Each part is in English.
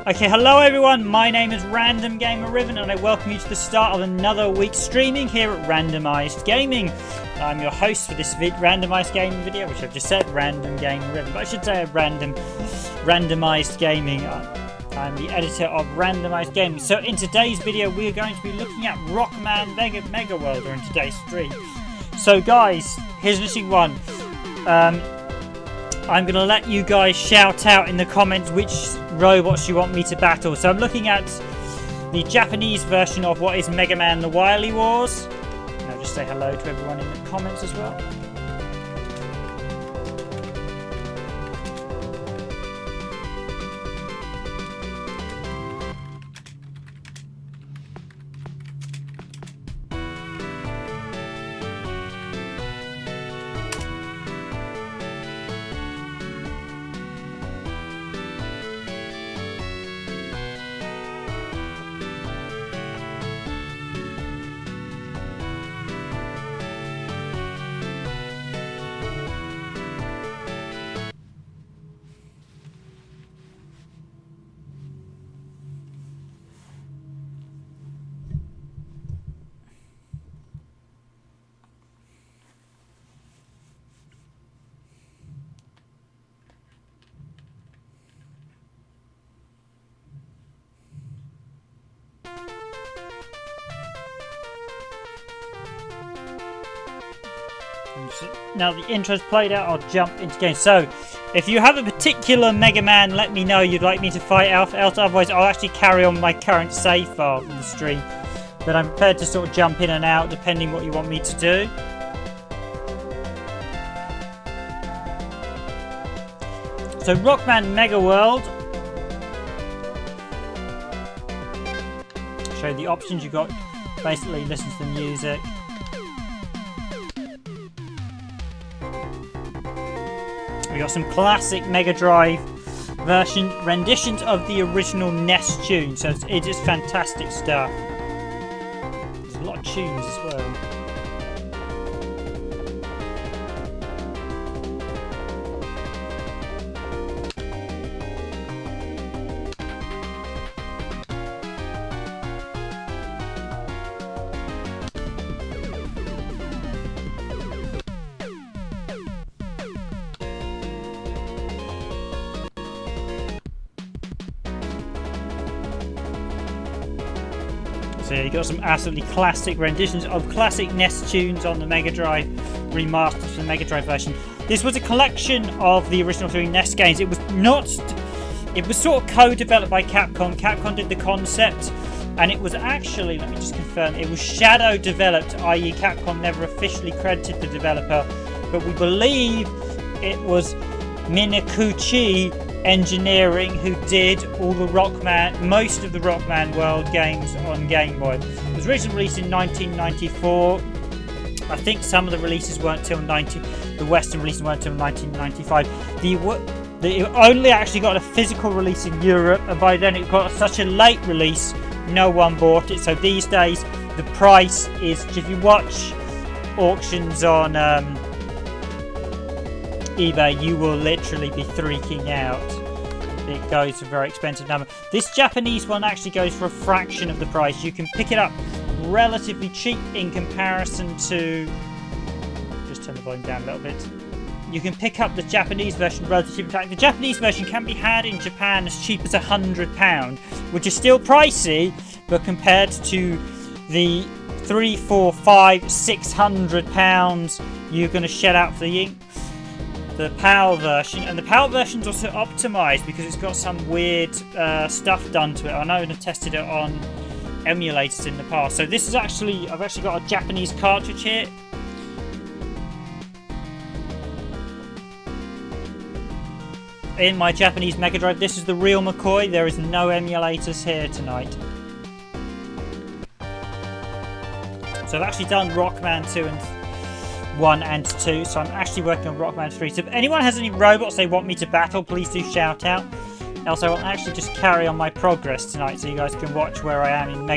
Okay, hello everyone, my name is Random Gamer Riven and I welcome you to the start of another week's streaming here at Randomized Gaming. I'm your host for this randomized gaming video, which I've just said, Random Gamer Riven, but I should say Randomized Gaming. I'm the editor of Randomized Gaming. So in today's video, we're going to be looking at Rockman Mega World, or in today's stream. So guys, here's the thing one. I'm going to let you guys shout out in the comments which robots you want me to battle. So I'm looking at the Japanese version of what is Megaman The Wily Wars. And I'll just say hello to everyone in the comments as well. Now the intro's played out, I'll jump into games. So, if you have a particular Mega Man, let me know you'd like me to fight else. Otherwise, I'll actually carry on my current save file from the stream. But I'm prepared to sort of jump in and out depending what you want me to do. So, Rockman Mega World. Show you the options you got. Basically, listen to the music. We got some classic MegaDrive version renditions of the original NES tune, so it is fantastic stuff. There's a lot of tunes as well. So you got some absolutely classic renditions of classic NES tunes on the Mega Drive, remastered for the Mega Drive version. This was a collection of the original 3 NES games. It was sort of co-developed by Capcom. Capcom did the concept, and it was actually, let me just confirm, it was shadow developed, i.e. Capcom never officially credited the developer, but we believe it was Minakuchi Engineering who did all the most of the Rockman World games on Game Boy. It was originally released in 1994. I think some of the releases weren't till the Western releases weren't until 1995. It only actually got a physical release in Europe, and by then it got such a late release, no one bought it. So these days, the price is, if you watch auctions on eBay, you will literally be freaking out. It goes for a very expensive number. This Japanese one actually goes for a fraction of the price. You can pick it up relatively cheap in comparison to... Just turn the volume down a little bit. You can pick up the Japanese version relatively cheap. The Japanese version can be had in Japan as cheap as £100, which is still pricey, but compared to the £300, £400, £500, £600 you're going to shell out for the PAL version. And the PAL version is also optimized because it's got some weird stuff done to it. I know I've tested it on emulators in the past. So this is actually, I've actually got a Japanese cartridge here. In my Japanese Mega Drive, this is the real McCoy. There is no emulators here tonight. So I've actually done Rockman 2 and 1 and 2, so I'm actually working on Rockman 3. So if anyone has any robots they want me to battle, please do shout out. Else I will actually just carry on my progress tonight so you guys can watch where I am in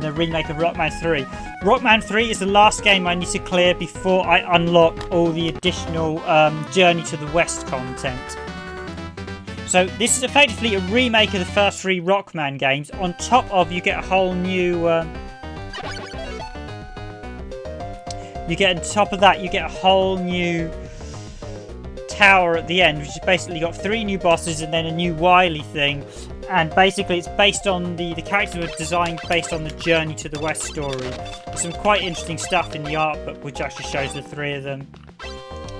the remake of Rockman 3. Rockman 3 is the last game I need to clear before I unlock all the additional Journey to the West content. So this is effectively a remake of the first 3 Rockman games. On top of, you get a whole new... on top of that, you get a whole new tower at the end, which has basically got 3 new bosses and then a new Wily thing. And basically it's based on the characters were designed based on the Journey to the West story. There's some quite interesting stuff in the art book which actually shows the 3 of them.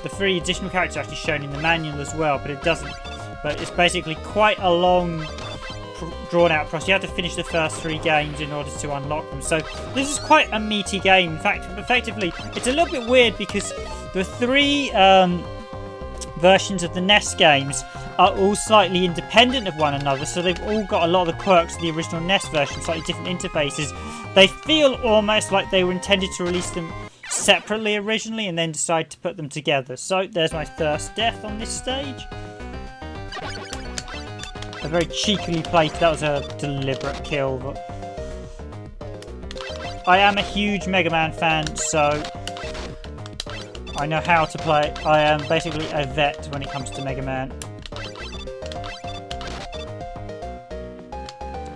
The 3 additional characters are actually shown in the manual as well, but it doesn't. But it's basically quite a long, drawn-out process. You have to finish the first 3 games in order to unlock them. So this is quite a meaty game. In fact, effectively, it's a little bit weird because the 3 versions of the NES games are all slightly independent of one another, so they've all got a lot of the quirks of the original NES version, slightly different interfaces. They feel almost like they were intended to release them separately originally and then decide to put them together. So there's my first death on this stage. A very cheekily placed, that was a deliberate kill. But I am a huge Mega Man fan, so I know how to play. I am basically a vet when it comes to Mega Man.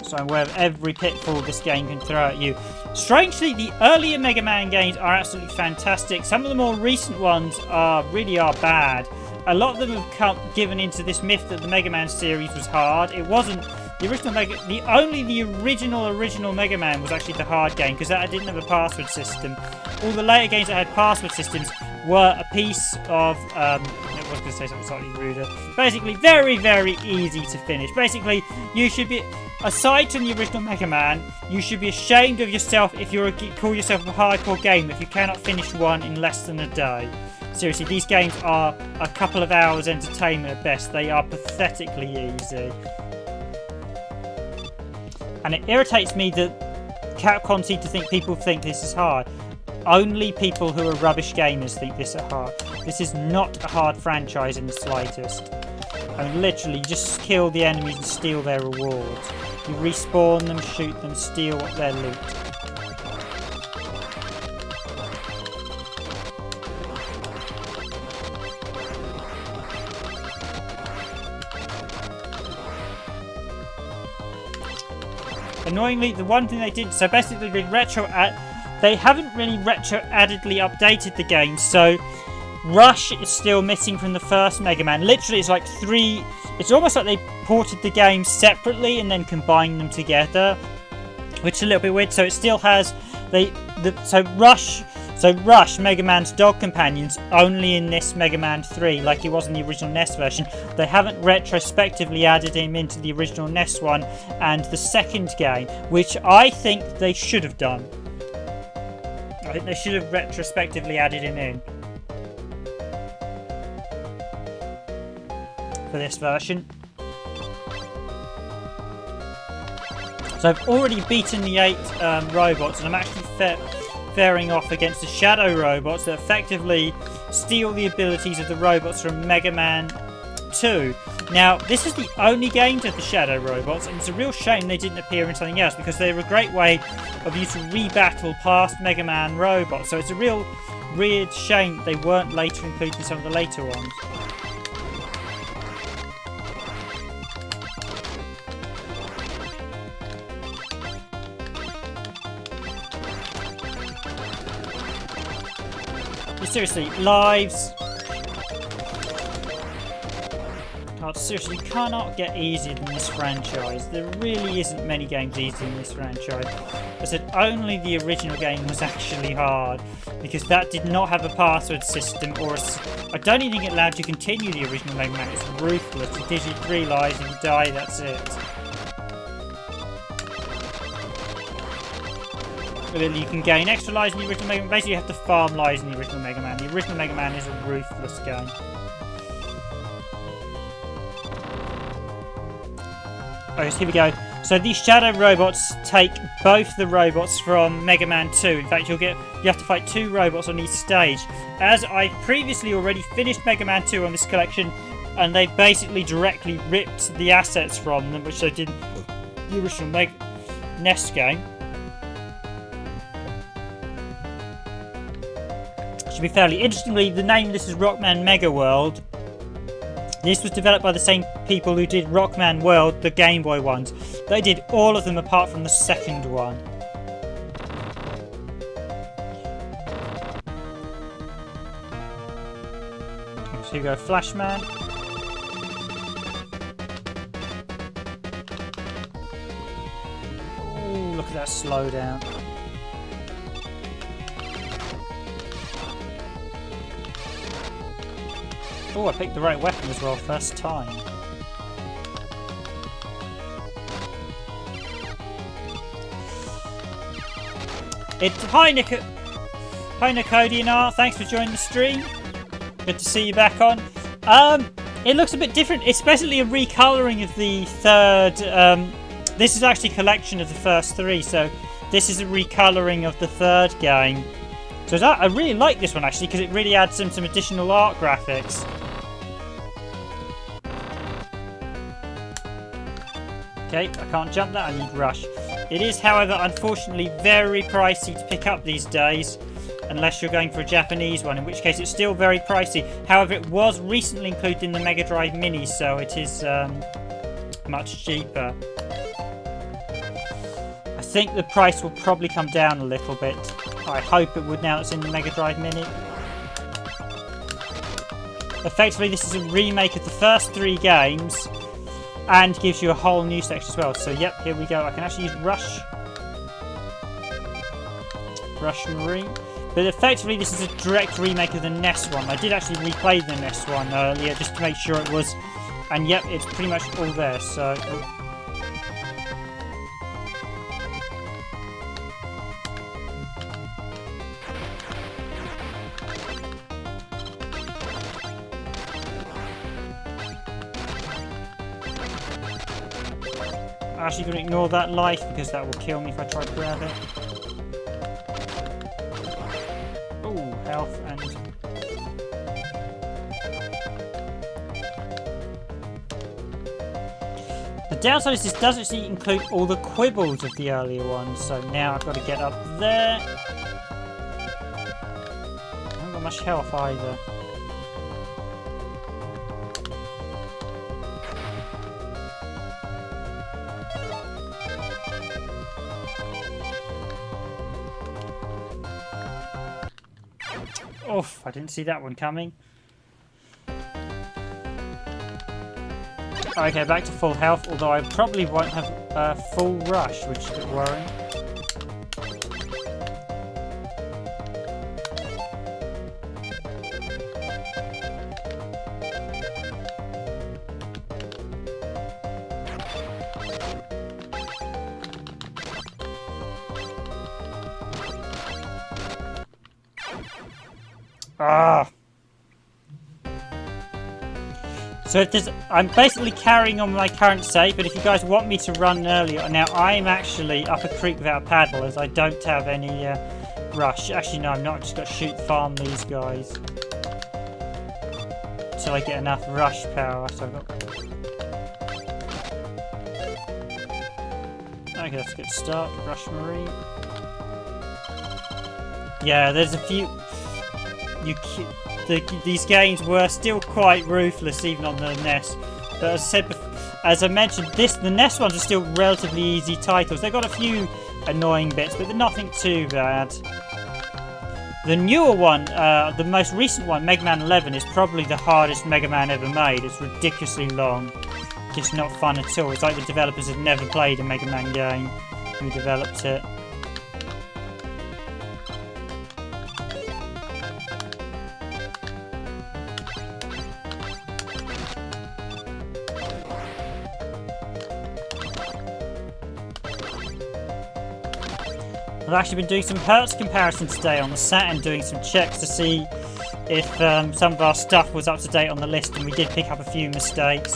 So I'm aware of every pitfall this game can throw at you. Strangely, the earlier Mega Man games are absolutely fantastic. Some of the more recent ones really are bad. A lot of them have given into this myth that the Mega Man series was hard. It wasn't. The original the original Mega Man was actually the hard game because that didn't have a password system. All the later games that had password systems were a piece of I was going to say something slightly ruder. Basically, very, very easy to finish. Basically, you should be, aside from the original Mega Man, you should be ashamed of yourself if you call yourself a hardcore game if you cannot finish one in less than a day. Seriously, these games are a couple of hours entertainment at best. They are pathetically easy. And it irritates me that Capcom seem to think people think this is hard. Only people who are rubbish gamers think this is hard. This is not a hard franchise in the slightest. I mean, literally, you just kill the enemies and steal their rewards. You respawn them, shoot them, steal their loot. Annoyingly, the one thing they did, so basically they haven't really retro-addedly updated the game, so Rush is still missing from the first Mega Man. Literally, it's like it's almost like they ported the games separately and then combined them together, which is a little bit weird. So it still has Rush, Mega Man's dog companion's only in this Mega Man 3, like he was in the original NES version. They haven't retrospectively added him into the original NES one and the second game, which I think they should have done. I think they should have retrospectively added him in for this version. So I've already beaten the 8 robots, and I'm actually faring off against the Shadow robots that effectively steal the abilities of the robots from Mega Man 2. Now, this is the only game of the Shadow robots, and it's a real shame they didn't appear in something else because they're a great way of you to re-battle past Mega Man robots. So it's a real weird shame they weren't later included in some of the later ones. Seriously, lives. God, seriously, you cannot get easier than this franchise. There really isn't many games easier than this franchise. I said only the original game was actually hard because that did not have a password system, or I don't even think it allowed you to continue the original Mega Man. It's ruthless. It gives you 3 lives. If you die, that's it. You can gain extra lives in the original Mega Man. Basically, you have to farm lives in the original Mega Man. The original Mega Man is a ruthless game. Okay, so here we go. So these Shadow robots take both the robots from Mega Man 2. In fact, you have to fight 2 robots on each stage. As I previously already finished Mega Man 2 on this collection, and they basically directly ripped the assets from them, which they did in the original NES game. To be fairly interestingly, the name of this is Rockman Mega World. This was developed by the same people who did Rockman World, the Game Boy ones. They did all of them apart from the second one. So here we go, Flashman. Oh, look at that slowdown. Oh, I picked the right weapon as well, first time. Hi Nicodianar, thanks for joining the stream. Good to see you back on. It looks a bit different. It's basically a recolouring of the third. This is actually a collection of the first three, so this is a recolouring of the third game. So I really like this one actually because it really adds some additional art graphics. Okay, I can't jump that, I need rush. It is, however, unfortunately very pricey to pick up these days, unless you're going for a Japanese one, in which case it's still very pricey. However, it was recently included in the Mega Drive Mini, so it is much cheaper. I think the price will probably come down a little bit. I hope it would now that it's in the Mega Drive Mini. Effectively, this is a remake of the first three games, and gives you a whole new section as well. So yep, here we go. I can actually use Rush Marine. But effectively this is a direct remake of the NES one. I did actually replay the NES one earlier just to make sure it was. And yep, it's pretty much all there. So I'm actually going to ignore that life because that will kill me if I try to grab it. Oh, health and... The downside is this does actually include all the quibbles of the earlier ones, so now I've got to get up there. I haven't got much health either. Oof, I didn't see that one coming. Okay, back to full health, although I probably won't have a full rush, which is a bit worrying. Ah. So if there's, I'm basically carrying on my current save, but if you guys want me to run earlier, now I'm actually up a creek without a paddle as I don't have any rush. Actually no, I'm not, I've just got to shoot farm these guys until I get enough rush power. So I've got... Okay, that's a good start. Rush Marine. Yeah, there's a few... These games were still quite ruthless even on the NES, but as I said before, as I mentioned, the NES ones are still relatively easy titles. They've got a few annoying bits, but they're nothing too bad. The newer one, the most recent one, Megaman 11, is probably the hardest Mega Man ever made. It's ridiculously long, just not fun at all. It's like the developers had never played a Mega Man game who developed it. I've actually been doing some Hertz comparisons today on the Saturn, doing some checks to see if some of our stuff was up to date on the list, and we did pick up a few mistakes.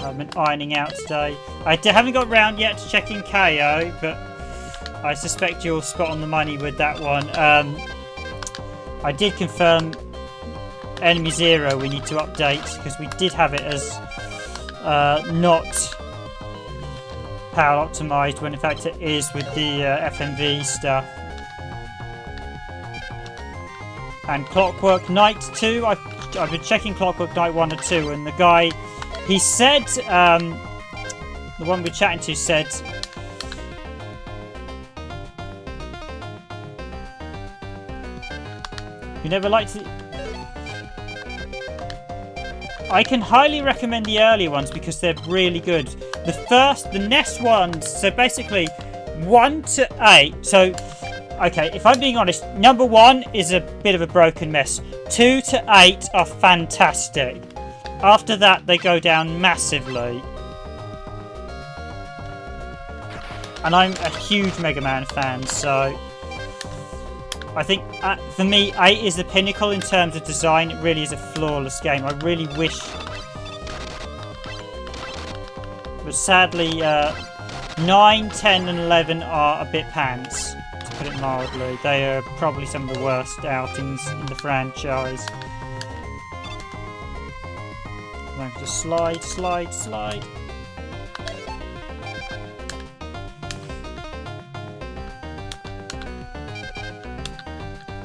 I've been ironing out today. I haven't got round yet to checking KO, but I suspect you'll spot on the money with that one. I did confirm Enemy Zero we need to update, because we did have it as not power optimized when in fact it is with the FMV stuff. And Clockwork Knight 2, I've I've been checking Clockwork Knight 1 and 2, and the guy, he said, the one we're chatting to said, you never liked it. I can highly recommend the early ones because they're really good. The NES ones, so basically 1 to 8. So, okay, if I'm being honest, number 1 is a bit of a broken mess. 2 to 8 are fantastic. After that, they go down massively. And I'm a huge Mega Man fan, so I think for me, 8 is the pinnacle in terms of design. It really is a flawless game. I really wish, but sadly, 9, 10, and 11 are a bit pants, to put it mildly. They are probably some of the worst outings in the franchise. I'm going to slide, slide, slide.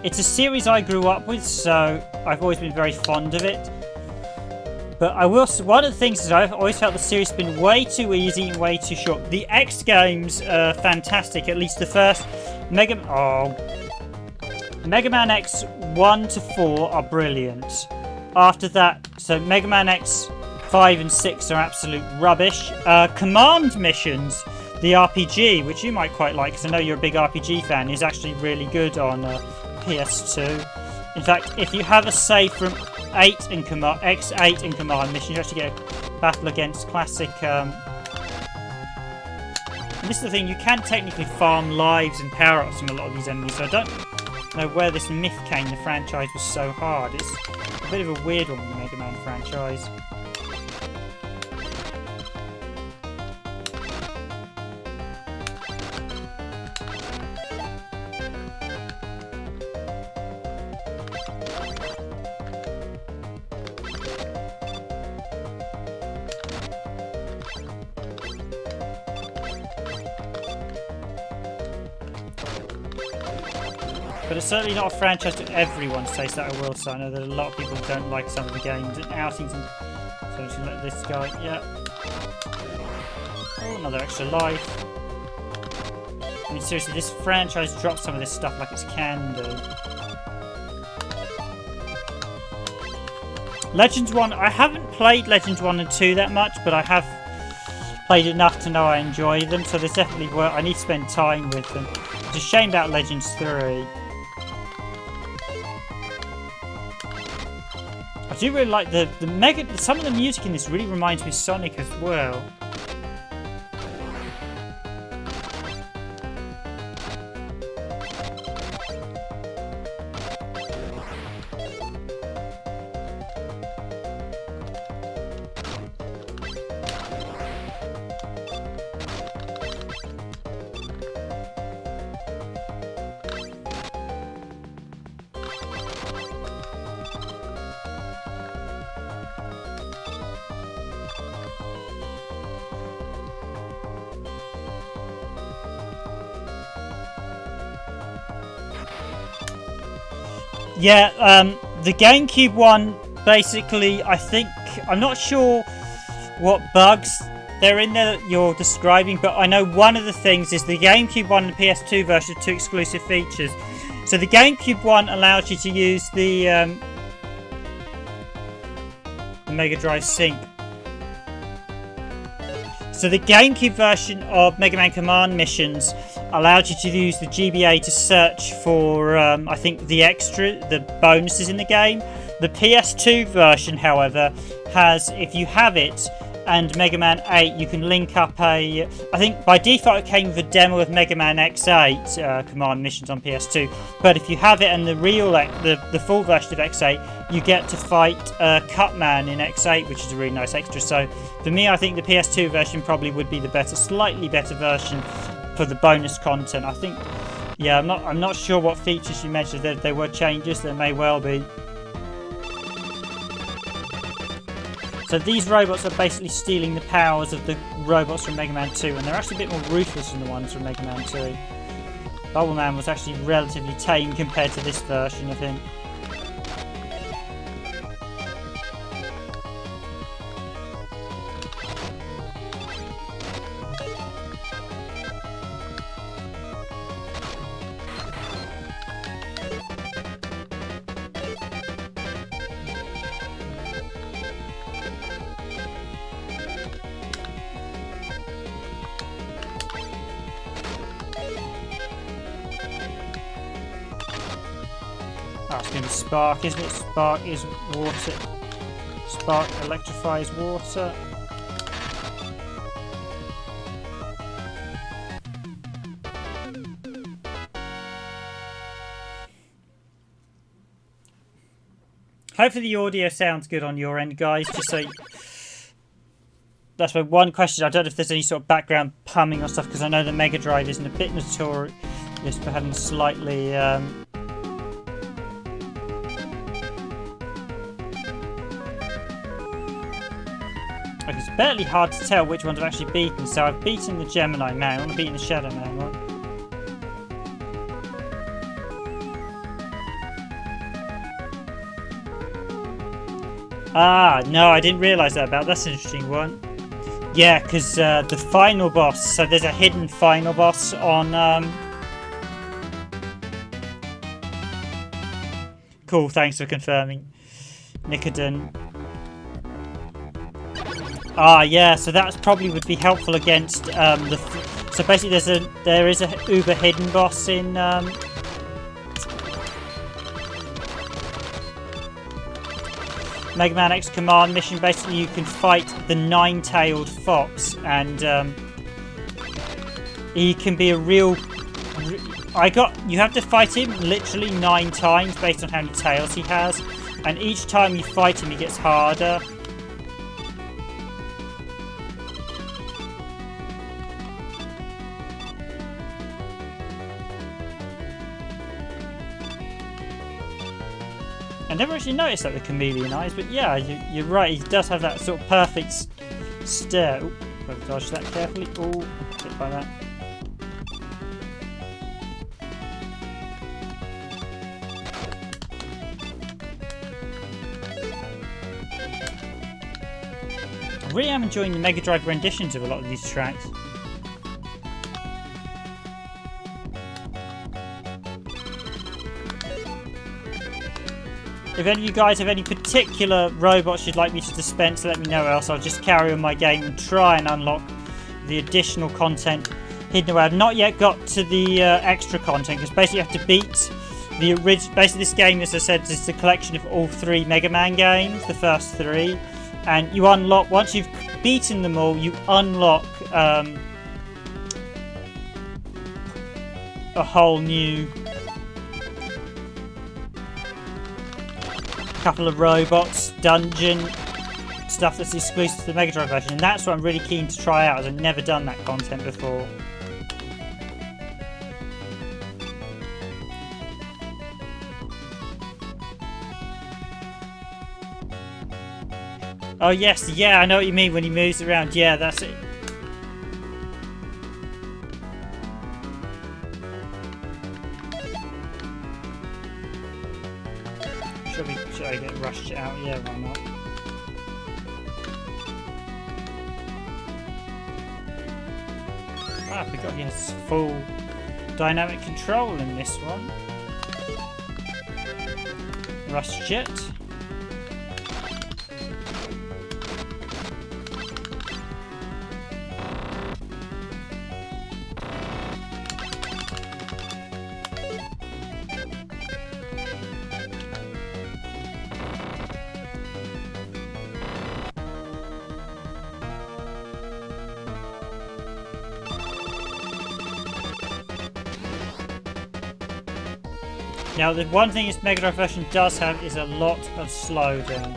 It's a series I grew up with, so I've always been very fond of it. But I will. One of the things is I've always felt the series has been way too easy and way too short. The X games are fantastic. At least the first Mega Man X 1 to 4 are brilliant. After that, so Mega Man X 5 and 6 are absolute rubbish. Command Missions, the RPG, which you might quite like because I know you're a big RPG fan, is actually really good on PS2. In fact, if you have a save from X8 and Command Mission, you actually get a battle against classic. And this is the thing, you can technically farm lives and power-ups from a lot of these enemies, so I don't know where this myth came. The franchise was so hard. It's a bit of a weird one with the Mega Man franchise. But it's certainly not a franchise to everyone's taste, that I will say. I know that a lot of people don't like some of the games and outings, and so we should let this guy, yeah. Oh, another extra life. I mean, seriously, this franchise drops some of this stuff like it's candy. Legends 1, I haven't played Legends 1 and 2 that much, but I have played enough to know I enjoy them, so there's definitely work. I need to spend time with them. It's a shame about Legends 3. I do really like some of the music in this really reminds me of Sonic as well. Yeah, the GameCube one, basically, I'm not sure what bugs they're in there that you're describing, but I know one of the things is the GameCube one and the PS2 version are two exclusive features. So the GameCube one allows you to use the MegaDrive sync. So the GameCube version of Mega Man Command Missions allowed you to use the GBA to search for, I think, the bonuses in the game. The PS2 version, however, has, if you have it, and Mega Man 8, you can link up I think by default it came with a demo of Mega Man X8 Command Missions on PS2, but if you have it and the full version of X8, you get to fight Cutman in X8, which is a really nice extra. So for me, I think the PS2 version probably would be the slightly better version for the bonus content. I think, yeah, I'm not sure what features you mentioned. There were changes, there may well be. So these robots are basically stealing the powers of the robots from Mega Man 2, and they're actually a bit more ruthless than the ones from Mega Man 2. Bubble Man was actually relatively tame compared to this version, I think. Oh, it's going to be spark, isn't it? Spark is water. Spark electrifies water. Hopefully the audio sounds good on your end, guys. Just so that's my one question. I don't know if there's any sort of background humming or stuff, because I know the Mega Drive isn't a bit notorious for having slightly it's barely hard to tell which ones I've actually beaten. So I've beaten the Gemini Man. I want to beat the Shadow Man one. Ah, no, I didn't realise that about. That's an interesting one. Yeah, because the final boss. So there's a hidden final boss on. Cool. Thanks for confirming, Nicodon. Ah, yeah, so that probably would be helpful against so basically there is a uber hidden boss in Mega Man X Command mission. Basically you can fight the nine-tailed fox, and he can be a real you have to fight him literally 9 times based on how many tails he has, and each time you fight him he gets harder. I never actually noticed that, the chameleon eyes, but yeah, you're right, he does have that sort of perfect stare. Ooh, gotta dodge that carefully. Oh, hit by that. I really am enjoying the Mega Drive renditions of a lot of these tracks. If any of you guys have any particular robots you'd like me to dispense, let me know, else I'll just carry on my game and try and unlock the additional content hidden away. I've not yet got to the extra content, because basically you have to beat the original. Basically this game, as I said, is the collection of all 3 Mega Man games, the first 3. And you unlock, once you've beaten them all, you unlock a whole new couple of robots, dungeon stuff that's exclusive to the Mega Drive version, and that's what I'm really keen to try out, as I've never done that content before. Oh yes, yeah, I know what you mean when he moves around. Yeah, that's it. Should I get rushed out? Yeah, why not? Ah, I forgot he has full dynamic control in this one. Rush Jet. Now, the one thing this Mega Drive version does have is a lot of slowdown.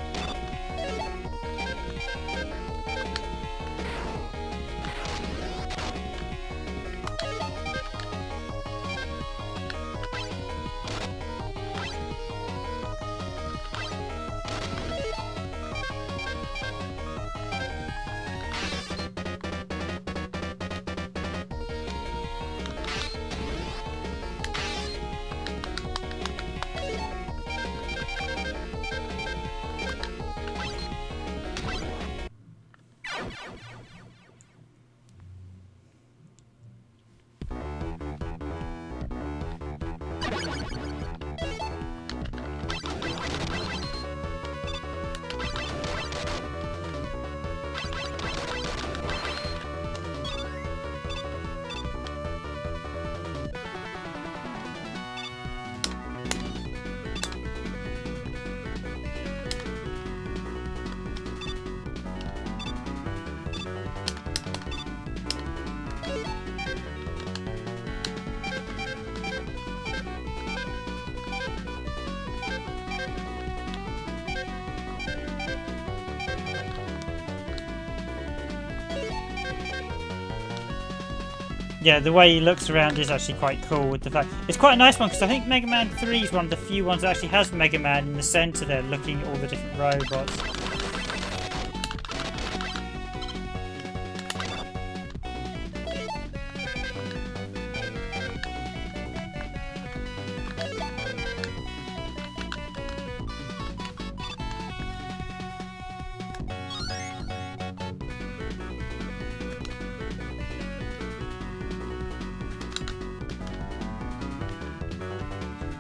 Yeah, the way he looks around is actually quite cool with the fact... It's quite a nice one, because I think Mega Man 3 is one of the few ones that actually has Mega Man in the centre there, looking at all the different robots.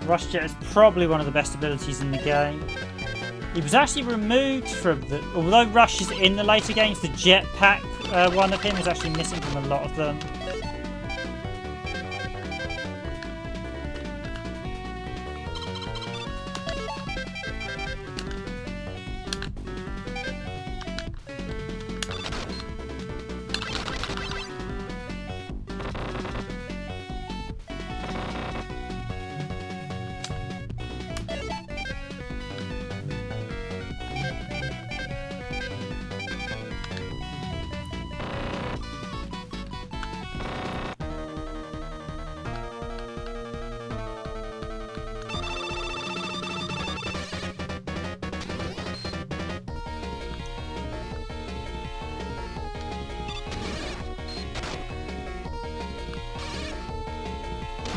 Rush Jet is probably one of the best abilities in the game. He was actually removed from the... Although Rush is in the later games, the jetpack one of him is actually missing from a lot of them.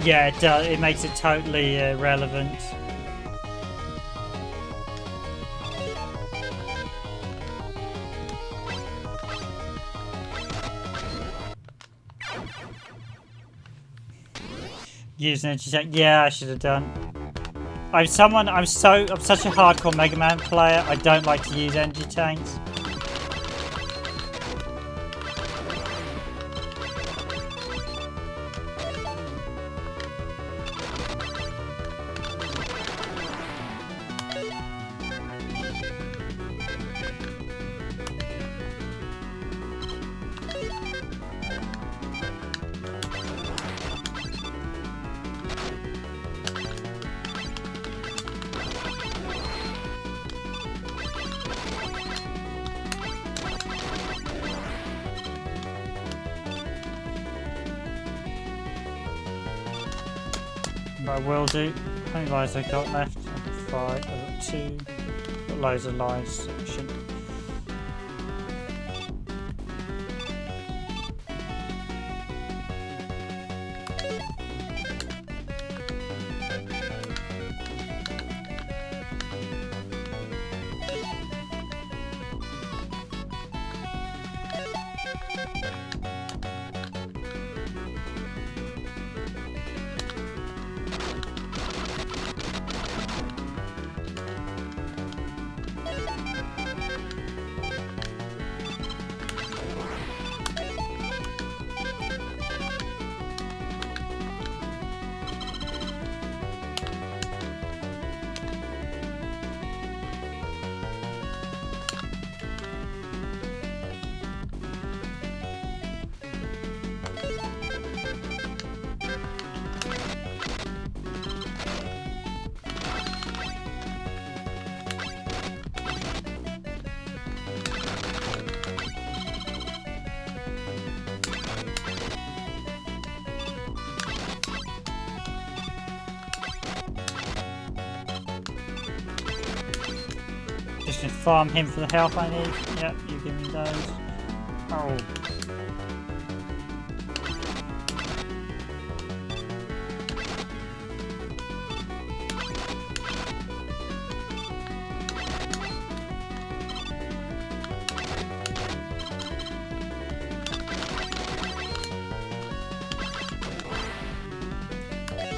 Yeah, it does. It makes it totally relevant. Use an energy tank. Yeah, I should have done. I'm such a hardcore Mega Man player. I don't like to use energy tanks. I will do. How many lives have I got left? I've got 5, I've got 2. Got loads of lives. Just gonna farm him for the health I need. Yep, you give me those. Oh.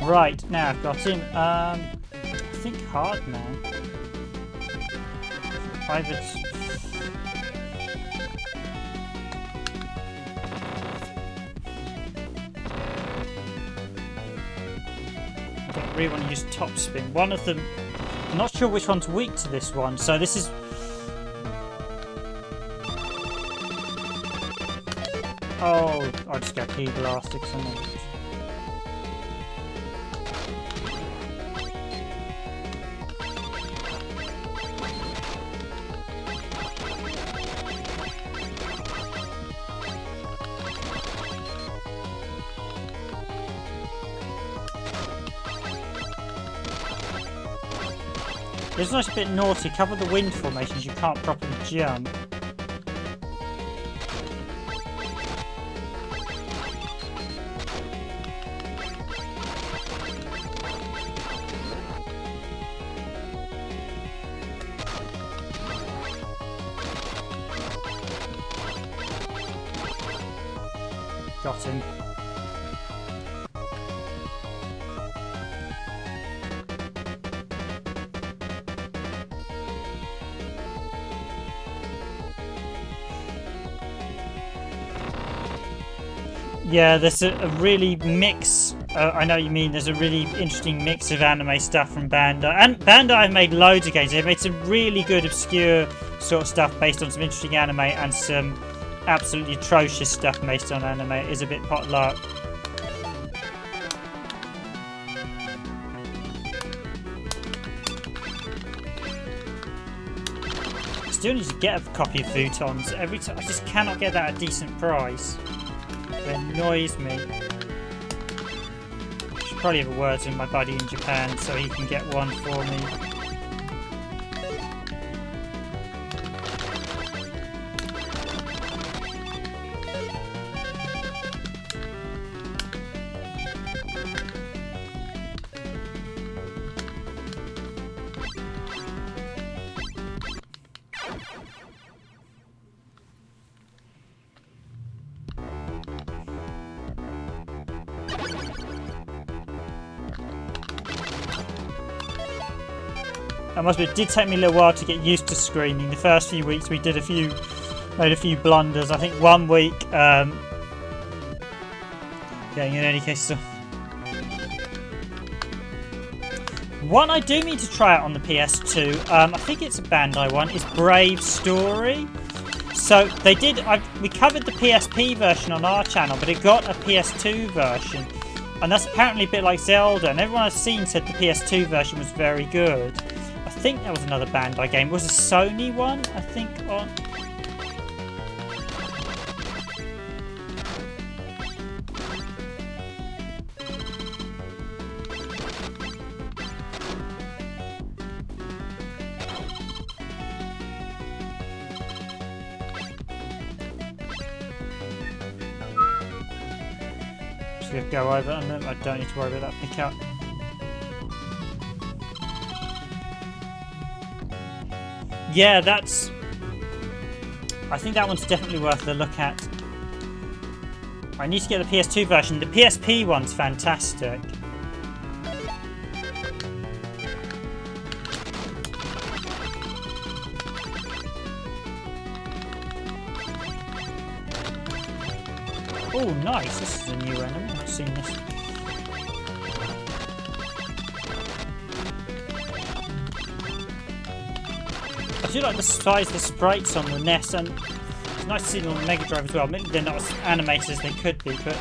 Right, now I've got him. I think hard man. Private. I don't really want to use top spin. One of them, I'm not sure which one's weak to this one, so this is. Oh, I'll just get key blasted or something. This one's a bit naughty. A couple of the wind formations you can't properly jump. Got him. Yeah, there's a really mix. I know what you mean. There's a really interesting mix of anime stuff from Bandai. And Bandai have made loads of games. They've made some really good, obscure sort of stuff based on some interesting anime, and some absolutely atrocious stuff based on anime. It is a bit potluck. I still need to get a copy of Futons. Every time I just cannot get that at a decent price. It annoys me. I should probably have a word with my buddy in Japan so he can get one for me. I must admit, it did take me a little while to get used to screaming. The first few weeks we made a few blunders. I think 1 week, yeah, in any case. So. One I do mean to try out on the PS2, I think it's a Bandai one, is Brave Story. So they did, we covered the PSP version on our channel, but it got a PS2 version. And that's apparently a bit like Zelda, and everyone I've seen said the PS2 version was very good. I think that was another Bandai game. It was a Sony one, I think, on... Just gonna go over and then I don't need to worry about that pickup. Yeah, that's... I think that one's definitely worth a look at. I need to get the PS2 version. The PSP one's fantastic. Oh, nice. This is a new enemy. I've not seen this. I do like the size of the sprites on the NES, and it's nice to see them on the Mega Drive as well. Maybe they're not as animated as they could be, but...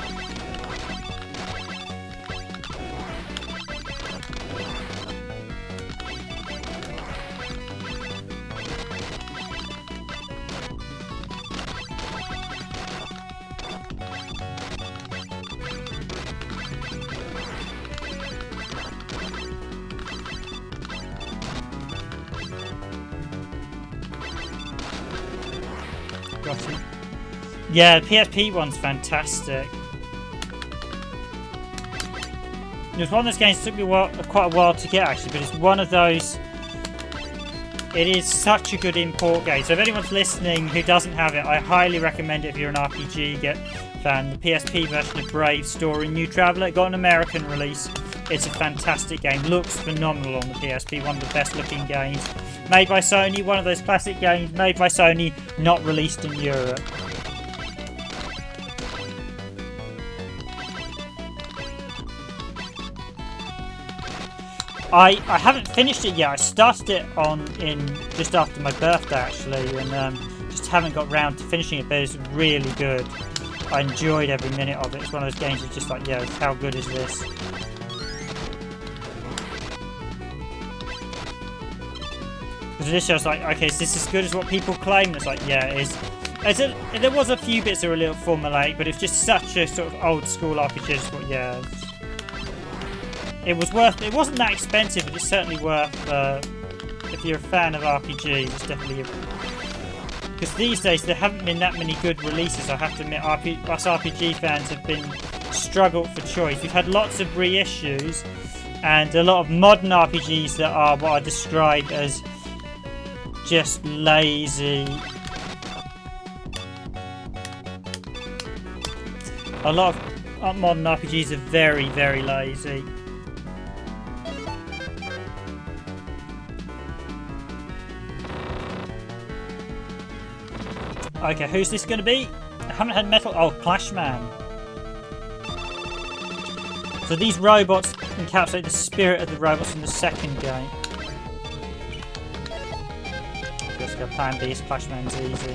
Yeah, the PSP one's fantastic. It was one of those games that took me quite a while to get, actually, but it's one of those... It is such a good import game. So if anyone's listening who doesn't have it, I highly recommend it if you're an RPG fan. The PSP version of Brave Story New Traveller. It got an American release. It's a fantastic game. Looks phenomenal on the PSP. One of the best looking games. Made by Sony. One of those classic games made by Sony, not released in Europe. I haven't finished it yet. I started it just after my birthday, actually, and just haven't got round to finishing it, but it's really good. I enjoyed every minute of it. It's one of those games that's just like, yeah, how good is this? Because initially I was like, okay, is this as good as what people claim? And it's like, yeah, it is. There was a few bits that were a little formulaic, but it's just such a sort of old school RPG. Just thought, yeah, it was worth. It wasn't that expensive, but it's certainly worth if you're a fan of RPGs, it's definitely because these days there haven't been that many good releases. I have to admit, us RPG fans have been struggled for choice. We've had lots of reissues and a lot of modern RPGs that are what I describe as just lazy. A lot of modern RPGs are very, very lazy. Okay, who's this going to be? I haven't had Metal... Oh, Clashman. So these robots encapsulate the spirit of the robots in the second game. Just go plan B, Clashman's easy.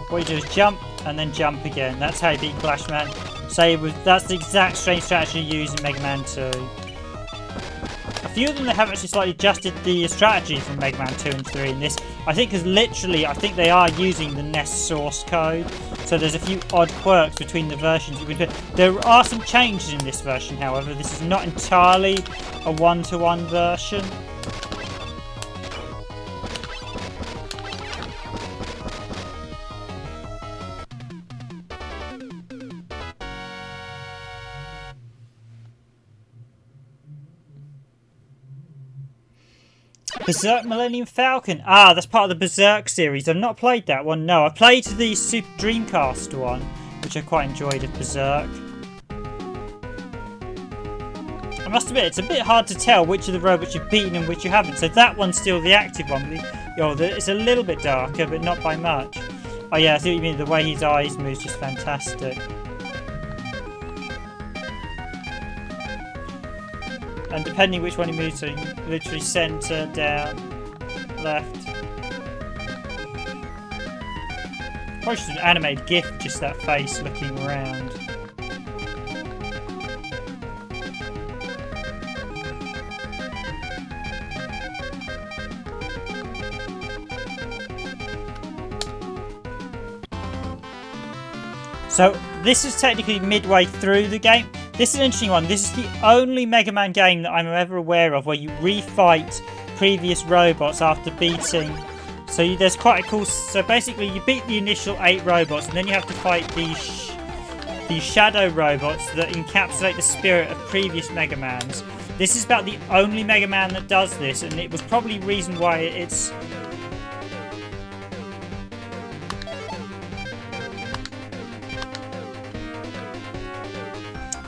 What you do is jump and then jump again. That's how you beat Clashman. That's the exact same strategy you use in Mega Man 2. A few of them they have actually slightly adjusted the strategy from Mega Man 2 and 3 in this. I think because literally, I think they are using the NES source code. So there's a few odd quirks between the versions. There are some changes in this version, however. This is not entirely a one-to-one version. Berserk Millennium Falcon. Ah, that's part of the Berserk series. I've not played that one, no. I played the Super Dreamcast one, which I quite enjoyed of Berserk. I must admit, it's a bit hard to tell which of the robots you've beaten and which you haven't. So that one's still the active one. It's a little bit darker, but not by much. Oh yeah, I see what you mean. The way his eyes move is just fantastic. And depending which one he moves to, literally centre, down, left. Probably just an animated GIF, just that face looking around. So this is technically midway through the game. This is an interesting one. This is the only Mega Man game that I'm ever aware of where you refight previous robots after beating. So there's quite a cool... So basically you beat the initial 8 robots and then you have to fight these shadow robots that encapsulate the spirit of previous Mega Mans. This is about the only Mega Man that does this, and it was probably the reason why it's...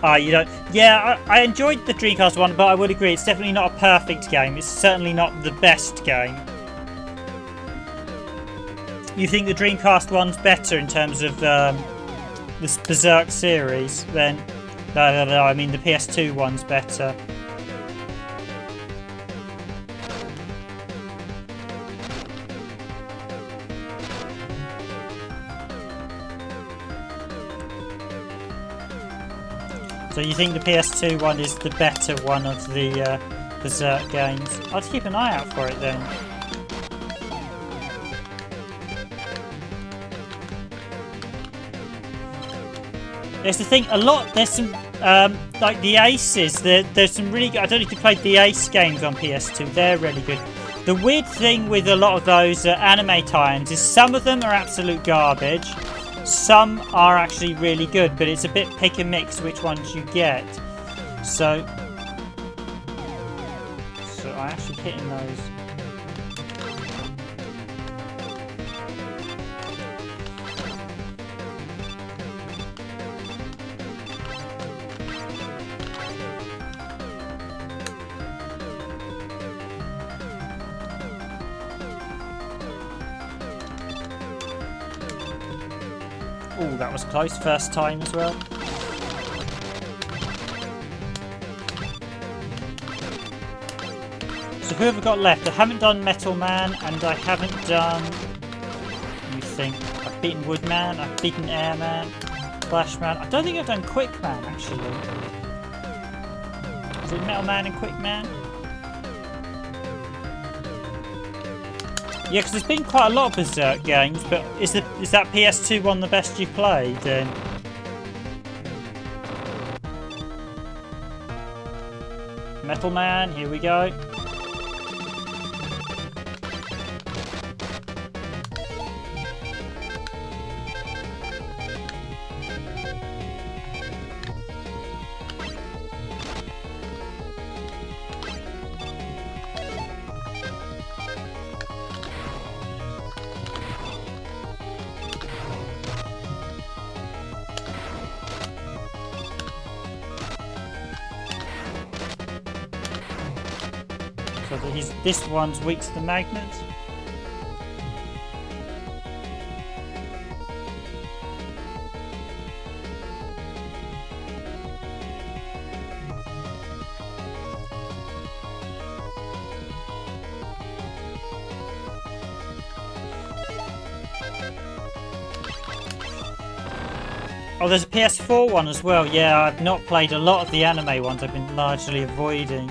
Yeah, I enjoyed the Dreamcast one, but I would agree it's definitely not a perfect game. It's certainly not the best game. You think the Dreamcast one's better in terms of this Berserk series? Then no, I mean the PS2 one's better. So you think the PS2 one is the better one of the Berserk games? I'll have to keep an eye out for it then. There's the thing, there's some, like the Aces, there's some really good, I don't know if you played the Ace games on PS2, they're really good. The weird thing with a lot of those anime tie-ins is some of them are absolute garbage. Some are actually really good, but it's a bit pick and mix which ones you get. So I'm actually hitting those. Oh, that was close. First time as well. So who have I got left? I haven't done Metal Man, and I haven't done... Let me think. I've beaten Woodman, I've beaten Airman, Flashman. I don't think I've done Quickman, actually. Is it Metal Man and Quickman? Yeah, because there's been quite a lot of Berserk games, but is that PS2 one the best you played? Metal Man, here we go. So that this one's weak to the magnets. Oh, there's a PS4 one as well. Yeah, I've not played a lot of the anime ones. I've been largely avoiding.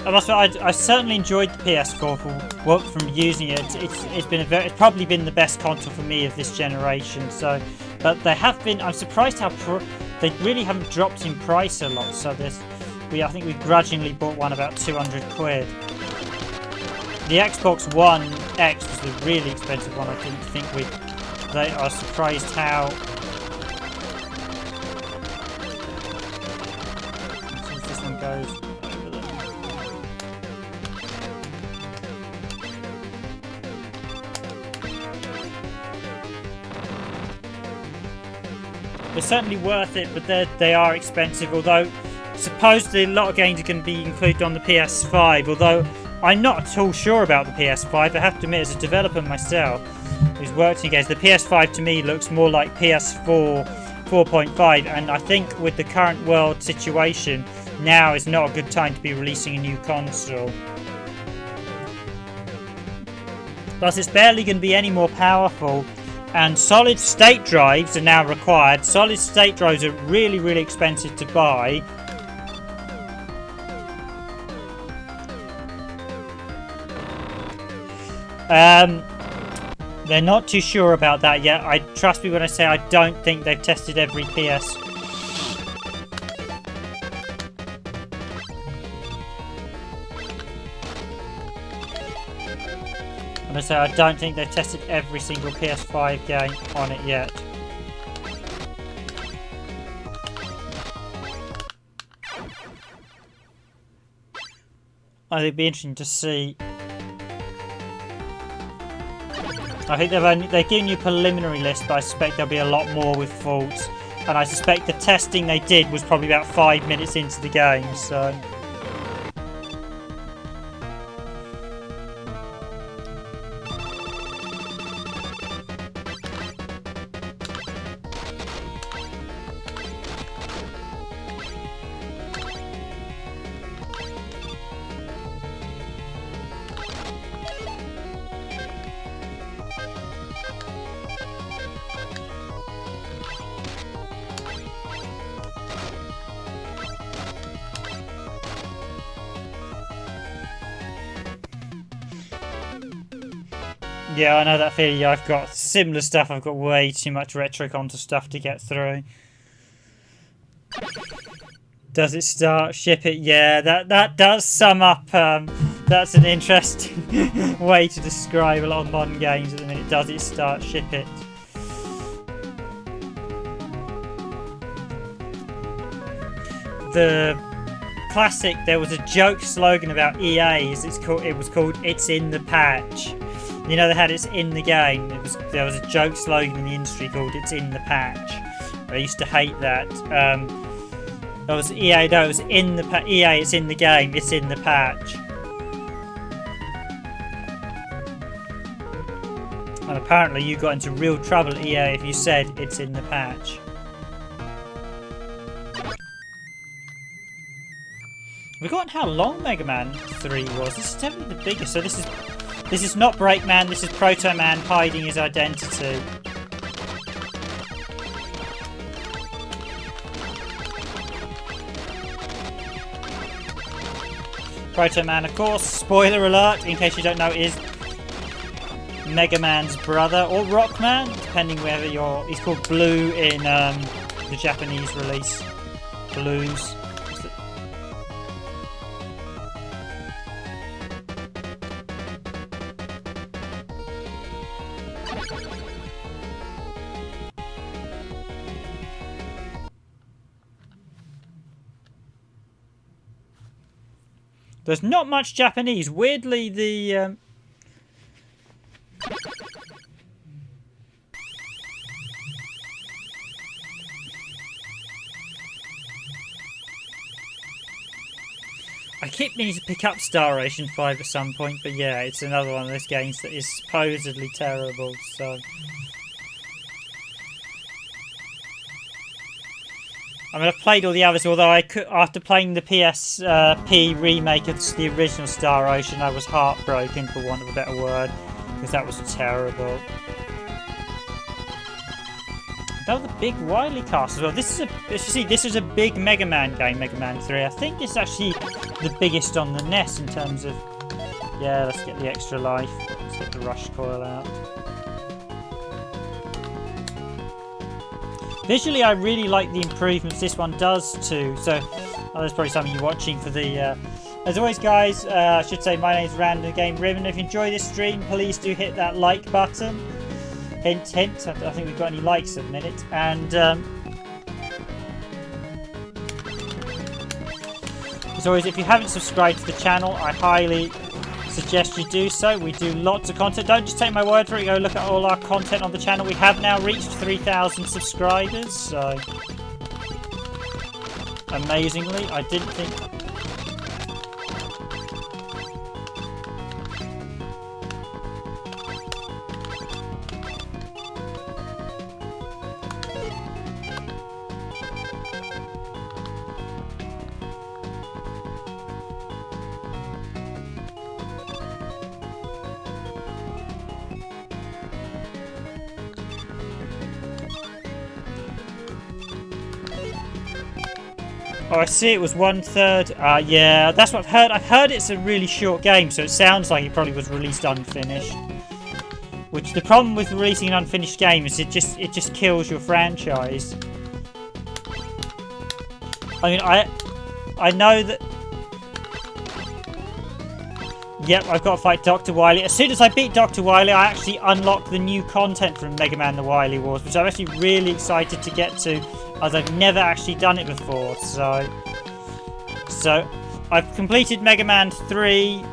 I must admit, I certainly enjoyed the PS4 from using it. It's probably been the best console for me of this generation. So, but they have been. I'm surprised how they really haven't dropped in price a lot. So I think we grudgingly bought one about 200 quid. The Xbox One X was the really expensive one. I didn't think they are surprised how. Since this one goes. They're certainly worth it, but they are expensive, although supposedly a lot of games are going to be included on the PS5, although I'm not at all sure about the PS5. I have to admit, as a developer myself who's worked in games, the PS5 to me looks more like PS4 4.5, and I think with the current world situation, now is not a good time to be releasing a new console. Plus, it's barely going to be any more powerful. And solid state drives are now required. Solid state drives are really, really expensive to buy. They're not too sure about that yet. Trust me when I say I don't think they've tested every PS. So I don't think they've tested every single PS5 game on it yet. I think it'd be interesting to see. I think they've given you a preliminary list, but I suspect there'll be a lot more with faults. And I suspect the testing they did was probably about 5 minutes into the game, so. Yeah, I know that feeling. I've got similar stuff. I've got way too much retro console stuff to get through. Does it start? Ship it? Yeah, that does sum up. That's an interesting way to describe a lot of modern games at the minute. Does it start? Ship it? The classic. There was a joke slogan about EA. It was called "It's in the patch." You know, they had "It's in the game." There was a joke slogan in the industry called "It's in the patch." I used to hate that. That was EA. No, it was in the EA. It's in the game. It's in the patch. And apparently, you got into real trouble at EA if you said "It's in the patch." We've forgotten how long Mega Man 3 was. This is definitely the biggest. So this is not Breakman. This is Proto Man hiding his identity. Proto Man, of course. Spoiler alert, in case you don't know, is Mega Man's brother or Rockman, depending whether he's called Blue in the Japanese release. Blues. There's not much Japanese. Weirdly, the I keep meaning to pick up Star Ocean 5 at some point, but yeah, it's another one of those games that is supposedly terrible, so... I mean, I've played all the others, although after playing the PSP remake of the original Star Ocean, I was heartbroken, for want of a better word, because that was terrible. Oh, the big Wily cast as well. This is a big Mega Man game, Mega Man 3. I think it's actually the biggest on the NES in terms of... Yeah, let's get the extra life. Let's get the rush coil out. Visually, I really like the improvements this one does too. So, there's probably some of you watching for the... As always, guys, I should say my name is Random Game Riven. If you enjoy this stream, please do hit that like button. Hint, hint. I don't think we've got any likes at the minute. And as always, if you haven't subscribed to the channel, I highly suggest you do so. We do lots of content. Don't just take my word for it. Go look at all our content on the channel. We have now reached 3,000 subscribers. So amazingly, I didn't think... Oh, I see it was 1/3. Yeah, that's what I've heard. I've heard it's a really short game, so it sounds like it probably was released unfinished. Which the problem with releasing an unfinished game is it just kills your franchise. I mean, I know that... Yep, I've got to fight Dr. Wily. As soon as I beat Dr. Wily, I actually unlock the new content from Mega Man The Wily Wars, which I'm actually really excited to get to, as I've never actually done it before. So I've completed Mega Man 3,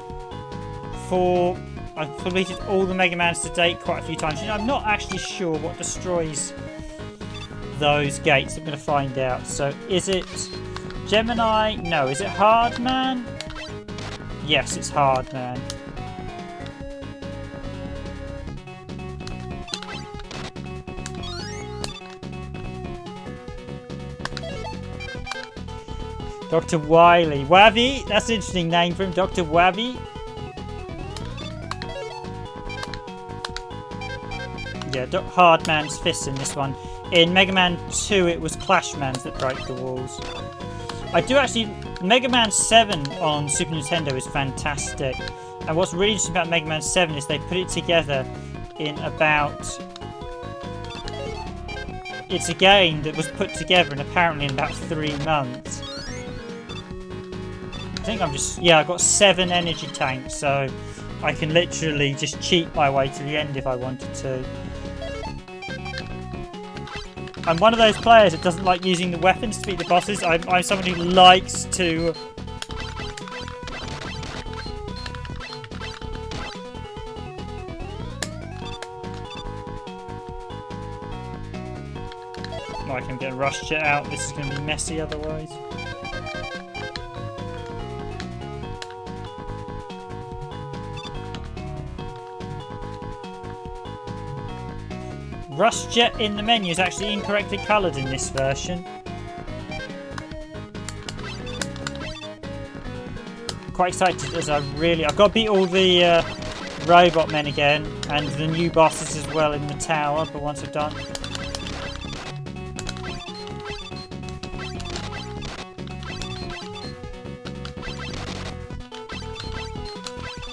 4. I've completed all the Mega Mans to date quite a few times. You know, I'm not actually sure what destroys those gates. I'm going to find out. So is it Gemini? No. Is it Hard Man? Yes, it's Hard Man. Dr. Wily. Wabby? That's an interesting name for him. Dr. Wabby. Yeah, Hard Man's fists in this one. In Mega Man 2, it was Clash Mans that broke the walls. I do actually... Mega Man 7 on Super Nintendo is fantastic. And what's really interesting about Mega Man 7 is they put it together in about... It's a game that was put together in apparently in about 3 months. I think I'm just... Yeah, I've got 7 energy tanks, so I can literally just cheat my way to the end if I wanted to. I'm one of those players that doesn't like using the weapons to beat the bosses. I'm someone who likes to... I'm getting Rush Jet out. This is going to be messy otherwise. Rush Jet in the menu is actually incorrectly coloured in this version. Quite excited as I've got to beat all the robot men again and the new bosses as well in the tower, but once I've done.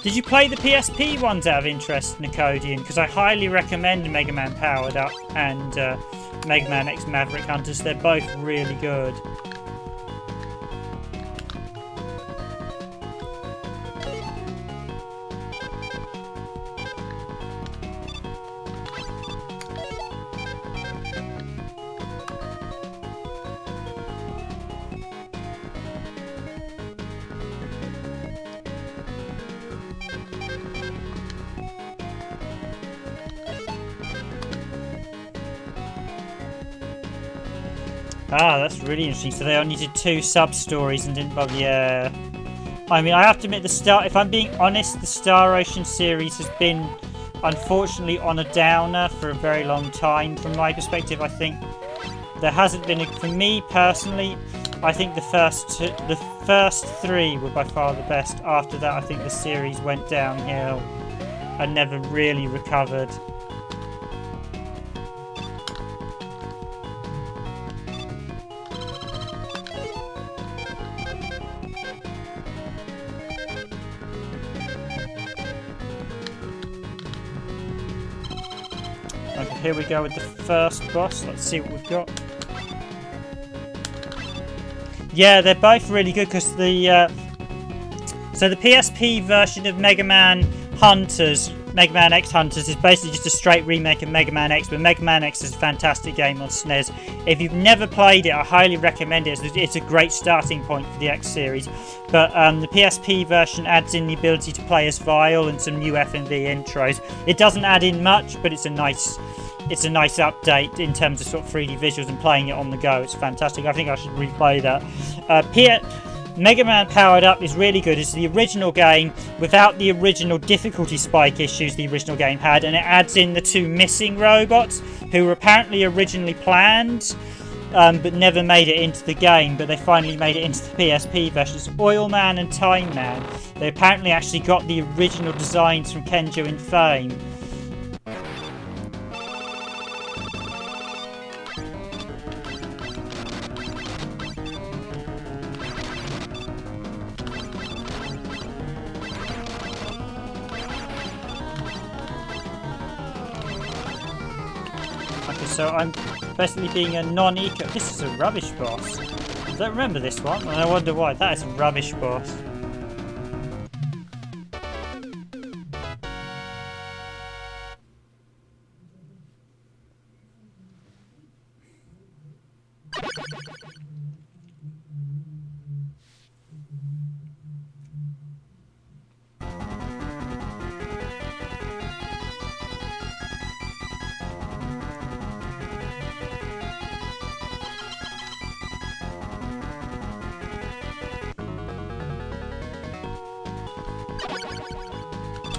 Did you play the PSP ones out of interest, Nicodian? Because I highly recommend Mega Man Powered Up and Mega Man X Maverick Hunters. They're both really good. Ah, that's really interesting. So they only did 2 sub-stories and didn't bother. Yeah. I mean, I have to admit, if I'm being honest, the Star Ocean series has been, unfortunately, on a downer for a very long time. From my perspective, I think there hasn't been, for me personally, I think the first 3 were by far the best. After that, I think the series went downhill and never really recovered. Okay, here we go with the first boss. Let's see what we've got. Yeah, they're both really good because the PSP version of Mega Man Hunters, Mega Man X Hunters, is basically just a straight remake of Mega Man X, but Mega Man X is a fantastic game on SNES. If you've never played it, I highly recommend it. It's a great starting point for the X series. But the PSP version adds in the ability to play as Vile and some new FMV intros. It doesn't add in much, but it's a nice update in terms of sort of 3D visuals and playing it on the go. It's fantastic. I think I should replay that. Mega Man Powered Up is really good. It's the original game without the original difficulty spike issues the original game had, and it adds in the 2 missing robots who were apparently originally planned but never made it into the game, but they finally made it into the PSP version. It's Oil Man and Time Man. They apparently actually got the original designs from Kenjo in Fame. So I'm basically being a non-eco. This is a rubbish boss. I don't remember this one, and I wonder why. That is a rubbish boss.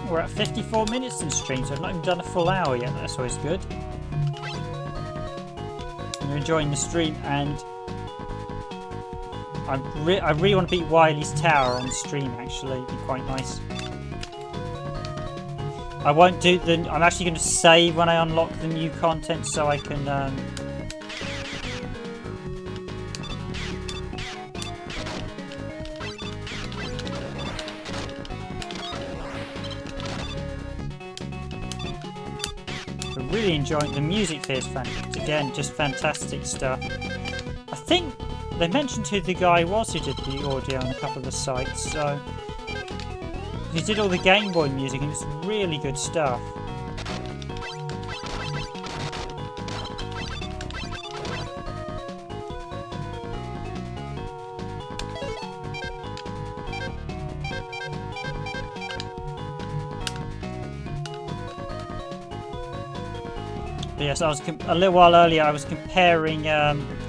We're at 54 minutes in stream, so I've not even done a full hour yet. That's always good. And you're enjoying the stream, and I really want to beat Wily's Tower on the stream. Actually, it'd be quite nice. I won't do the. I'm actually going to save when I unlock the new content, so I can. Really enjoying the music here. Is fantastic. Again, just fantastic stuff. I think they mentioned who the guy was who did the audio on a couple of the sites, so he did all the Game Boy music and it's really good stuff. But yes, a little while earlier I was comparing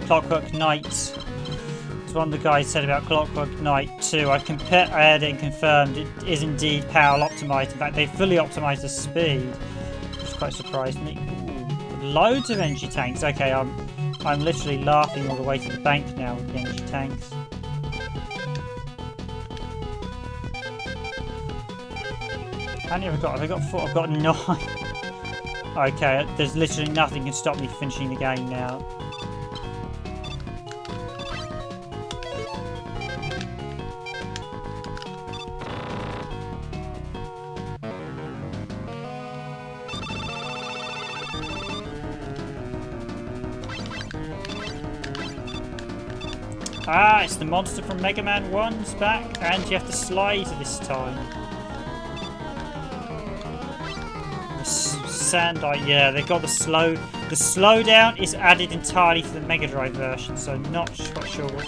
Clockwork Knight. As one of the guys said about Clockwork Knight 2, I compared it and confirmed it is indeed PAL optimised. In fact, they fully optimised the speed, which quite surprised me. Ooh, loads of energy tanks. Okay, I'm literally laughing all the way to the bank now with the energy tanks. How many have I got? Have I got 4? I've got 9. Okay, there's literally nothing can stop me finishing the game now. Ah, it's the monster from Mega Man 1's back, and you have to slide this time. Yeah, they got the slowdown is added entirely to the MegaDrive version, so not quite sure what.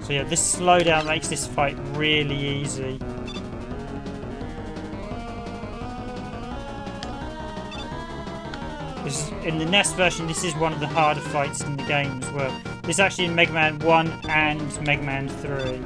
So yeah, this slowdown makes this fight really easy. In the NES version, this is one of the harder fights in the game as well. This is actually in Mega Man 1 and Mega Man 3.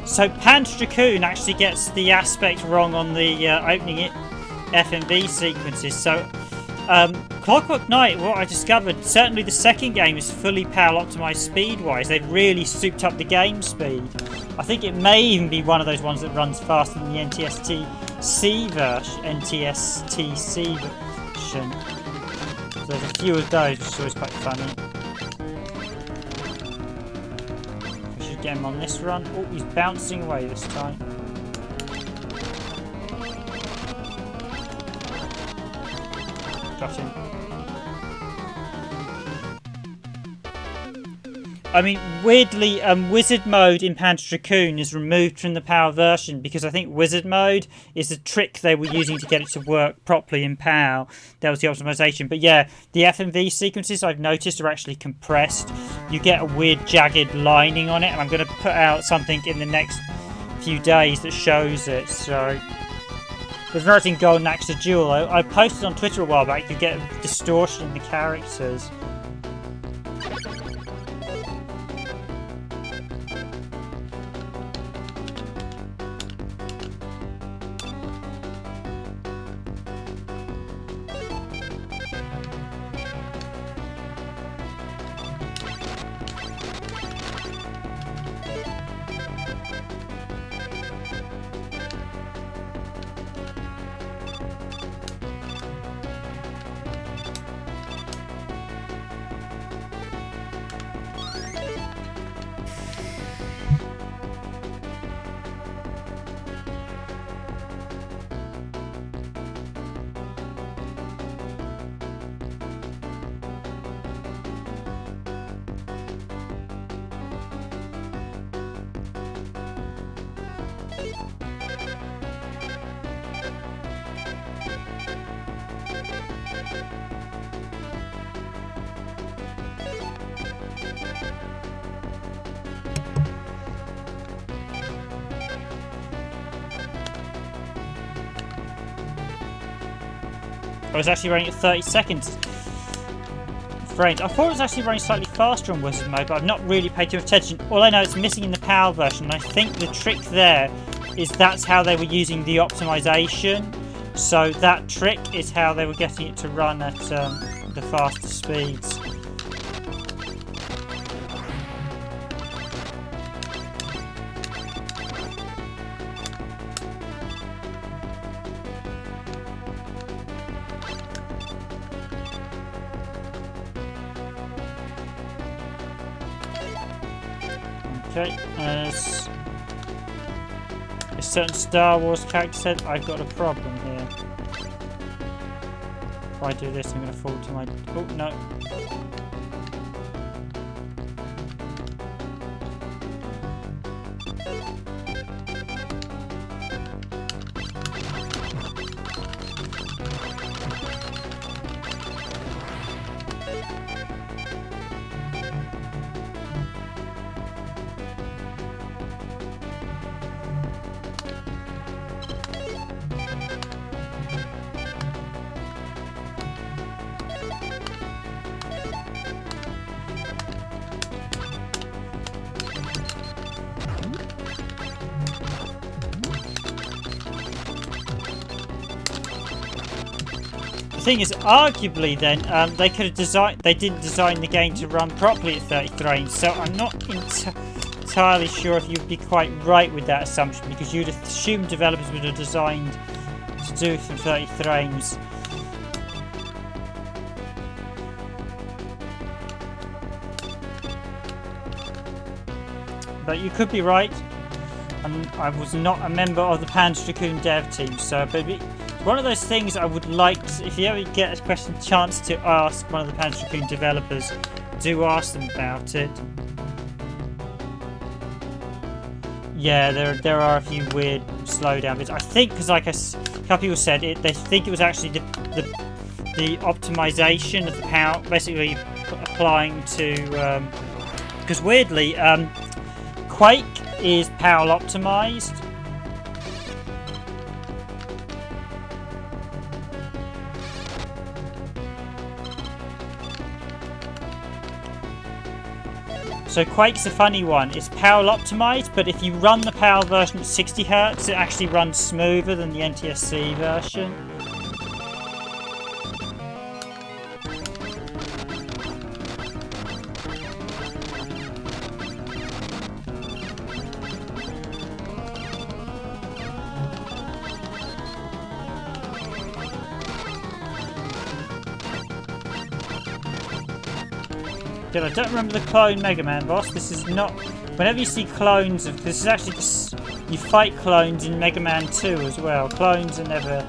So Panzer Kourin actually gets the aspect wrong on the opening FMV sequences. So Clockwork Knight, what I discovered, certainly the second game is fully PAL optimized speed-wise. They've really souped up the game speed. I think it may even be one of those ones that runs faster than the NTSC version. So there's a few of those, which is always quite funny. Get him on this run. Oh, he's bouncing away this time. Got him. I mean, weirdly, Wizard Mode in Panzer Kourin is removed from the PAL version because I think Wizard Mode is the trick they were using to get it to work properly in PAL. That was the optimization. But yeah, the FMV sequences I've noticed are actually compressed. You get a weird jagged lining on it, and I'm going to put out something in the next few days that shows it. So, with Virgin Golden Axe Duel, I posted on Twitter a while back, you get distortion in the characters. I was actually running at 30 seconds frames. I thought it was actually running slightly faster on Wizard Mode, but I've not really paid too much attention. All I know is it's missing in the PAL version, and I think the trick there is that's how they were using the optimization. So that trick is how they were getting it to run at the faster speeds. Okay, certain Star Wars character said, I've got a problem here. If I do this, I'm going to fall to my... Oh, no. The thing is, arguably, then they could have designed. They didn't design the game to run properly at 30 frames, so I'm not entirely sure if you'd be quite right with that assumption, because you'd assume developers would have designed to do some 30 frames. But you could be right. I was not a member of the Panzer Dragoon dev team, so but one of those things I would like to, if you ever get a chance to ask one of the Panzer Dragoon developers, do ask them about it. Yeah, there are a few weird slowdown bits. I think because, like a couple people said, they think it was actually the optimization of the power, basically applying to because weirdly, Quake is PAL optimized. So Quake's a funny one. It's PAL optimized, but if you run the PAL version at 60 Hz, it actually runs smoother than the NTSC version. I don't remember the clone Mega Man boss. This is not... Whenever you see clones of... This is actually... You fight clones in Mega Man 2 as well. Clones are never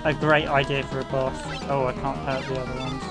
a great idea for a boss. Oh, I can't hurt the other ones.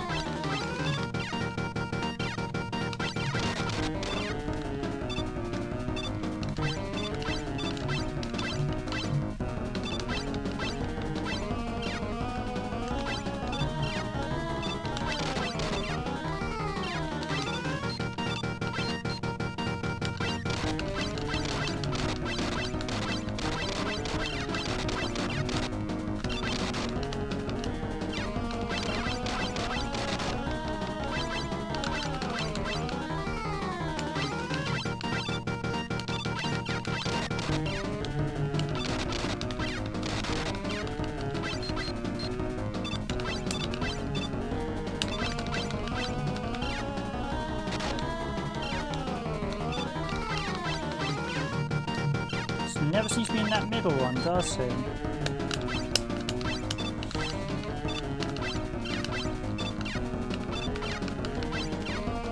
Never seems to be in that middle one, does he?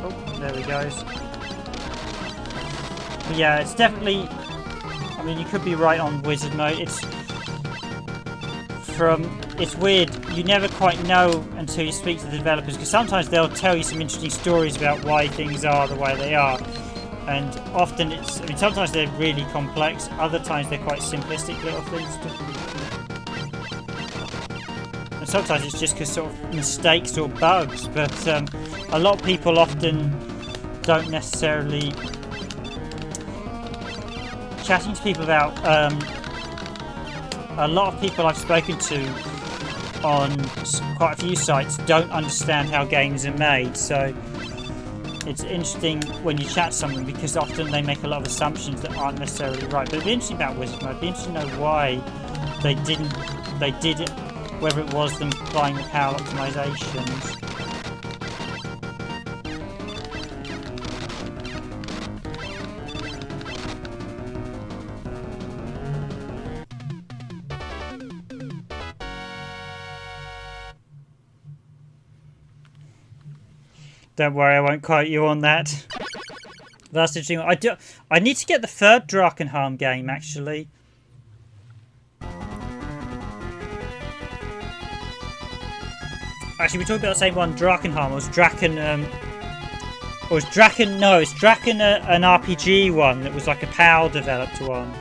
Oh, there he goes. But yeah, it's definitely... I mean, you could be right on wizard mode. It's weird. You never quite know until you speak to the developers, because sometimes they'll tell you some interesting stories about why things are the way they are. And often it's, I mean, sometimes they're really complex, other times they're quite simplistic little things. And sometimes it's just because sort of mistakes or bugs, but a lot of people often don't necessarily... Chatting to people about, a lot of people I've spoken to on quite a few sites don't understand how games are made, so it's interesting when you chat to someone, because often they make a lot of assumptions that aren't necessarily right. But it'd be interesting about Wizard Mode. It'd be interesting to know why they did it, whether it was them applying the PAL optimizations. Don't worry, I won't quote you on that. That's interesting. I need to get the third Drakkenheim game, actually. Actually, we talked about the same one, Drakenharm. It was Draken, or was Draken, no, it's Draken, an RPG one that was like a PAL developed one.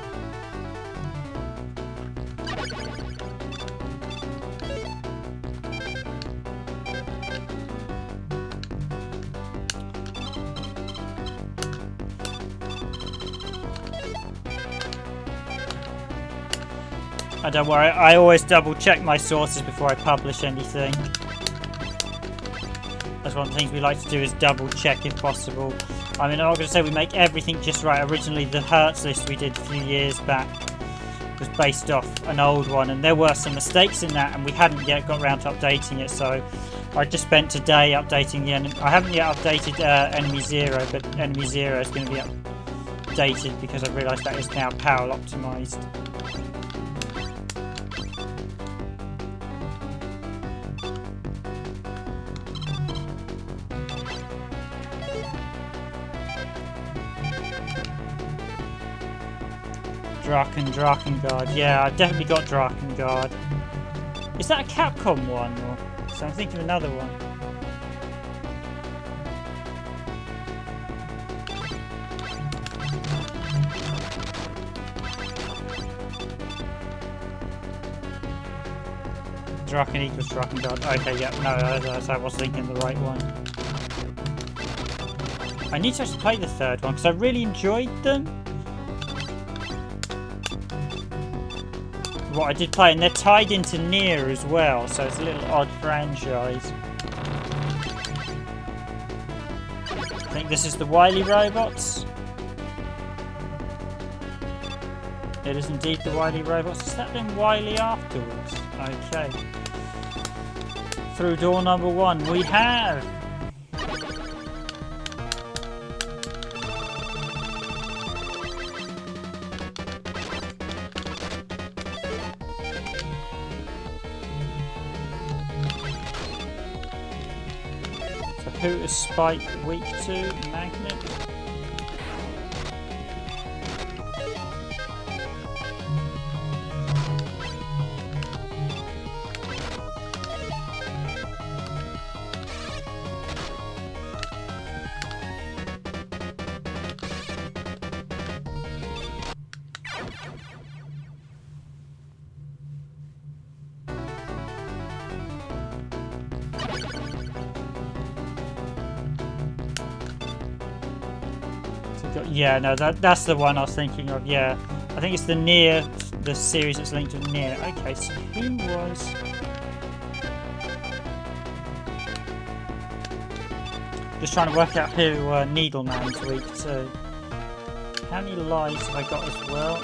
Don't worry, I always double check my sources before I publish anything. That's one of the things we like to do, is double check if possible. I mean, I'm not going to say we make everything just right. Originally, the Hertz list we did a few years back was based off an old one, and there were some mistakes in that, and we hadn't yet got around to updating it, so I just spent today updating the enemy. I haven't yet updated Enemy Zero, but Enemy Zero is going to be updated because I've realised that is now PAL optimised. Drakengard. Yeah, I've definitely got Drakengard. Is that a Capcom one? Or so I'm thinking of another one. Draken equals Drakengard. Okay, yeah, no, I was thinking the right one. I need to actually play the third one because I really enjoyed them. What I did play, and they're tied into Nier as well, so it's a little odd franchise. I think this is the Wily Robots. It is indeed the Wily Robots. Is that then Wily afterwards? Okay. Through door number 1, we have... Who is Spike weak to? Magnet? Yeah, no, that's the one I was thinking of, yeah. I think it's the Nier, the series that's linked with Nier. Okay, so who was... Just trying to work out who Needleman's weak to. How many lives have I got as well?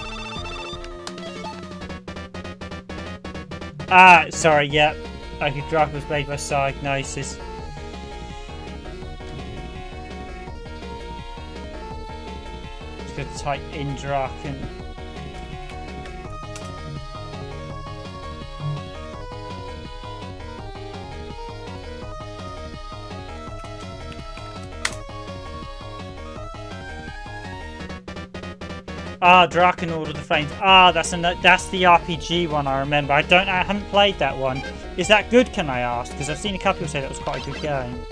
Ah, sorry, yeah. Okay, Draken was made by Psygnosis. Type in Draken. Ah, Draken Order of the Flames. Ah, that's the RPG one I remember. I haven't played that one. Is that good, can I ask? Because I've seen a couple people say that was quite a good game.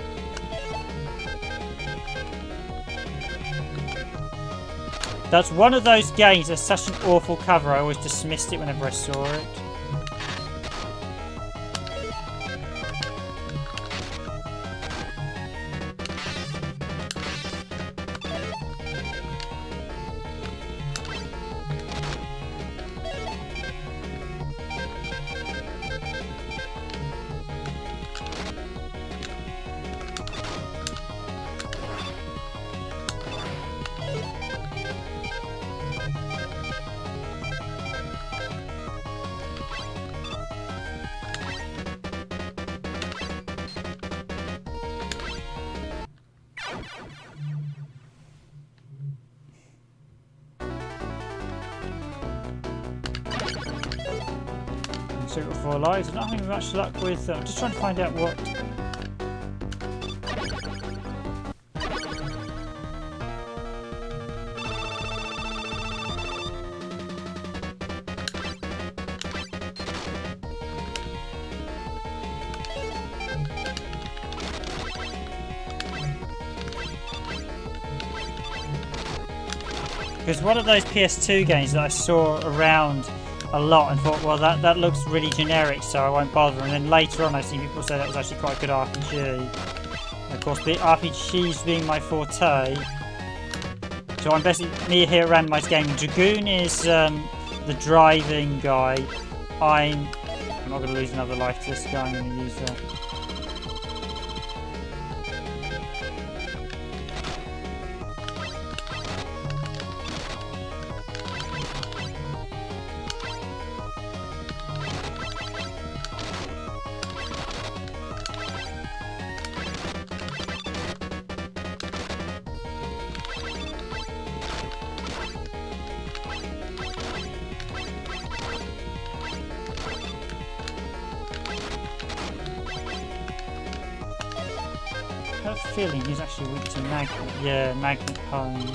That's one of those games that's such an awful cover, I always dismissed it whenever I saw it. Secret 4 lives. I'm not having much luck with. I'm just trying to find out what. was one of those PS2 games that I saw around a lot and thought, well, that looks really generic, so I won't bother. And then later on, I've seen people say that was actually quite a good RPG. Of course, the RPGs being my forte, so I'm basically me here at Randomised Gaming. Dragoon is the driving guy. I'm not going to lose another life to this guy. I'm going to use I have a feeling he's actually weak to magnet. Yeah, magnet ponies.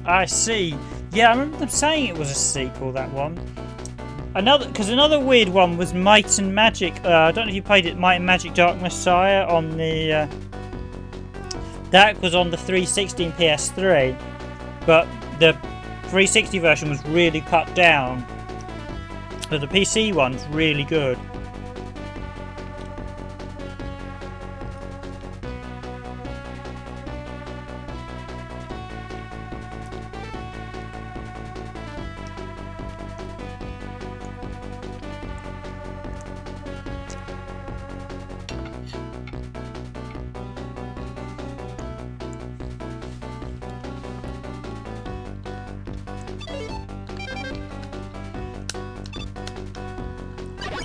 I see. Yeah, I remember them saying it was a sequel, that one. Another weird one was Might and Magic. I don't know if you played it, Might and Magic Dark Messiah on the... that was on the 360 and PS3, but the 360 version was really cut down, but the PC one's really good.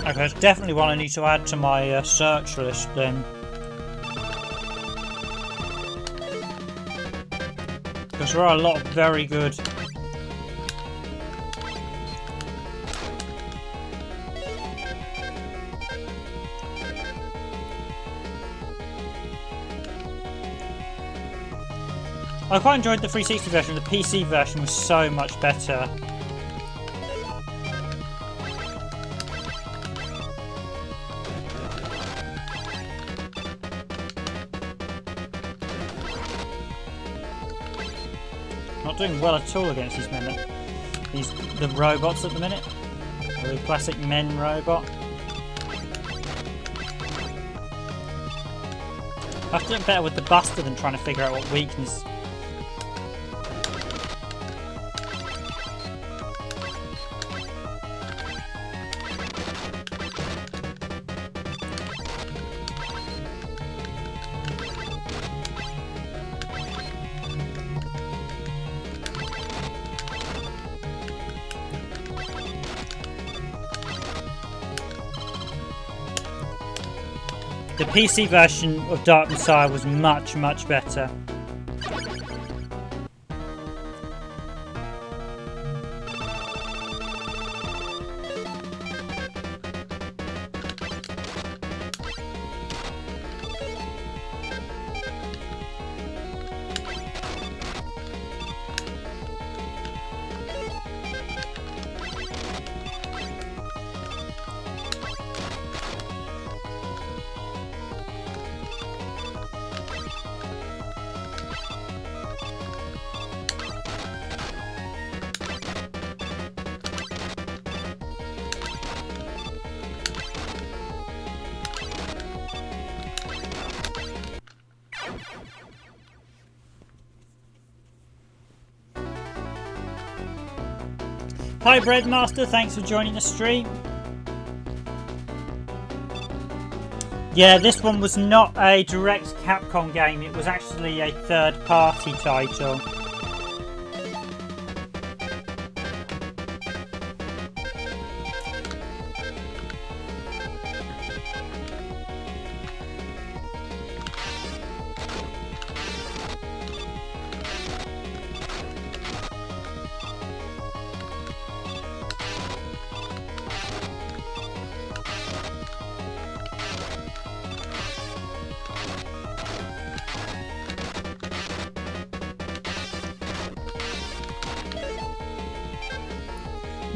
Okay, it's definitely one I need to add to my search list then. Because there are a lot of very good... I quite enjoyed the 360 version. The PC version was so much better. Not doing well at all against these men. The robots at the minute. The classic men robot. I have to do better with the Buster than trying to figure out what weakness. The PC version of Dark Messiah was much, much better. Hi Breadmaster, thanks for joining the stream. Yeah, this one was not a direct Capcom game, it was actually a third-party title.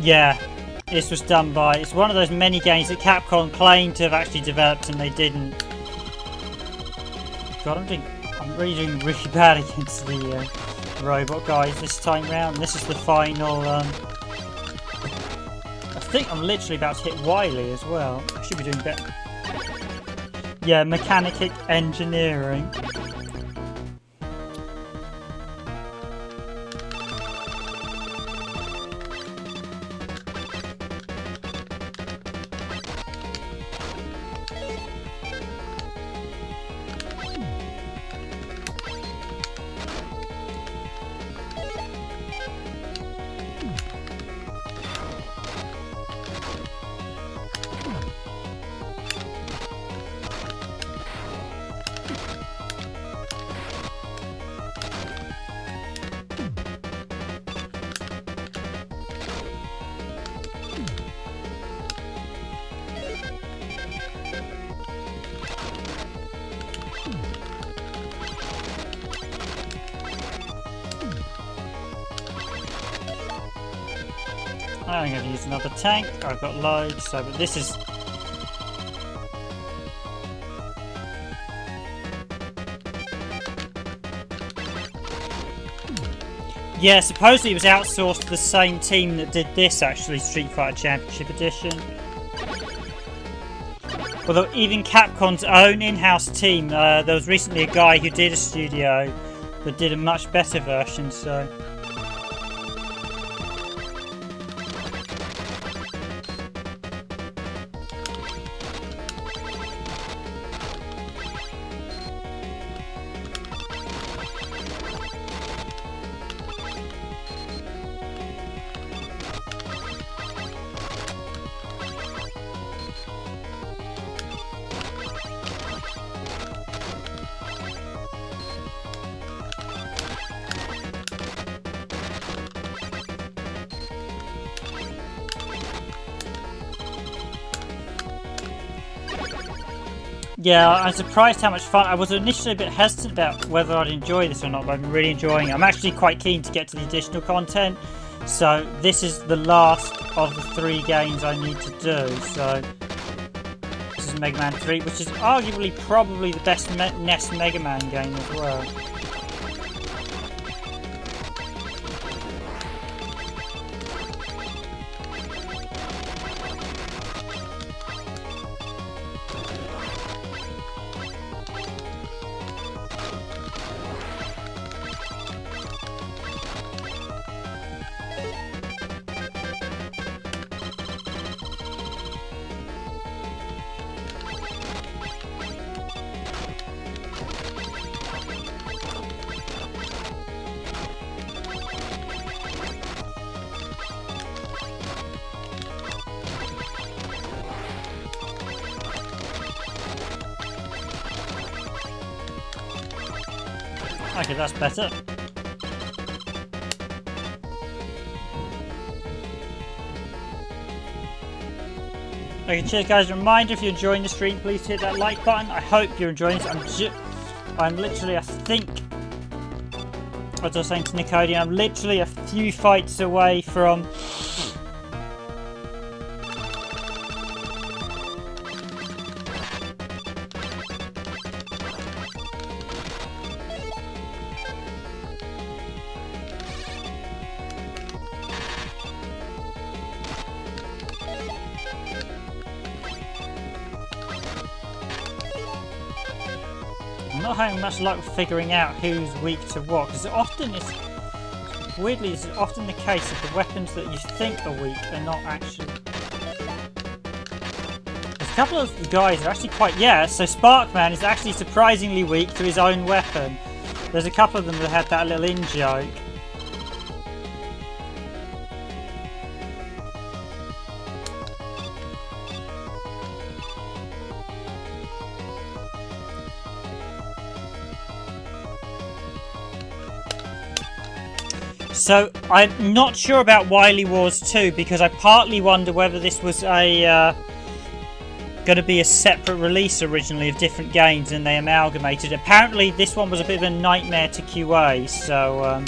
Yeah, this was done by... It's one of those many games that Capcom claimed to have actually developed and they didn't. God, I'm really doing really bad against the robot guys this time round. This is the final... I think I'm literally about to hit Wily as well. I should be doing better. Yeah, mechanic engineering. I'm going to use another tank. I've got loads, so but this is... Yeah, supposedly it was outsourced to the same team that did this, actually, Street Fighter Championship Edition. Although even Capcom's own in-house team, there was recently a guy who did a studio that did a much better version, so... Yeah, I'm surprised how much fun. I was initially a bit hesitant about whether I'd enjoy this or not, but I'm really enjoying it. I'm actually quite keen to get to the additional content. So this is the last of the 3 games I need to do. So this is Mega Man 3, which is arguably probably the best NES Mega Man game as well. Okay, that's better. Okay, cheers guys. Reminder, if you're enjoying the stream, please hit that like button. I hope you're enjoying this. I'm literally, I think, as I was saying to Nicodian, I'm literally a few fights away from... I'm not having much luck figuring out who's weak to what, because often it's weirdly it's often the case that the weapons that you think are weak are not actually. There's a couple of the guys are actually quite so Sparkman is actually surprisingly weak to his own weapon. There's a couple of them that had that little in joke. So I'm not sure about Wily Wars 2 because I partly wonder whether this was a going to be a separate release originally of different games and they amalgamated. Apparently this one was a bit of a nightmare to QA, so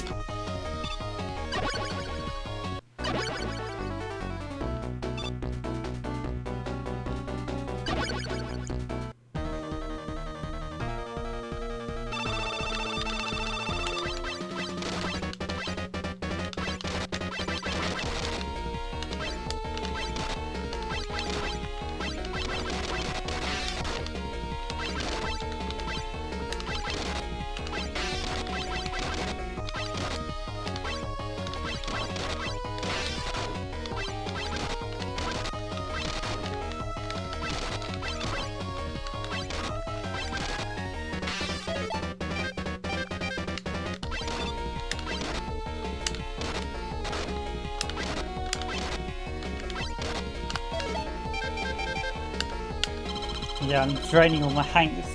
Yeah, I'm draining all my hanks.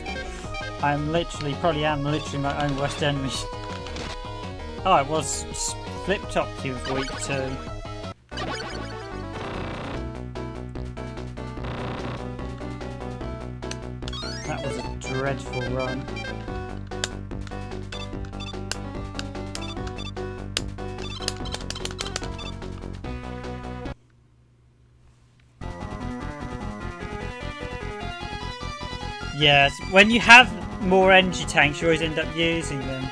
I'm literally, probably am literally my own worst enemy. Oh, it was flip top he was weak to. That was a dreadful run. Yes, when you have more energy tanks, you always end up using them.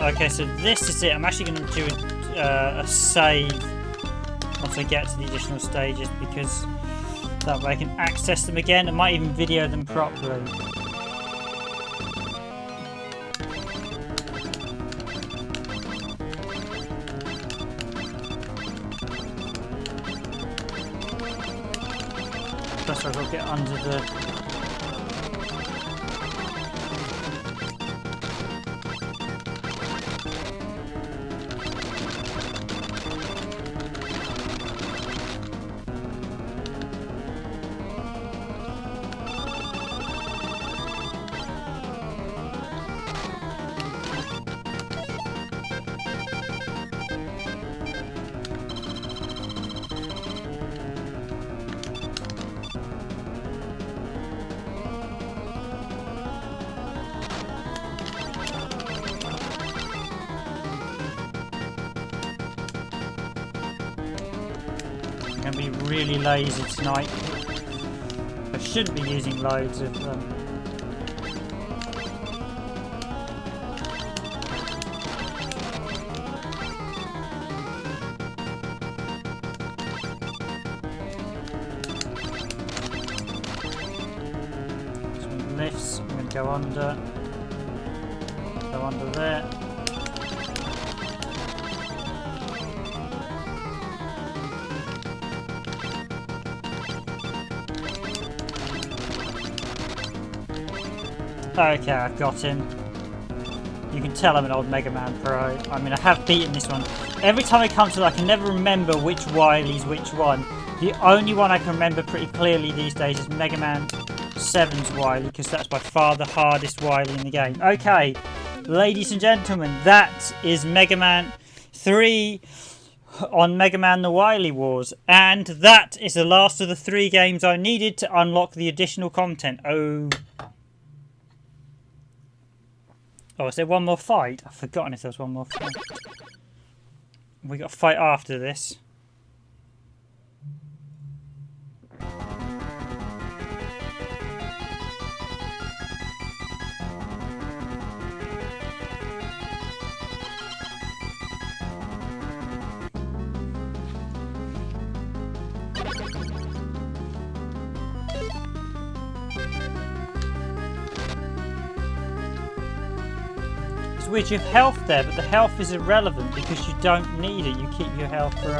Okay, so this is it. I'm actually going to do a save once I get to the additional stages, because that way I can access them again. I might even video them properly. Plus I've got to get under the... I'm going to be really lazy tonight. I shouldn't be using loads of them. Some lifts, I'm going to go under there. Okay, I've got him. You can tell I'm an old Megaman Pro. I mean, I have beaten this one. Every time I come to it, I can never remember which Wily's which one. The only one I can remember pretty clearly these days is Megaman 7's Wily, because that's by far the hardest Wily in the game. Okay, ladies and gentlemen, that is Megaman 3 on Megaman The Wily Wars. And that is the last of the 3 games I needed to unlock the additional content. Oh, is there one more fight? I've forgotten if there was one more fight. We got a fight after this. Weird, you have health there, but the health is irrelevant because you don't need it. You keep your health for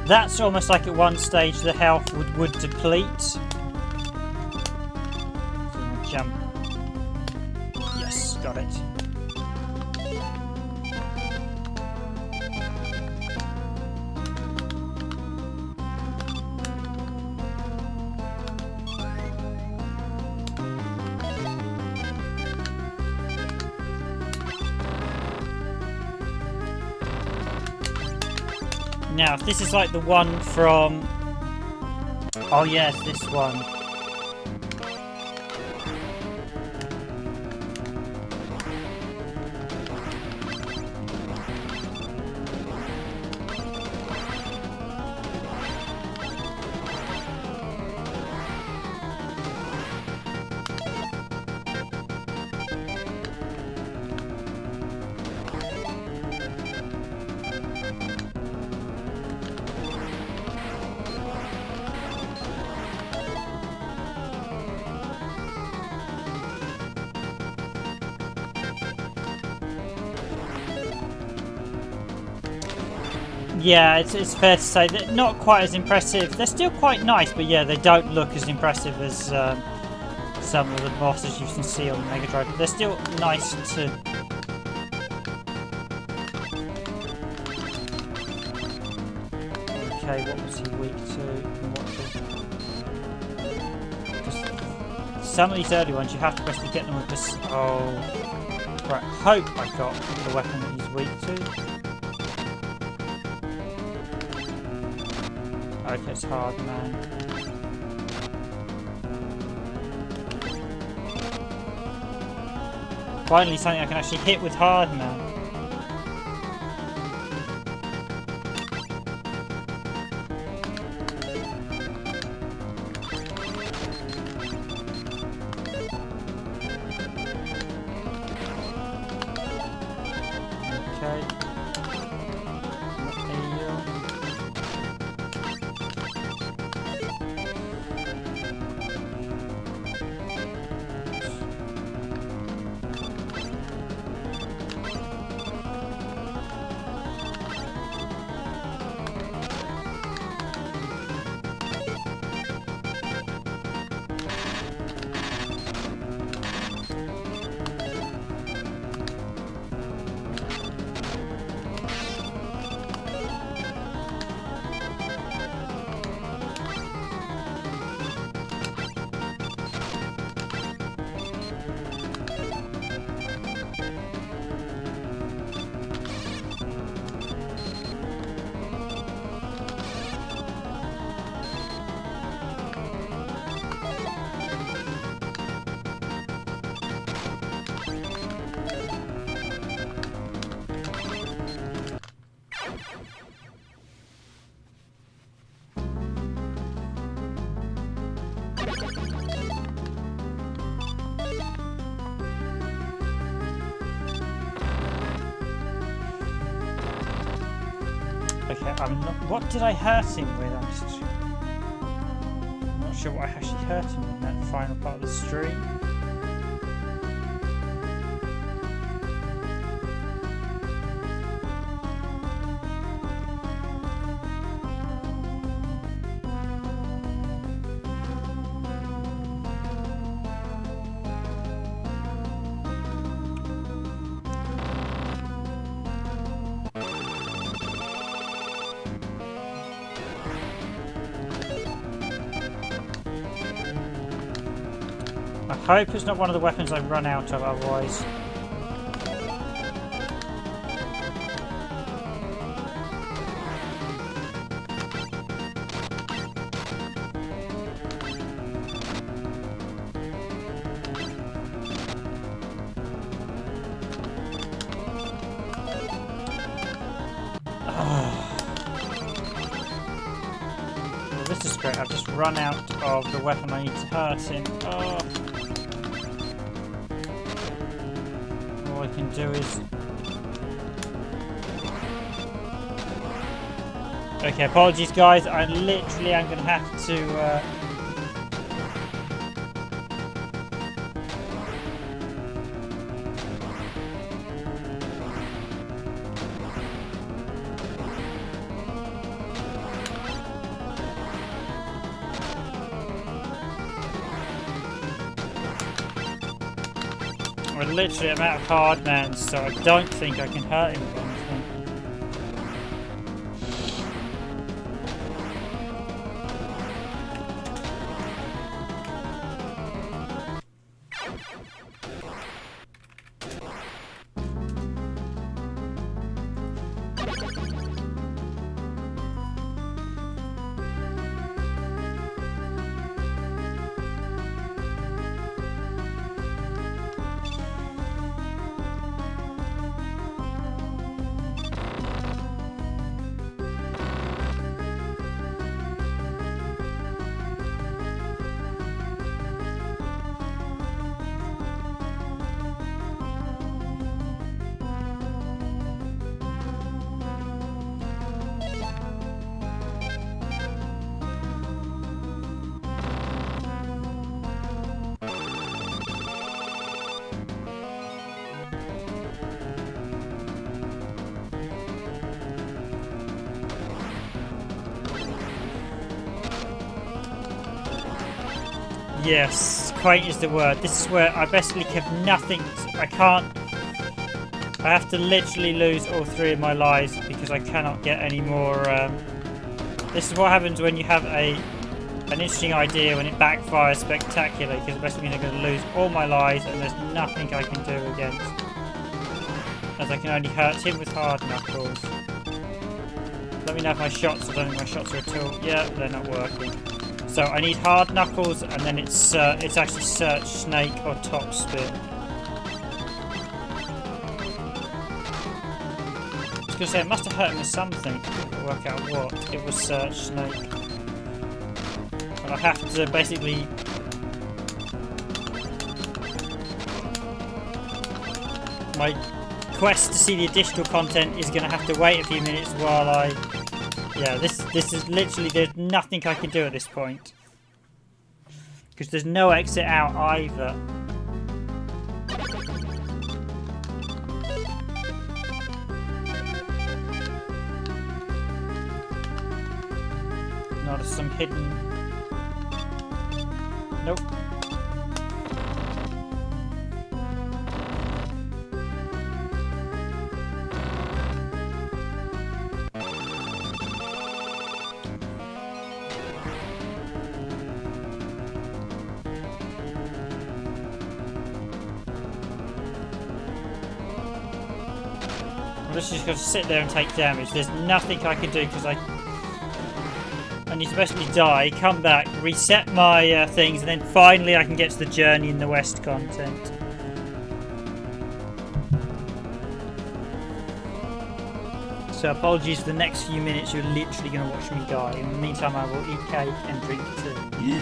That's almost like at one stage the health would deplete. So I'm gonna jump. Yes, got it. Now, if this is like the one from... Oh yes, this one. Yeah, it's fair to say that not quite as impressive. They're still quite nice, but yeah, they don't look as impressive as some of the bosses you can see on the Mega Drive. But they're still nice to. Okay, what was he weak to? Some of these early ones you have to basically get them with this. Oh, right. Hope I got the weapon that he's weak to. Okay, it's hard, man. Finally, something I can actually hit with hard, man. Okay. Okay, I'm not. What did I hurt him with? I'm not sure what I actually hurt him in that final part of the stream. I hope it's not one of the weapons I run out of, otherwise. Well, this is great. I've just run out of the weapon I need to hurt him. Oh. All I can do is... Okay, apologies guys, I literally am going to have to... Literally, I'm out of hard man, so I don't think I can hurt him with anything. Yes, quaint is the word. This is where I basically have nothing. I can't. I have to literally lose all 3 of my lives because I cannot get any more. This is what happens when you have an interesting idea when it backfires spectacularly, because it basically means I'm going to lose all my lives and there's nothing I can do against. As I can only hurt him with hard knuckles. Let me know if my shots, I don't think my shots are at all. Yeah, they're not working. So I need hard knuckles, and then it's actually search, snake, or top spin. I was going to say, it must have hurt him with something. To work out what. It was search, snake. But I have to basically... My quest to see the additional content is going to have to wait a few minutes while I... Yeah, this is literally... There's nothing I can do at this point. Because there's no exit out either. Not some hidden... Nope. I'm just going to sit there and take damage. There's nothing I can do because I need to basically die, come back, reset my things, and then finally I can get to the Journey in the West content. So apologies for the next few minutes, you're literally going to watch me die. In the meantime, I will eat cake and drink tea.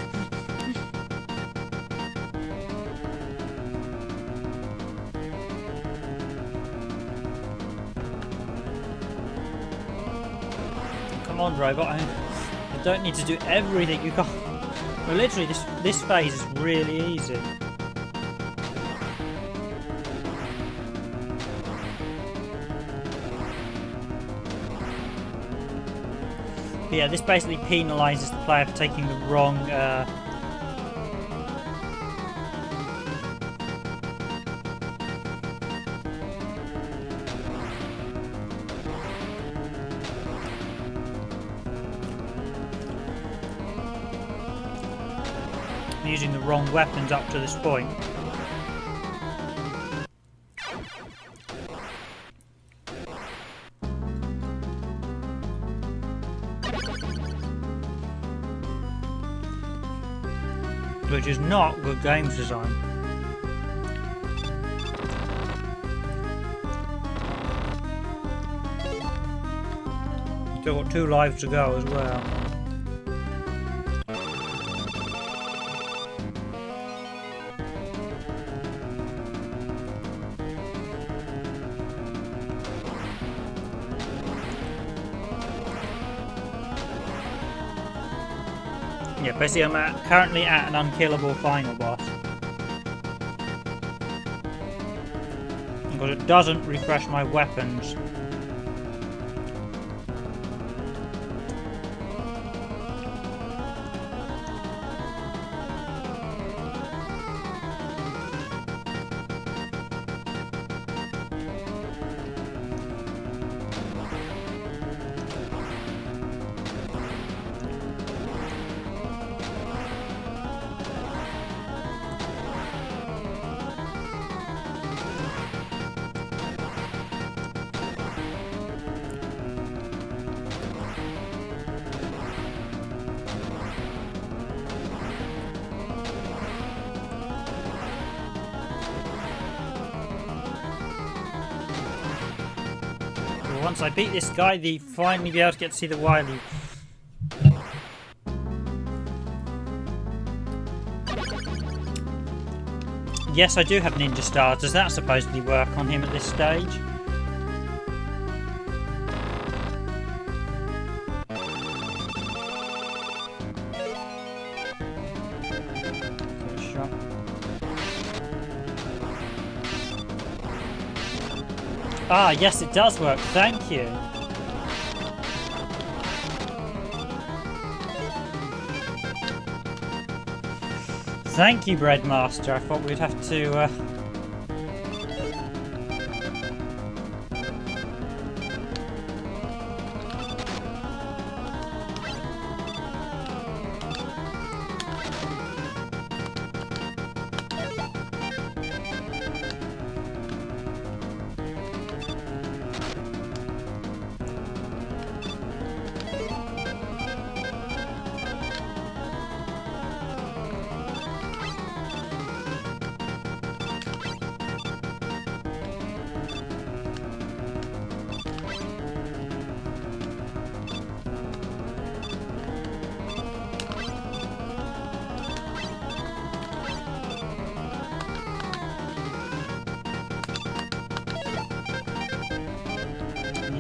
Come on, robot. I don't need to do everything. You can't. Well, literally, this phase is really easy. But yeah, this basically penalises the player for taking the wrong. Using the wrong weapons up to this point. Which is not good games design. Still got 2 lives to go as well. Yeah, basically I'm currently at an unkillable final boss. Because it doesn't refresh my weapons. Once I beat this guy, they finally be able to get to see the Wily. Yes, I do have ninja stars. Does that supposedly work on him at this stage? Ah, yes, it does work. Thank you. Thank you, Breadmaster. I thought we'd have to...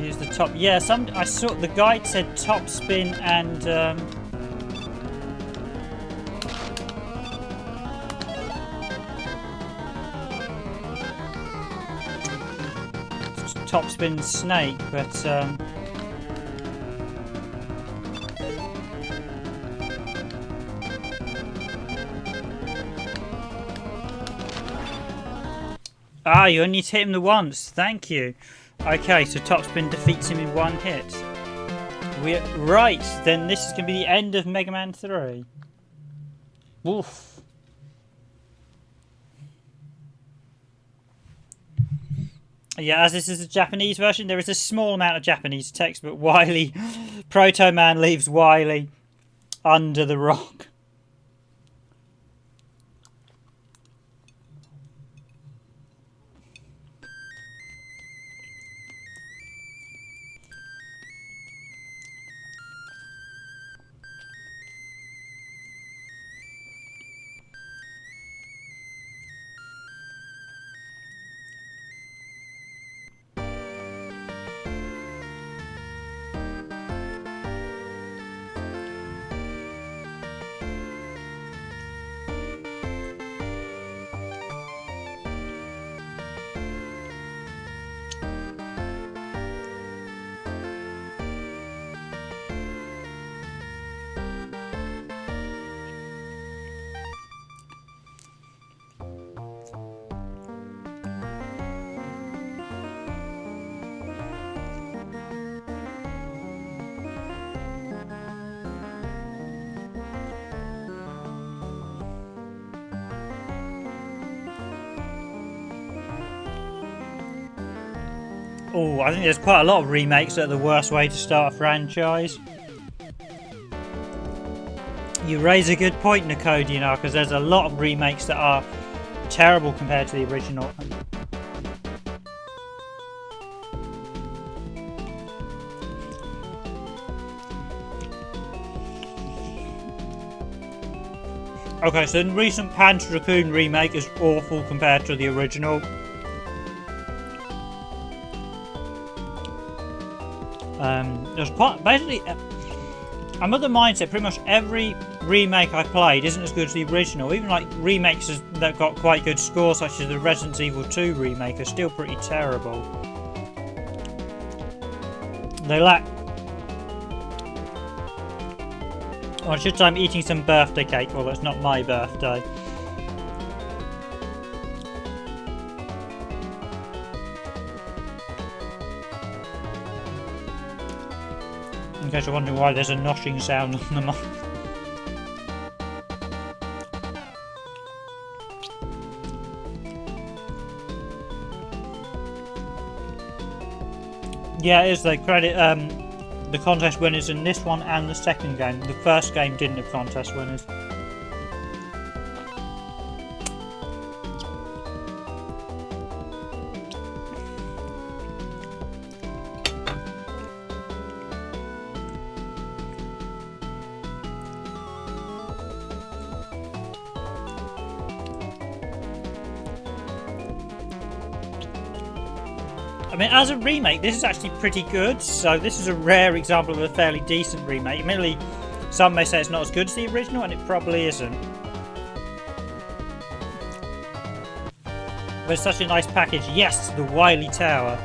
use the top. Yeah, I saw the guide said top spin and top spin snake, but you only need to hit him the once. Thank you. Okay, so topspin defeats him in one hit. We're right, then this is going to be the end of Mega Man 3. Woof. Yeah, as this is a Japanese version, there is a small amount of Japanese text, but Wily, Proto Man leaves Wily under the rock. Oh, I think there's quite a lot of remakes that are the worst way to start a franchise. You raise a good point, Nicodian, because there's a lot of remakes that are terrible compared to the original. Okay, so the recent Panzer Raccoon remake is awful compared to the original. There's quite basically. I'm of the mindset pretty much every remake I played isn't as good as the original. Even like remakes that got quite good scores, such as the Resident Evil 2 remake, are still pretty terrible. They lack. Or should say I'm eating some birthday cake. Well, that's not my birthday. In case you're wondering why there's a noshing sound on the mic. Yeah, it is. They credit the contest winners in this one and the second game. The first game didn't have contest winners. I mean, as a remake, this is actually pretty good. So this is a rare example of a fairly decent remake. Admittedly, some may say it's not as good as the original, and it probably isn't. But it's such a nice package. Yes, the Wily Tower.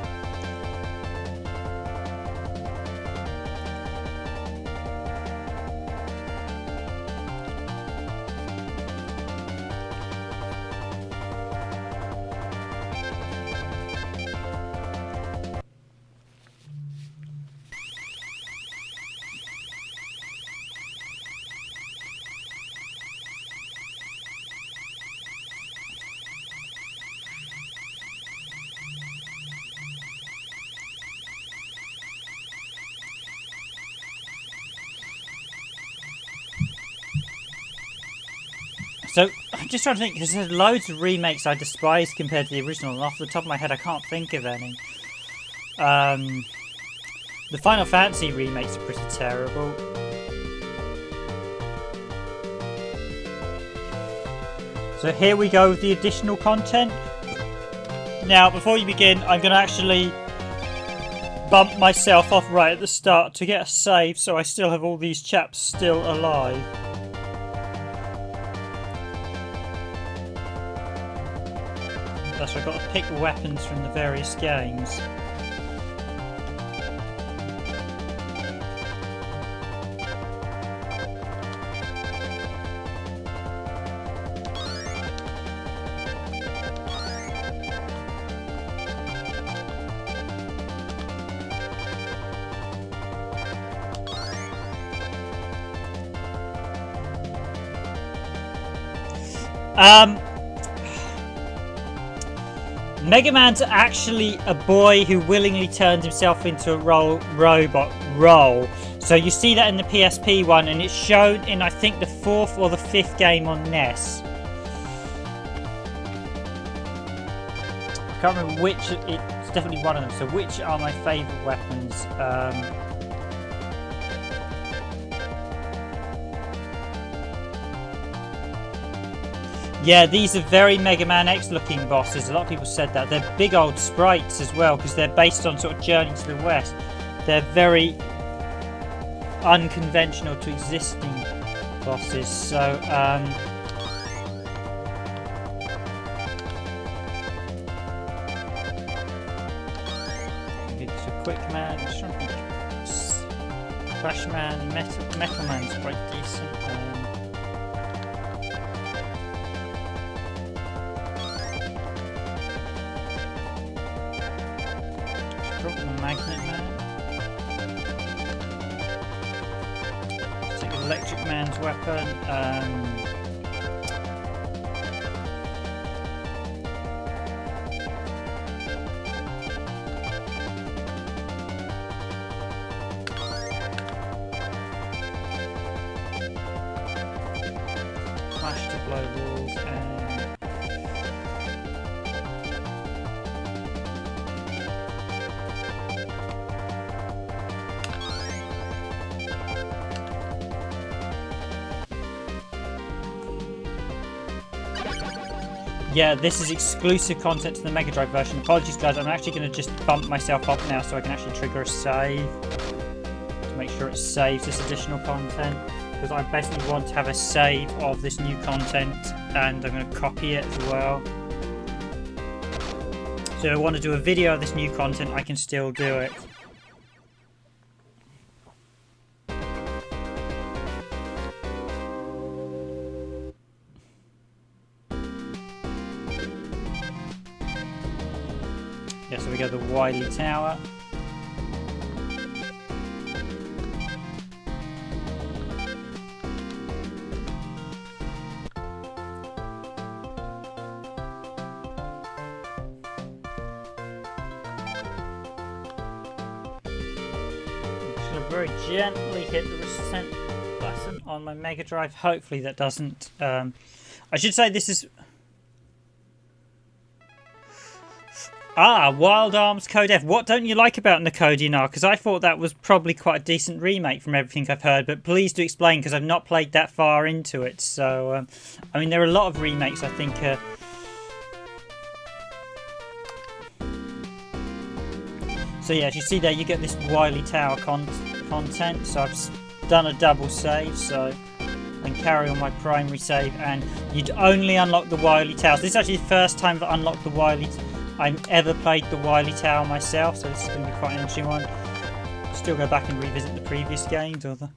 So, I'm just trying to think, because there's loads of remakes I despise compared to the original, and off the top of my head I can't think of any. The Final Fantasy remakes are pretty terrible. So here we go with the additional content. Now, before you begin, I'm going to actually bump myself off right at the start to get a save, so I still have all these chaps still alive. Thus I've got to pick weapons from the various games. Megaman's actually a boy who willingly turns himself into a robot role. So you see that in the PSP one, and it's shown in, I think, the 4th or the 5th game on NES. I can't remember which, it's definitely one of them. So which are my favourite weapons? Yeah, these are very Mega Man X looking bosses. A lot of people said that. They're big old sprites as well, because they're based on sort of Journey to the West. They're very unconventional to existing bosses. So, it's a Quick Man, Crash Man, Metal Man's quite decent. Magnet Man. Take Electric Man's weapon. Flash to blow walls and yeah, this is exclusive content to the Mega Drive version. Apologies guys, I'm actually going to just bump myself up now so I can actually trigger a save to make sure it saves this additional content, because I basically want to have a save of this new content and I'm going to copy it as well. So if I want to do a video of this new content, I can still do it. Yeah, so we go to the Wily Tower. Should have very gently hit the reset button on my Mega Drive. Hopefully that doesn't. I should say this is. Wild Arms Codef. What don't you like about Nicodinar? Because I thought that was probably quite a decent remake from everything I've heard, but please do explain, because I've not played that far into it. So, I mean, there are a lot of remakes, I think. So yeah, as you see there, you get this Wily Tower content. So I've done a double save, so I can carry on my primary save, and you'd only unlock the Wily Tower. So this is actually the first time that I unlocked the Wily I've ever played the Wily Tower myself, so this is going to be quite an interesting one. I'll still go back and revisit the previous games or the.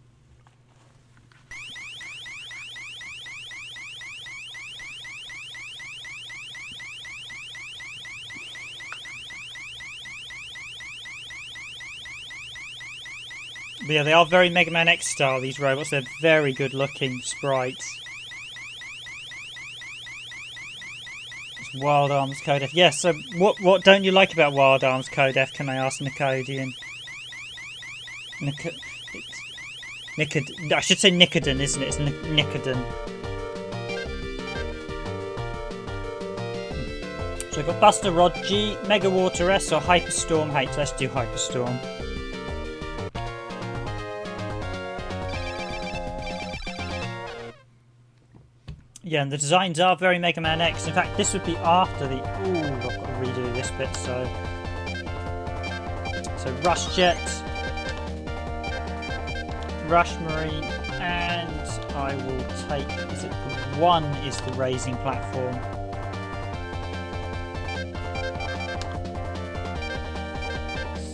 But yeah, they are very Mega Man X style, these robots. They're very good looking sprites. Wild Arms Codef. Yes, so what don't you like about Wild Arms Codef, can I ask Nicodian? I should say Nicodon, isn't it? It's Nicodon. So we've got Buster Rod G, Mega Water S, or Hyperstorm H. Let's do Hyperstorm. Yeah, and the designs are very Mega Man X. In fact, this would be after the... Ooh, I've got to redo this bit, so... So Rush Jet, Rush Marine, and I will take... Is it the 1 is the raising platform?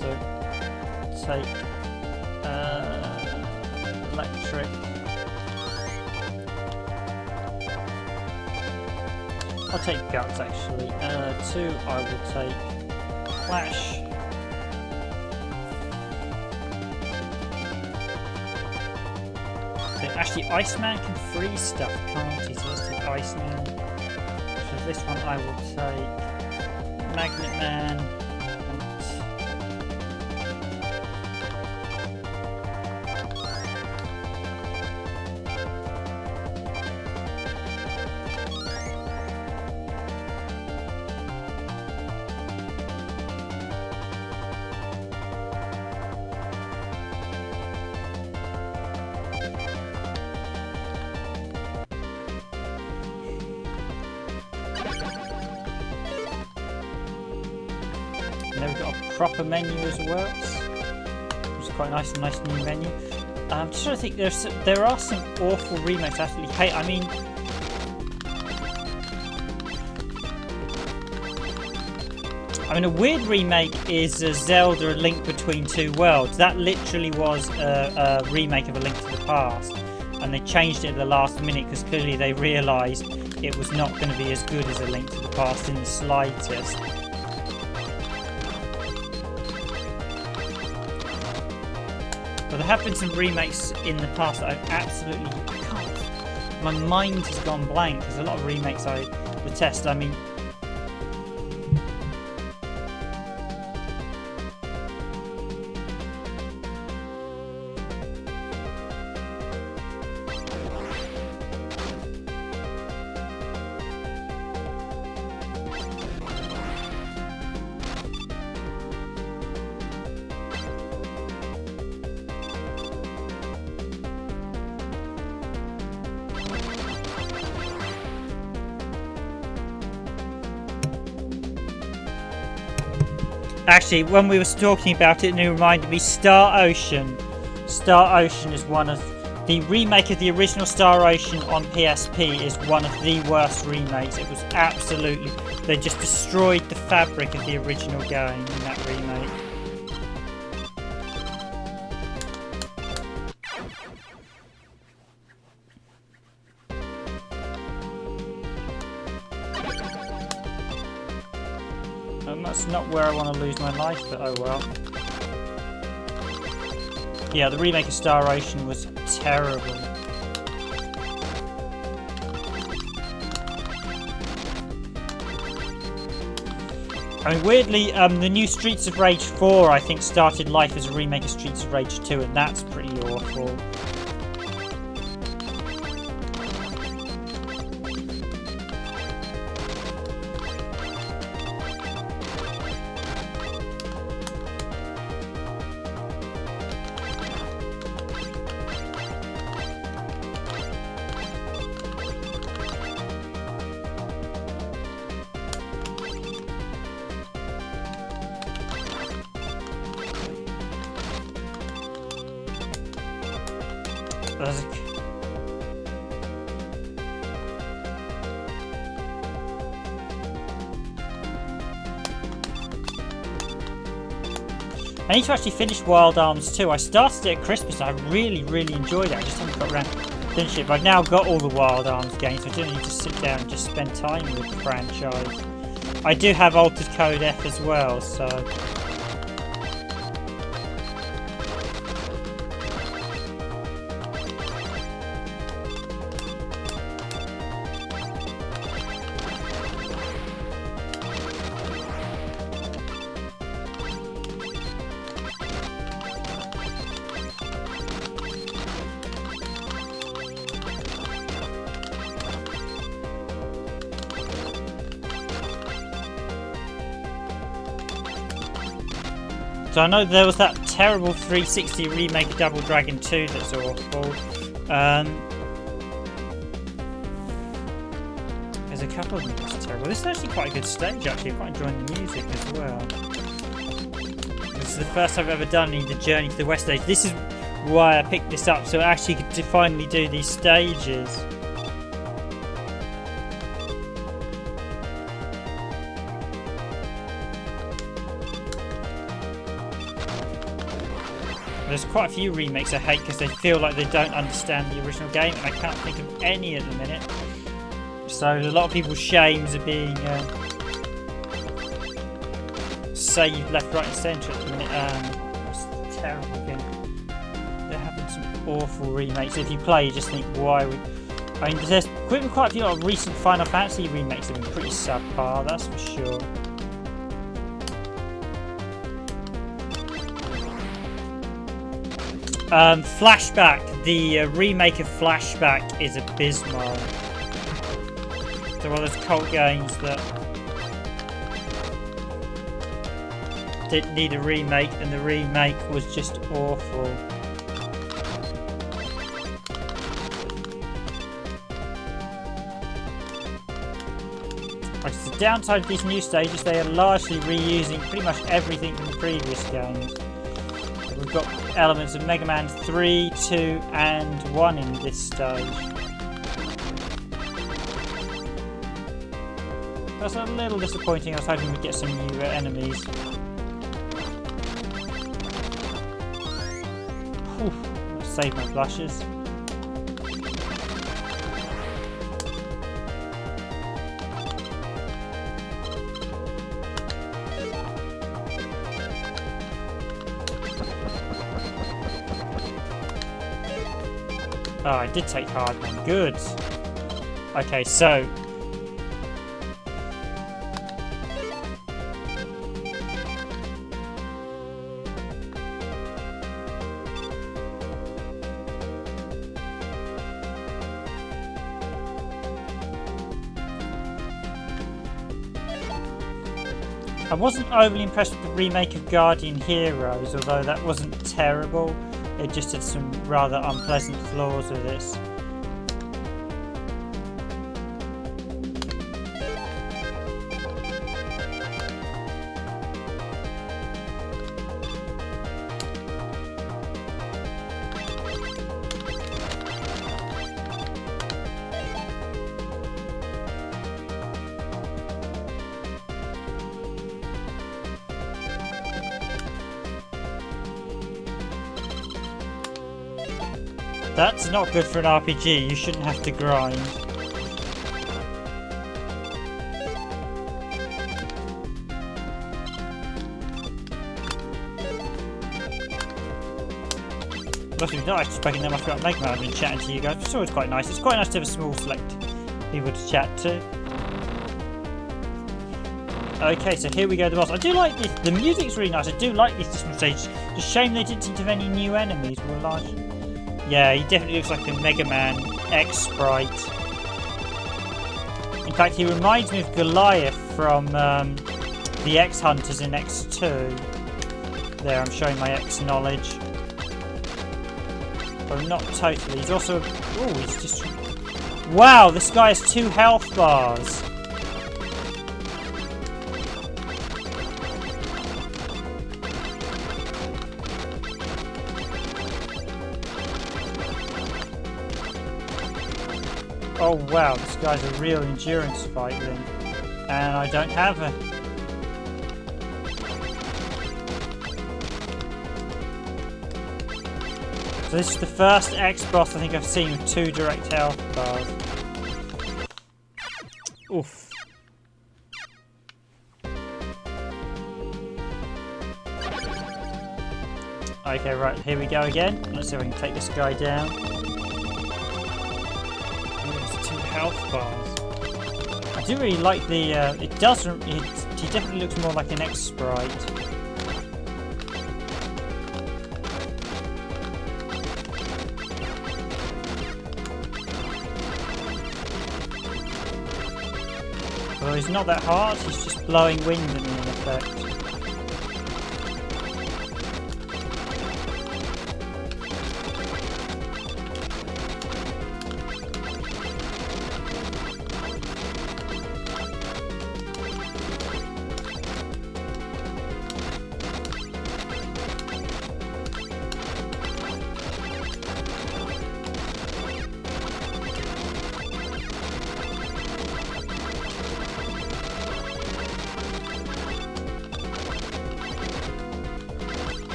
So, take... electric... I'll take Guts actually. 2 I will take Clash. So actually Iceman can freeze stuff, can't he? So let's take Iceman. So this one I will take Magnet Man. We've got a proper menu as well, which is quite nice, a nice new menu. I'm just trying to think, there are some awful remakes I absolutely hate. I mean a weird remake is Zelda A Link Between Two Worlds. That literally was a remake of A Link to the Past, and they changed it at the last minute because clearly they realised it was not going to be as good as A Link to the Past in the slightest. But there have been some remakes in the past that I've absolutely can't. My mind has gone blank. There's a lot of remakes I detest. I mean, actually, when we were talking about it, it reminded me Star Ocean. Star Ocean is one of the remake of the original Star Ocean on PSP is one of the worst remakes. It was absolutely, they just destroyed the fabric of the original game in that remake. That's not where I want to lose my life, but oh well. Yeah, the remake of Star Ocean was terrible. I mean, weirdly, the new Streets of Rage 4, I think, started life as a remake of Streets of Rage 2, and that's pretty awful. I need to actually finish Wild Arms 2. I started it at Christmas and I really enjoyed it. I just haven't got around to finish it. But I've now got all the Wild Arms games, so I don't need to sit down and just spend time with the franchise. I do have Altered Code F as well, so... So I know there was that terrible 360 remake of Double Dragon 2 that's awful. There's a couple of them that's terrible. This is actually quite a good stage, actually. I'm quite enjoying the music as well. This is the first time I've ever done the Journey to the West stage. This is why I picked this up, so I actually could finally do these stages. There's quite a few remakes I hate because they feel like they don't understand the original game, and I can't think of any at the minute. So a lot of people's shames are being saved left, right and centre at the minute. It's a terrible game. They're having some awful remakes. If you play, you just think, why would... I mean, there's quite a few of recent Final Fantasy remakes have been pretty subpar, that's for sure. Flashback. The remake of Flashback is abysmal. So one of those cult games that didn't need a remake, and the remake was just awful. The downside of these new stages, they are largely reusing pretty much everything from the previous games. We've got elements of Mega Man 3, 2 and 1 in this stage. That's a little disappointing. I was hoping we'd get some new enemies. Whew, I'll save my blushes. Oh, I did take Hardman. Good. Okay, so... I wasn't overly impressed with the remake of Guardian Heroes, although that wasn't terrible. It just had some rather unpleasant flaws with this. That's not good for an RPG, you shouldn't have to grind. Must be nice just breaking that much about Megaman. I've been chatting to you guys. It's always quite nice. It's quite nice to have a small select people to chat to. Okay, so here we go, the boss. I do like this. The music's really nice. I do like these different stages. It's a shame they didn't seem to have any new enemies. More large. Yeah, he definitely looks like a Mega Man X sprite. In fact, he reminds me of Goliath from the X Hunters in X2. There, I'm showing my X knowledge. But not totally. He's also... Oh, he's just... Wow, this guy has 2 health bars. Oh wow, this guy's a real endurance fight then. And I don't have a... So this is the first X-Boss I think I've seen with 2 direct health bars. Oof. Okay, right, here we go again. Let's see if I can take this guy down. Health bars. I do really like the. It doesn't. He definitely looks more like an X sprite. Well, he's not that hard. He's just blowing wind at me in effect.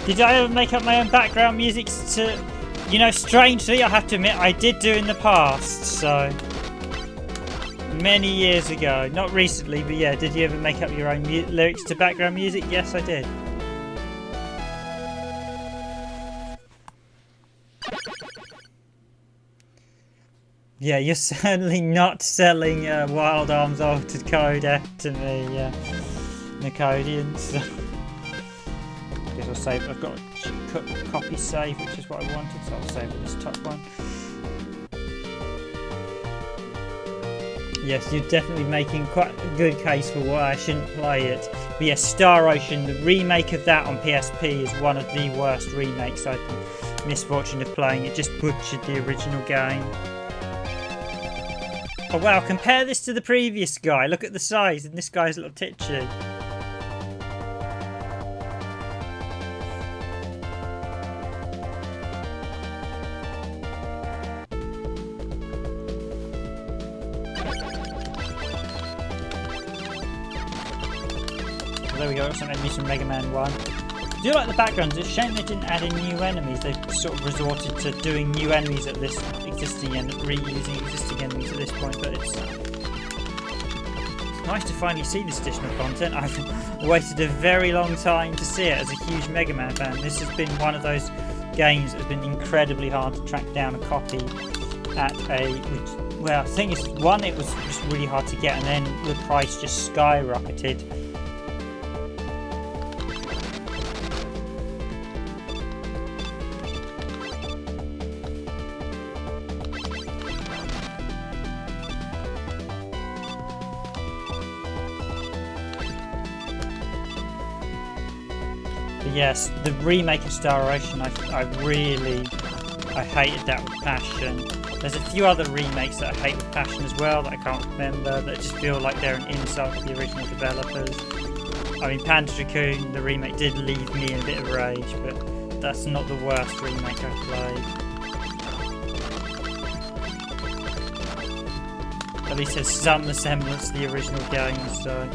Did I ever make up my own background music to... You know, strangely, I have to admit, I did do in the past, so... Many years ago. Not recently, but yeah, did you ever make up your own lyrics to background music? Yes, I did. Yeah, you're certainly not selling Wild Arms Altered Coda to me, Nicodians. I guess I'll save. I've got a copy save, which is what I wanted, so I'll save this top one. Yes, you're definitely making quite a good case for why I shouldn't play it. But yes, Star Ocean, the remake of that on PSP is one of the worst remakes I've the misfortune of playing. It just butchered the original game. Oh wow, compare this to the previous guy. Look at the size, and this guy's a little titchy. There we go, some enemies from Mega Man 1. I do like the backgrounds. It's a shame they didn't add in new enemies. They've sort of resorted to doing new enemies at this existing and reusing existing enemies at this point, but it's nice to finally see this additional content. I've waited a very long time to see it as a huge Mega Man fan. This has been one of those games that has been incredibly hard to track down a copy at a... Well, the thing is, one, it was just really hard to get, and then the price just skyrocketed. Yes, the remake of Star Ocean, I hated that with passion. There's a few other remakes that I hate with passion as well that I can't remember, that just feel like they're an insult to the original developers. I mean, Panda Raccoon, the remake did leave me in a bit of rage, but that's not the worst remake I've played. At least there's some resemblance to the original game, so...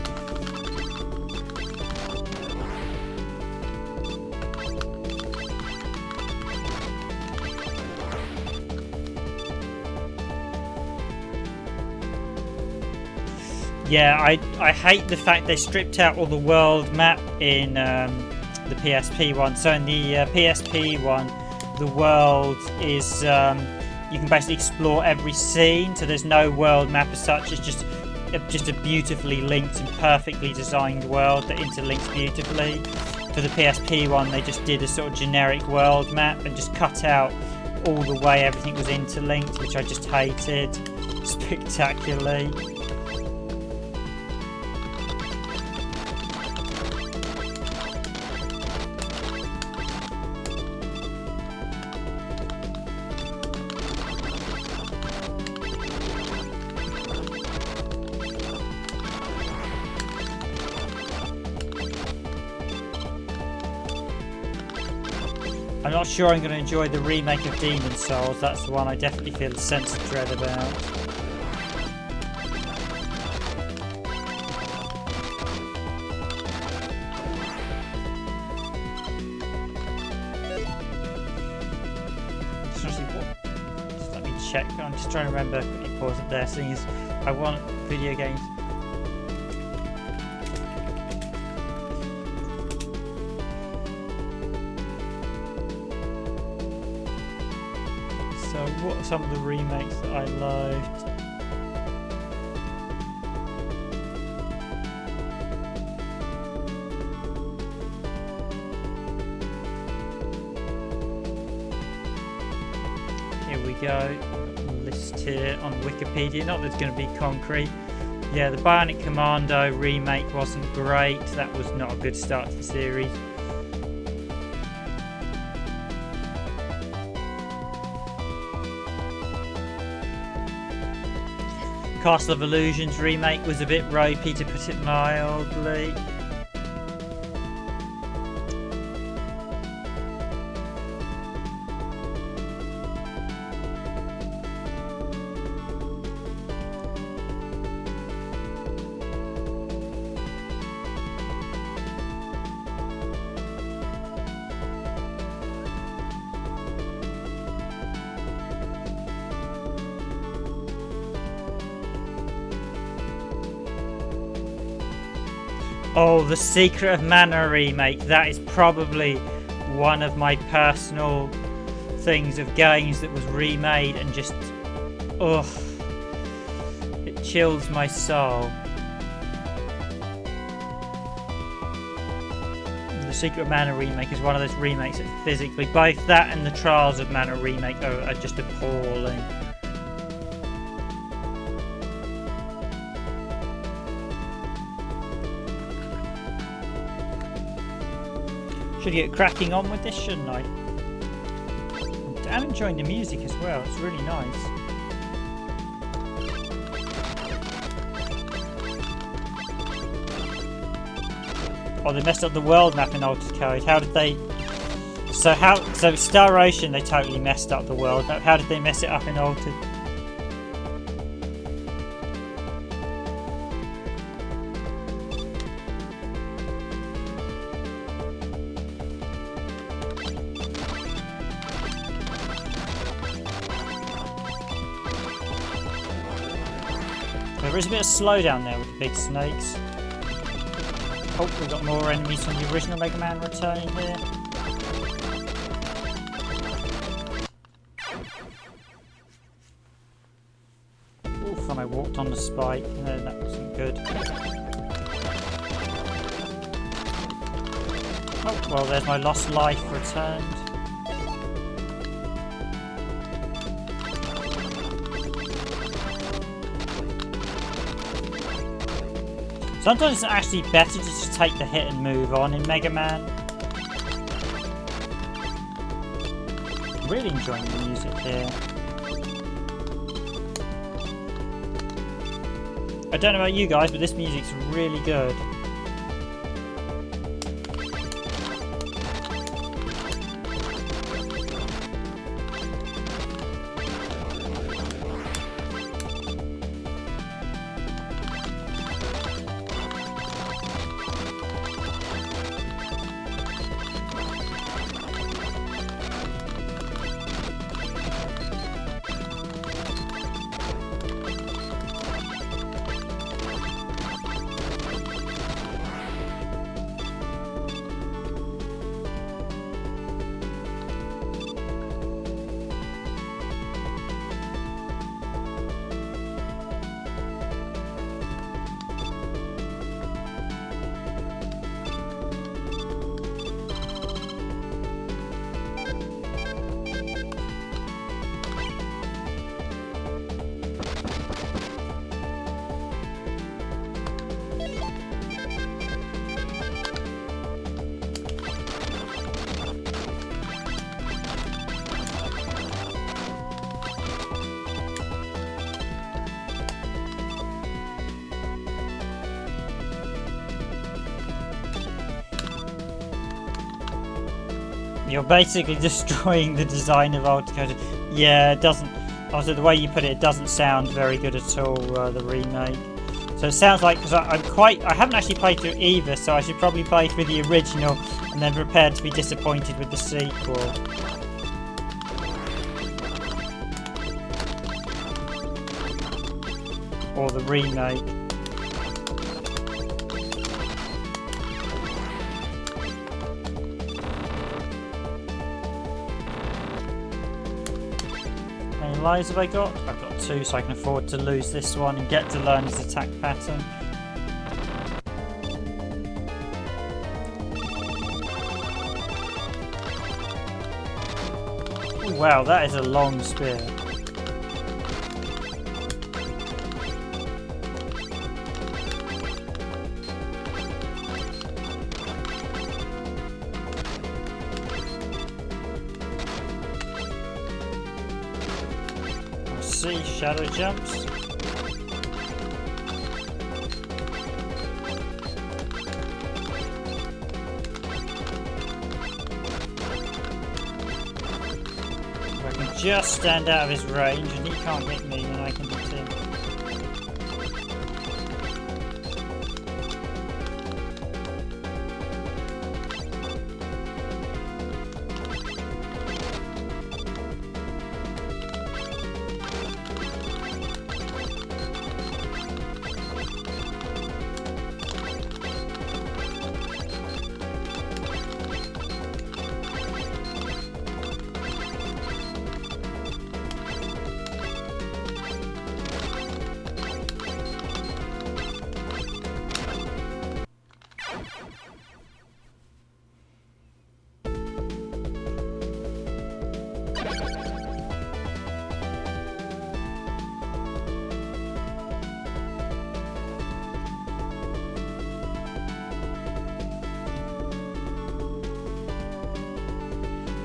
Yeah, I hate the fact they stripped out all the world map in the PSP one. So in the PSP one, the world is you can basically explore every scene. So there's no world map as such. It's just a beautifully linked and perfectly designed world that interlinks beautifully. For the PSP one, they just did a sort of generic world map and just cut out all the way everything was interlinked, which I just hated spectacularly. I'm not sure I'm going to enjoy the remake of Demon Souls. That's the one I definitely feel a sense of dread about. Just let me check. I'm just trying to remember. Quickly pause it there. Seeing as I want video games. What are some of the remakes that I loved? Here we go. Got a list here on Wikipedia. Not that it's going to be concrete. Yeah, the Bionic Commando remake wasn't great. That was not a good start to the series. Castle of Illusions remake was a bit ropey, to put it mildly. Oh, the Secret of Mana remake. That is probably one of my personal things of games that was remade and just, ugh, it chills my soul. The Secret of Mana remake is one of those remakes that physically, both that and the Trials of Mana remake are just appalling. Should get cracking on with this, shouldn't I? I'm enjoying the music as well, it's really nice. Oh, they messed up the world map in Altered Code. How did they... So Star Ocean, they totally messed up the world map. How did they mess it up in Altered? There is a bit of slowdown there with the big snakes. Oh, we've got more enemies from the original Mega Man returning here. Oof, and I walked on the spike. No, that wasn't good. Oh, well, there's my lost life returned. Sometimes it's actually better just to take the hit and move on in Mega Man. Really enjoying the music here. I don't know about you guys, but this music's really good. You're basically destroying the design of Altered Code. Yeah, it doesn't... Also, the way you put it, it doesn't sound very good at all, the remake. So it sounds like... Because I haven't actually played through either, so I should probably play through the original and then prepare to be disappointed with the sequel. Or the remake. How many lives have I got? I've got 2, so I can afford to lose this one and get to learn his attack pattern. Ooh, wow, that is a long spear. See, shadow jumps. If I can just stand out of his range and he can't hit me, then I can hit him.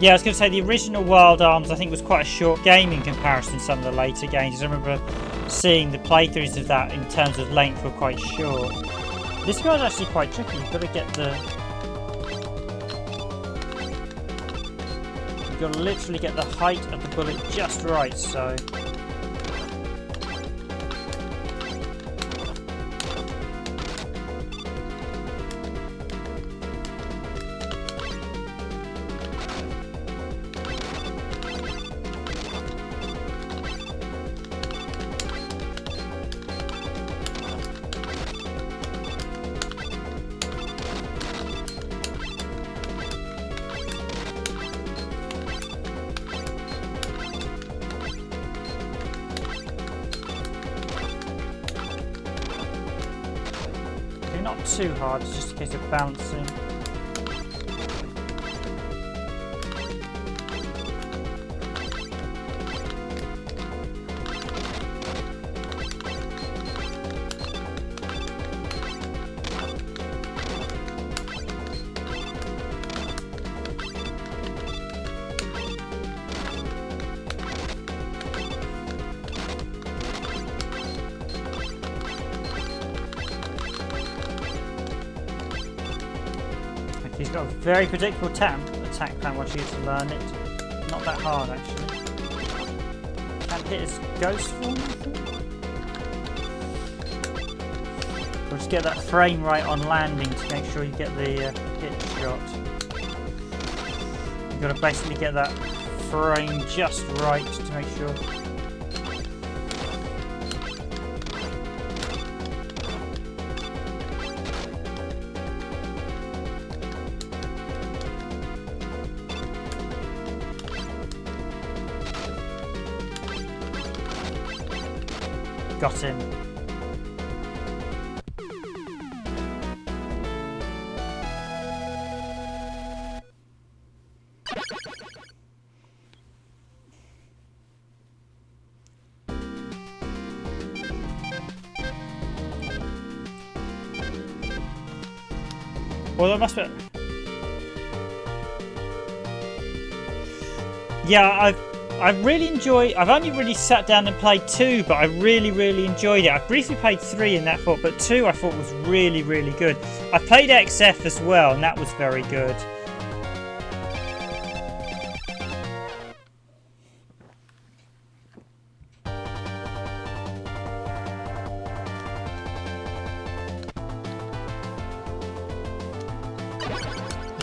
Yeah, I was going to say the original Wild Arms I think was quite a short game in comparison to some of the later games. I remember seeing the playthroughs of that in terms of length were quite short. This guy's actually quite tricky. You've got to get the... You've got to literally get the height of the bullet just right, so... Not too hard, it's just a case of bouncing. He's got a very predictable attack plan once you get to learn it. Not that hard actually. Can't hit his ghost form, I think. We'll just get that frame right on landing to make sure you get the hit shot. You've got to basically get that frame just right to make sure. Got him. Well, that must be... Yeah, I really enjoy... I've only really sat down and played 2, but I really enjoyed it. I briefly played 3 in that thought, but 2 I thought was really good. I played XF as well, and that was very good.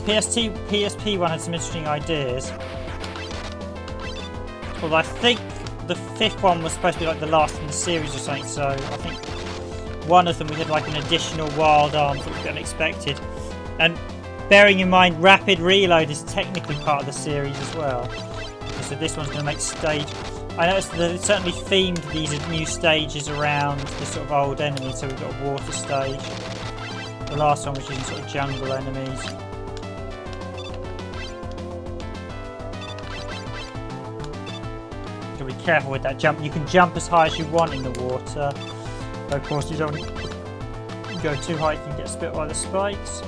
The PSP one had some interesting ideas. Although I think the 5th one was supposed to be like the last in the series or something, so I think one of them we had like an additional Wild Arms that was unexpected. And bearing in mind Rapid Reload is technically part of the series as well. So this one's going to make stage... I noticed that they certainly themed these new stages around the sort of old enemies, so we've got a water stage. The last one was using sort of jungle enemies. Be careful with that jump. You can jump as high as you want in the water, but of course you don't go too high, you can get spit by the spikes.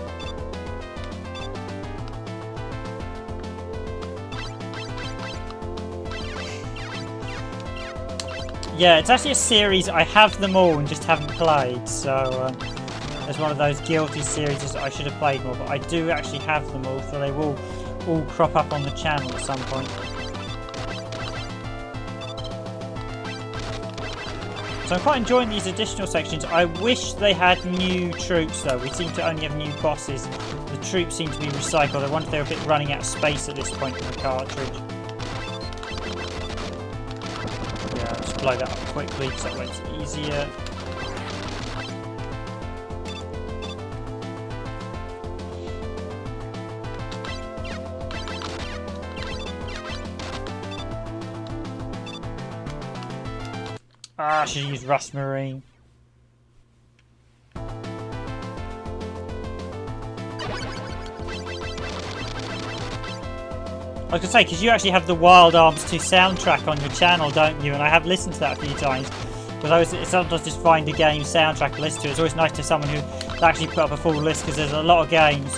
Yeah, it's actually a series I have them all and just haven't played, so it's one of those guilty series that I should have played more, but I do actually have them all, so they will all crop up on the channel at some point. So I'm quite enjoying these additional sections. I wish they had new troops though. We seem to only have new bosses. The troops seem to be recycled. I wonder if they're a bit running out of space at this point in the cartridge. Yeah, I'll just blow that up quickly because that way it's easier. Ah, I should use Rust Marine. I was going to say, because you actually have the Wild Arms 2 soundtrack on your channel, don't you? And I have listened to that a few times. Because I always sometimes just find a game soundtrack to listen to. It's always nice to have someone who actually put up a full list, because there's a lot of games.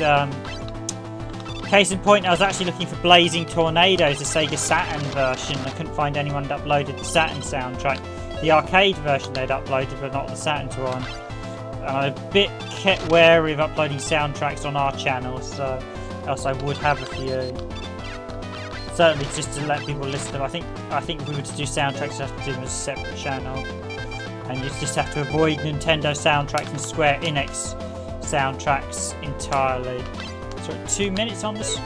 Case in point, I was actually looking for Blazing Tornadoes, the Sega Saturn version. I couldn't find anyone that uploaded the Saturn soundtrack. The arcade version they'd uploaded, but not the Saturn's one. And I'm a bit kept wary of uploading soundtracks on our channel, so else I would have a few. Certainly just to let people listen to them. I think if we were to do soundtracks, you have to do them as a separate channel. And you just have to avoid Nintendo soundtracks and Square Enix soundtracks entirely. So at 2 minutes on this,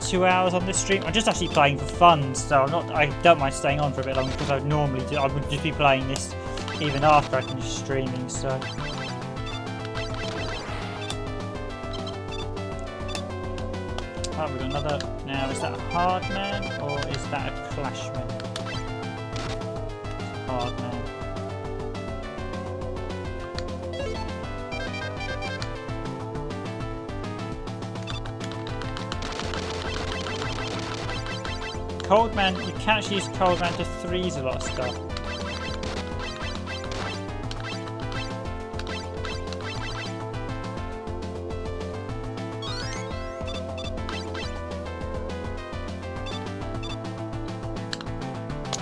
2 hours on this stream. I'm just actually playing for fun, so I don't mind staying on for a bit longer because I normally do. I would just be playing this even after I finish streaming. So oh, we've got another. Now is that a hard man or is that a clashman? Hard man. Cold Man, you can actually use Cold Man to freeze a lot of stuff.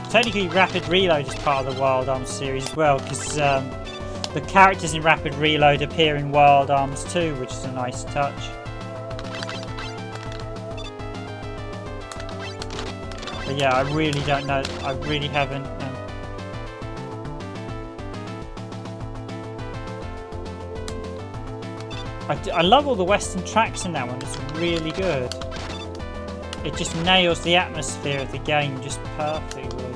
Technically, Rapid Reload is part of the Wild Arms series as well, because the characters in Rapid Reload appear in Wild Arms too, which is a nice touch. But yeah, I really don't know. I really haven't. I love all the Western tracks in that one. It's really good. It just nails the atmosphere of the game just perfectly.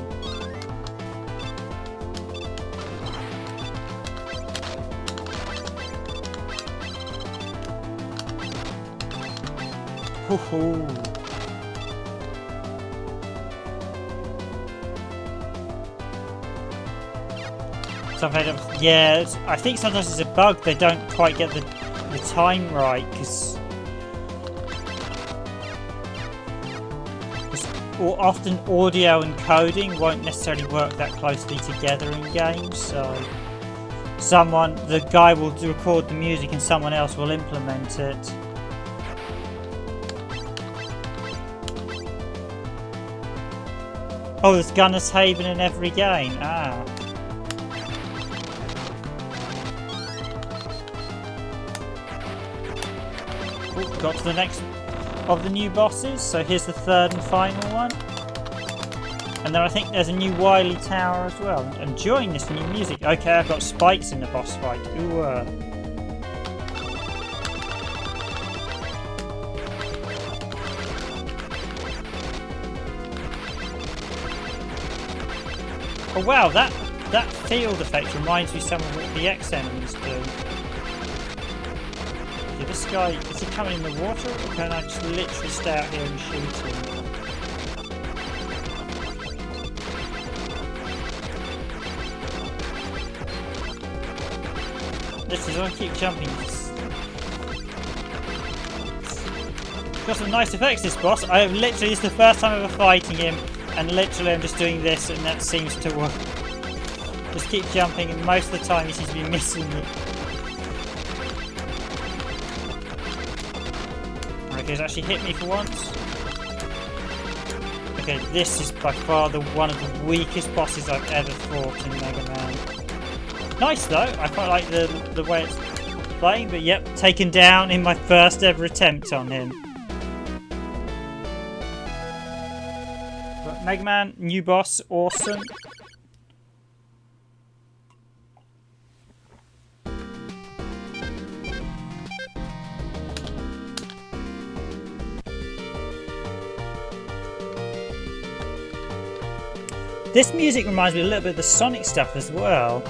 Hoo-hoo. Yeah, I think sometimes it's a bug. They don't quite get the time right because often audio and coding won't necessarily work that closely together in games. So the guy will record the music and someone else will implement it. Oh, there's Gunner's Haven in every game. Ah. Got to the next of the new bosses, so here's the third and final one. And then I think there's a new Wily Tower as well. I'm enjoying this new music. Okay, I've got spikes in the boss fight. Ooh. Oh wow, that field effect reminds me some of what the X enemies do. This guy, is he coming in the water or can I just literally stay out here and shoot him? This is, I keep jumping. Got some nice effects, this boss. I have literally, this is the first time ever fighting him and literally I'm just doing this and that seems to work. Just keep jumping and most of the time he seems to be missing me. Okay, he's actually hit me for once. Okay, this is by far one of the weakest bosses I've ever fought in Mega Man. Nice though, I quite like the way it's playing, but yep, taken down in my first ever attempt on him. But Mega Man, new boss, awesome. This music reminds me a little bit of the Sonic stuff as well.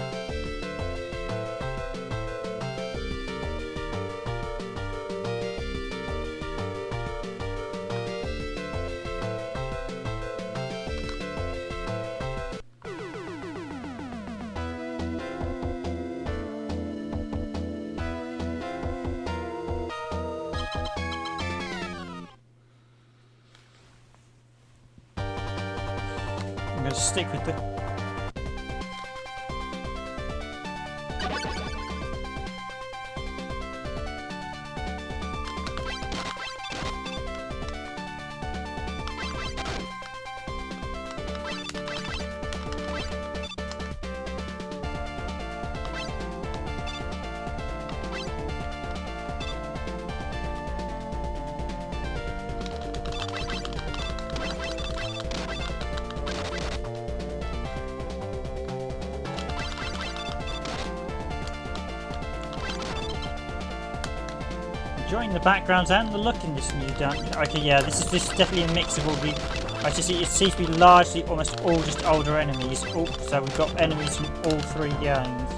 I'm going to stick with the... enjoying the backgrounds and the look in this new dungeon. Okay, yeah, this is definitely a mix of all the. I just it seems to be largely almost all just older enemies. Oh, so we've got enemies from all 3 games.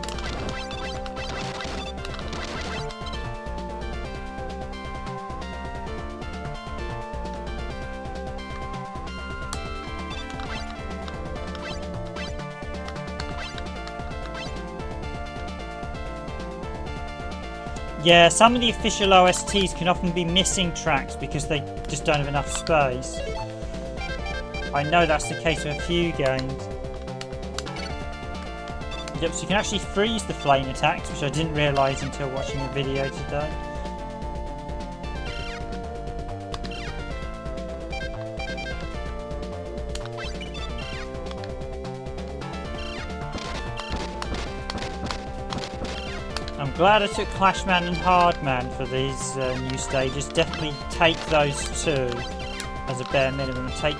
Yeah, some of the official OSTs can often be missing tracks because they just don't have enough space. I know that's the case with a few games. Yep, so you can actually freeze the flame attacks, which I didn't realise until watching a video today. I'm glad I took Clashman and Hardman for these new stages. Definitely take those 2 as a bare minimum. Take.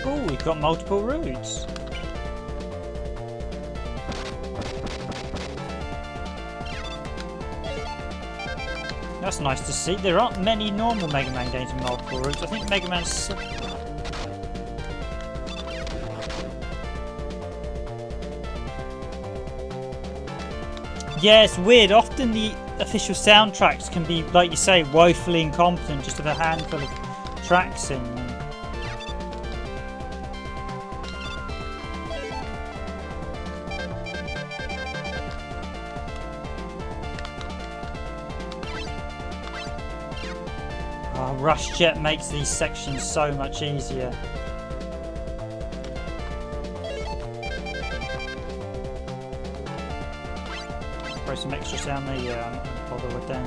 Oh, we've got multiple routes. That's nice to see. There aren't many normal Mega Man games with multiple routes. I think Mega Man's... Yeah, it's weird. Often the official soundtracks can be, like you say, woefully incompetent, just with a handful of tracks in them. Rush Jet makes these sections so much easier. Throw some extra sound there, yeah, I'm not going to bother with them.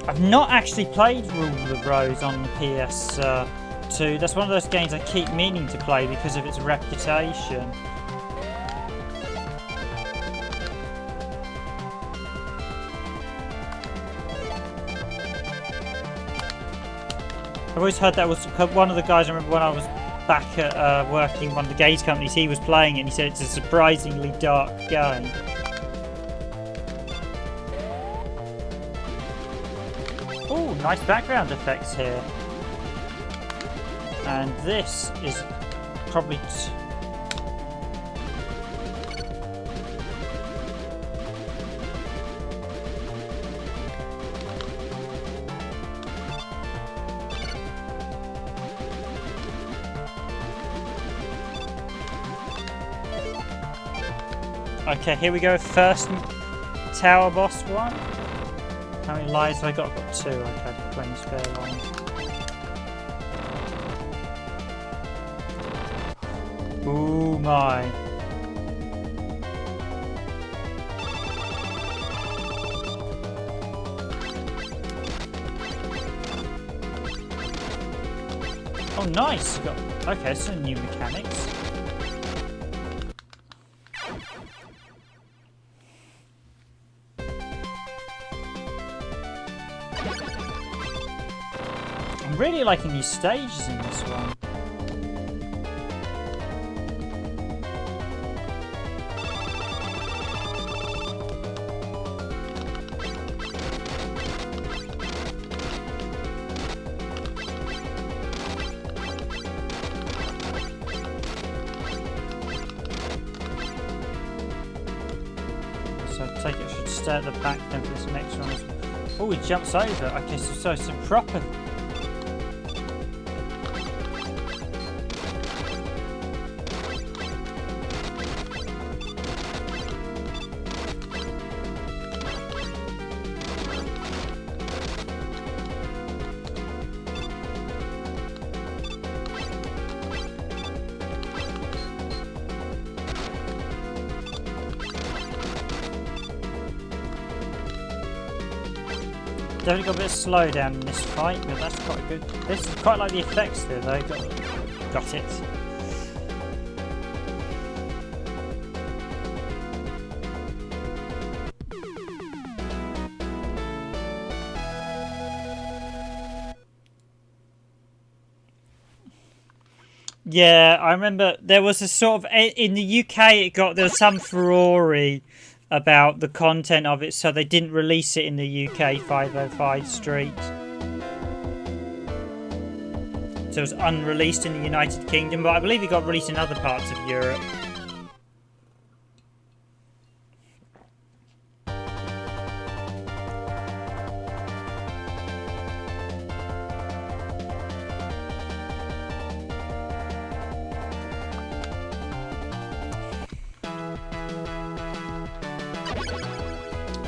I've not actually played Rule of Rose on the PS2. That's one of those games I keep meaning to play because of its reputation. I've always heard that was one of the guys. I remember when I was back at working one of the games companies, he was playing it and he said it's a surprisingly dark game. Oh, nice background effects here. And this is probably... Okay, here we go. First tower boss one. How many lives have I got? I've got 2. Okay, plenty spare lines. Ooh my. Oh nice! Okay, some new mechanics. I'm really liking these stages in this one. So I take it I should stay at the back then for this next one. Oh, he jumps over. Okay, so it's a proper... Definitely got a bit of slowdown in this fight, but that's quite good. This is quite like the effects there, though. Got it. Yeah, I remember there was a sort of in the UK. There was some furore about the content of it, so they didn't release it in the UK 505 Street. So it was unreleased in the United Kingdom, but I believe it got released in other parts of Europe.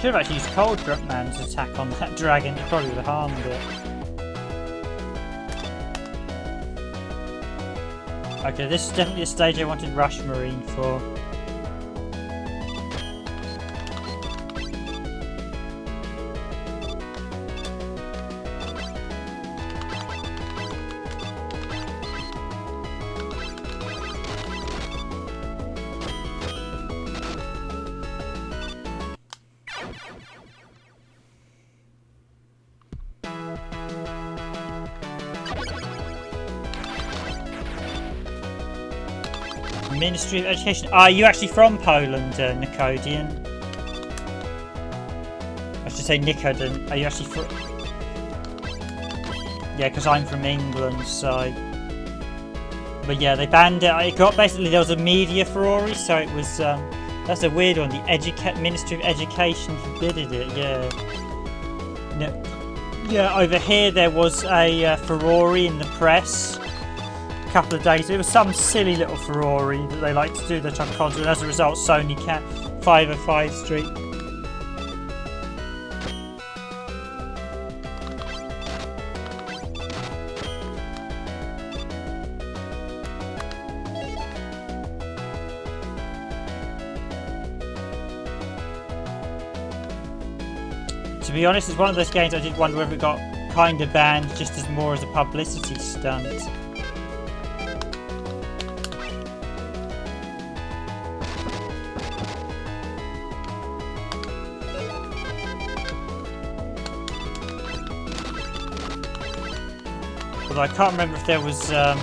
Should have actually used Cold Rockman's attack on that dragon. It probably would have harmed it. Okay, this is definitely a stage I wanted Rush Marine for. Ministry of Education. Are you actually from Poland, Nicodian? I should say Nicodin. Are you actually from... Yeah, because I'm from England, so... But yeah, they banned it. It got basically, there was a media furore, so it was... that's a weird one. The Ministry of Education forbidden it, yeah. No. Yeah, over here there was a furore in the press. Couple of days. It was some silly little furore that they like to do the on console, and as a result, Sony can't 505 Street. To be honest, it's one of those games I did wonder whether it got kind of banned just as more as a publicity stunt. I can't remember if there was yeah,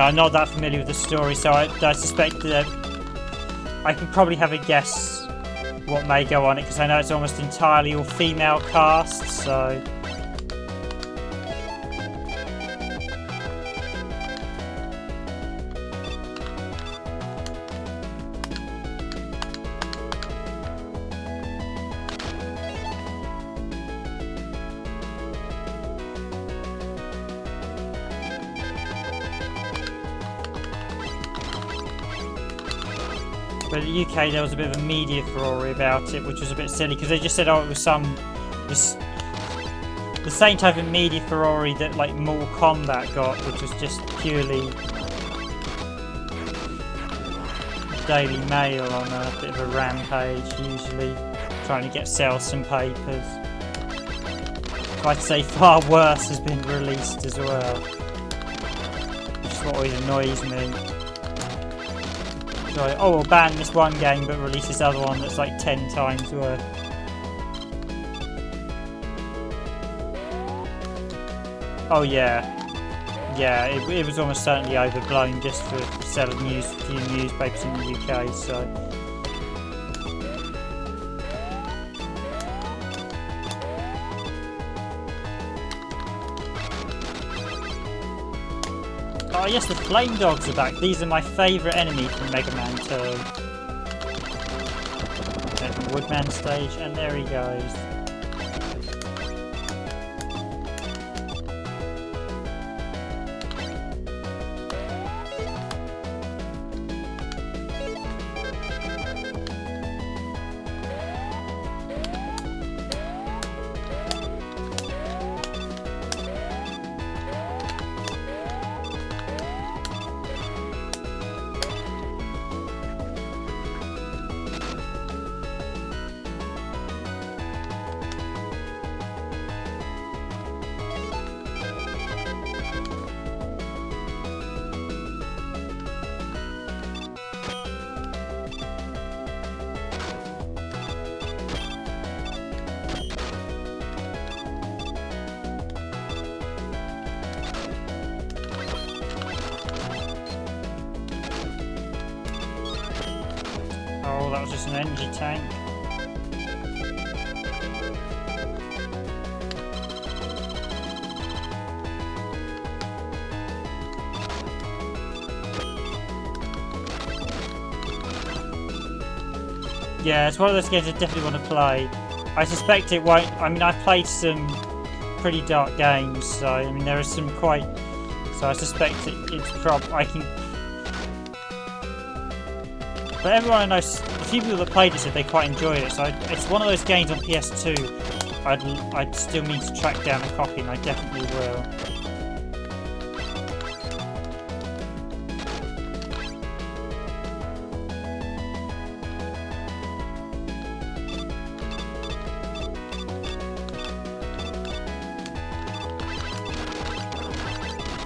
I'm not that familiar with the story, so I suspect that I can probably have a guess what may go on it, because I know it's almost entirely all female cast, so... But in the UK there was a bit of a media furore about it, which was a bit silly, because they just said, oh, it was the same type of media furore that like Mortal Kombat got, which was just purely Daily Mail on a bit of a rampage, usually trying to sell some papers. I'd say far worse has been released as well, which is what always annoys me. So, oh, we'll ban this one game but release this other one that's like 10 times worth. Oh yeah. Yeah, it was almost certainly overblown just for selling a few newspapers in the UK, so... Oh yes, the Flame Dogs are back. These are my favourite enemy from Mega Man 2. And the Woodman stage, and there he goes. that was just an energy tank. Yeah, it's one of those games I definitely want to play. I suspect it won't. I mean, I've played some pretty dark games, so I mean, there are some quite. So I suspect it's I can. But everyone I know, a few people that played it said they quite enjoyed it. So it's one of those games on PS2. I'd still need to track down a copy, and I definitely will.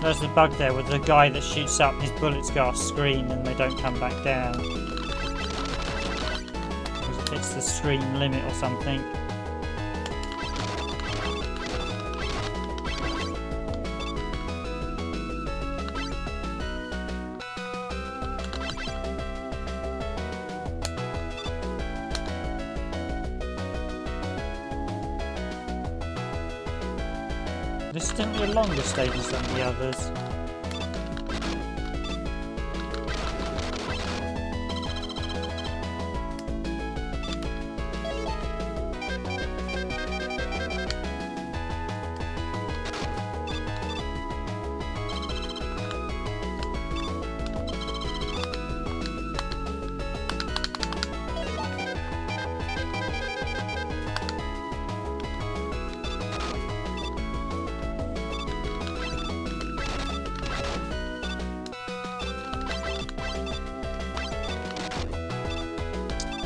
There's the bug there with the guy that shoots up, his bullets go off screen and they don't come back down. It's the screen limit or something. This is definitely a longer stage than some of the others.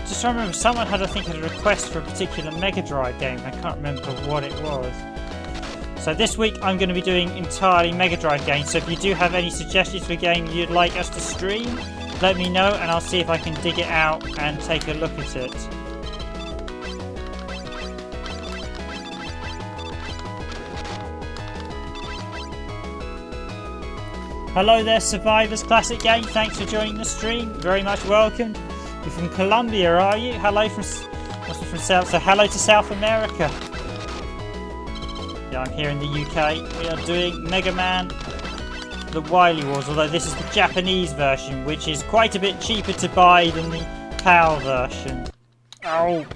Just remember, someone had, I think, a request for a particular Mega Drive game. I can't remember what it was. So this week I'm going to be doing entirely Mega Drive games. So if you do have any suggestions for a game you'd like us to stream, let me know and I'll see if I can dig it out and take a look at it. Hello there, Survivors Classic Game. Thanks for joining the stream. Very much welcome. You're from Colombia, are you? Hello from South. So hello to South America. Yeah, I'm here in the UK. We are doing Megaman The Wily Wars, although this is the Japanese version, which is quite a bit cheaper to buy than the PAL version. Ow!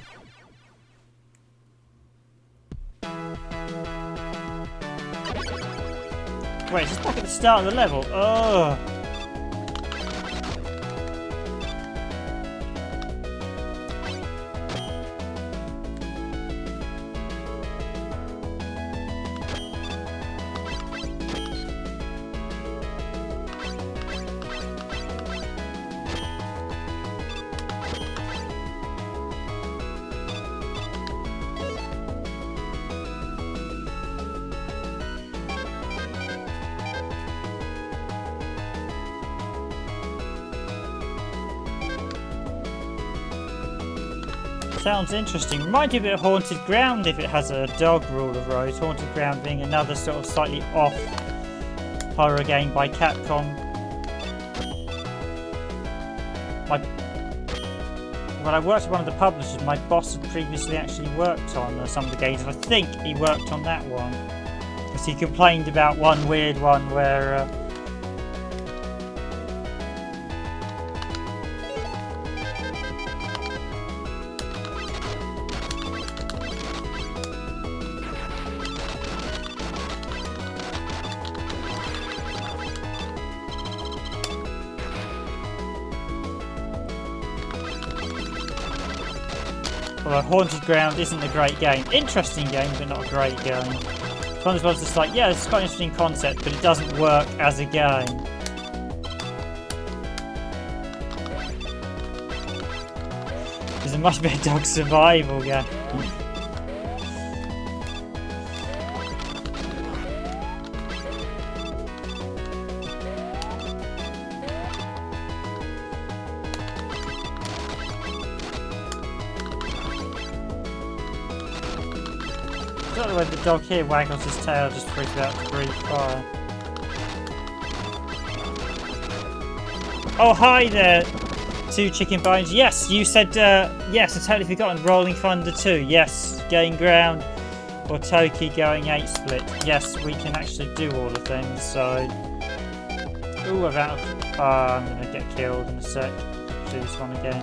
Wait, is this back at the start of the level? Oh! Sounds interesting. Reminds you a bit of Haunted Ground if it has a dog rule of rose. Haunted Ground being another sort of slightly off horror game by Capcom. When I worked with one of the publishers, my boss had previously actually worked on some of the games. I think he worked on that one. Because he complained about one weird one where... Although Haunted Ground isn't a great game. Interesting game, but not a great game. It's one of those ones that's like, yeah, it's quite an interesting concept, but it doesn't work as a game. It's a much better dog survival game. I don't know whether the dog here waggles his tail just for he's about to breathe fire. Oh, hi there, 2 chicken bones. Yes, you said, yes, I totally forgotten. Rolling Thunder 2. Yes, Gain Ground or Toki going 8 split. Yes, we can actually do all of them, so... Ooh, I've out of... I'm going to get killed in a sec. Do this one again.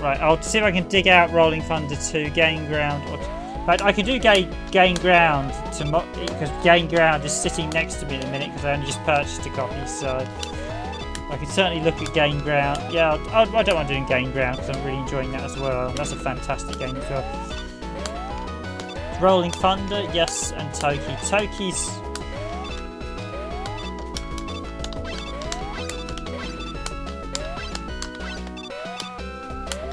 Right, I'll see if I can dig out Rolling Thunder 2, Gain Ground, or... But I can do Gain Ground because Gain Ground is sitting next to me in a minute because I only just purchased a copy, so... I can certainly look at Gain Ground. Yeah, I don't want doing Gain Ground because I'm really enjoying that as well. That's a fantastic game as well. Rolling Thunder, yes, and Toki. Toki's...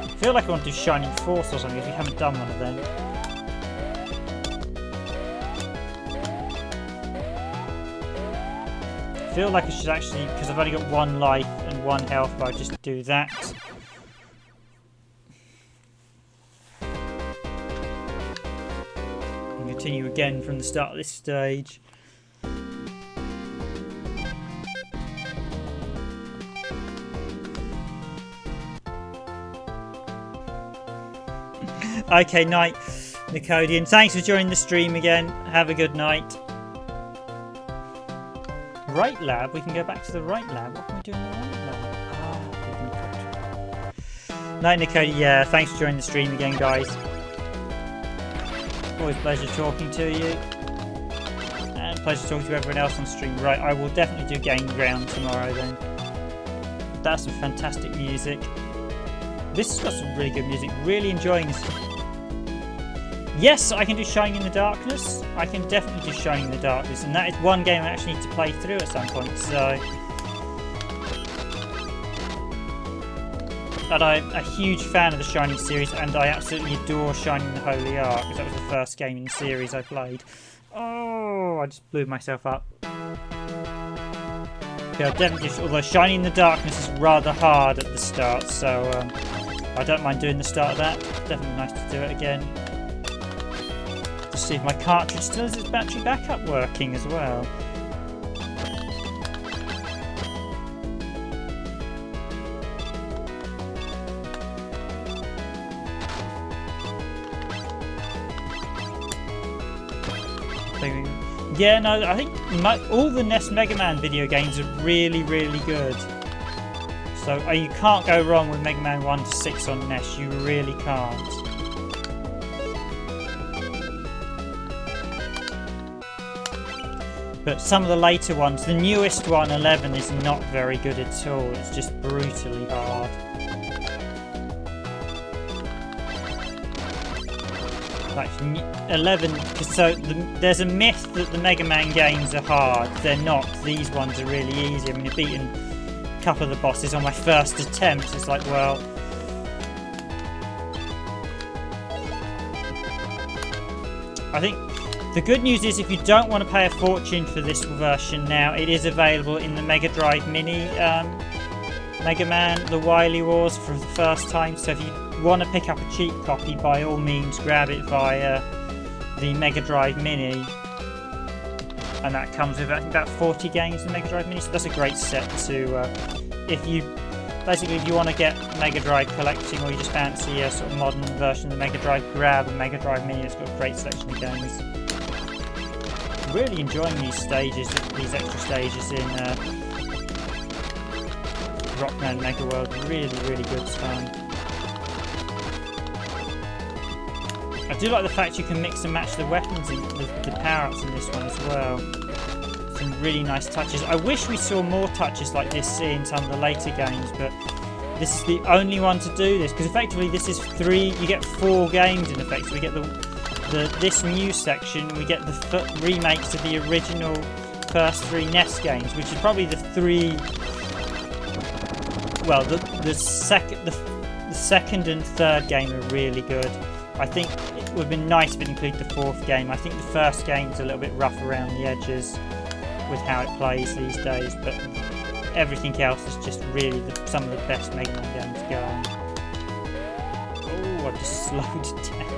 I feel like I want to do Shining Force or something if we haven't done one of them. I feel like I should actually, because I've only got 1 life and 1 health, but I'll just do that. And continue again from the start of this stage. Okay, night, Nicodian. Thanks for joining the stream again. Have a good night. Right lab? We can go back to the right lab. What can we do in the right lab? Night, Nicodian. Yeah, thanks for joining the stream again, guys. Always a pleasure talking to you. And pleasure talking to everyone else on stream. Right, I will definitely do Gain Ground tomorrow then. That's some fantastic music. This has got some really good music. Really enjoying this. Yes, I can do Shining in the Darkness. I can definitely do Shining in the Darkness, and that is one game I actually need to play through at some point. So, but I'm a huge fan of the Shining series, and I absolutely adore Shining in the Holy Ark because that was the first game in the series I played. Oh, I just blew myself up. Yeah, definitely. Although Shining in the Darkness is rather hard at the start, so I don't mind doing the start of that. Definitely nice to do it again. To see if my cartridge still has its battery backup working as well. Yeah, no, I think all the NES Megaman video games are really, really good. So you can't go wrong with Mega Man 1 to 6 on NES. You really can't. But some of the later ones, the newest one, 11, is not very good at all. It's just brutally hard. Like 11, so there's a myth that the Mega Man games are hard. They're not. These ones are really easy. I mean, I've beaten a couple of the bosses on my first attempt. It's like, well... I think... The good news is if you don't want to pay a fortune for this version now, it is available in the MegaDrive Mini Megaman The Wily Wars for the first time. So if you want to pick up a cheap copy, by all means grab it via the MegaDrive Mini. And that comes with I think about 40 games in the MegaDrive Mini, so that's a great set to... if you want to get MegaDrive collecting or you just fancy a sort of modern version of the MegaDrive, grab a MegaDrive Mini. It's got a great selection of games. Really enjoying these stages, these extra stages in Rockman Mega World. Really, really good fun. I do like the fact you can mix and match the weapons, the power-ups in this one as well. Some really nice touches. I wish we saw more touches like this in some of the later games, but this is the only one to do this because effectively this is you get 4 games in effect. So we get this new section, we get the remakes of the original first 3 NES games, which is probably the 3. Well, the second and third game are really good. I think it would have been nice if it included the 4th game. I think the first game is a little bit rough around the edges with how it plays these days, but everything else is just really some of the best Mega Man games going. Oh, I've just slowed it down.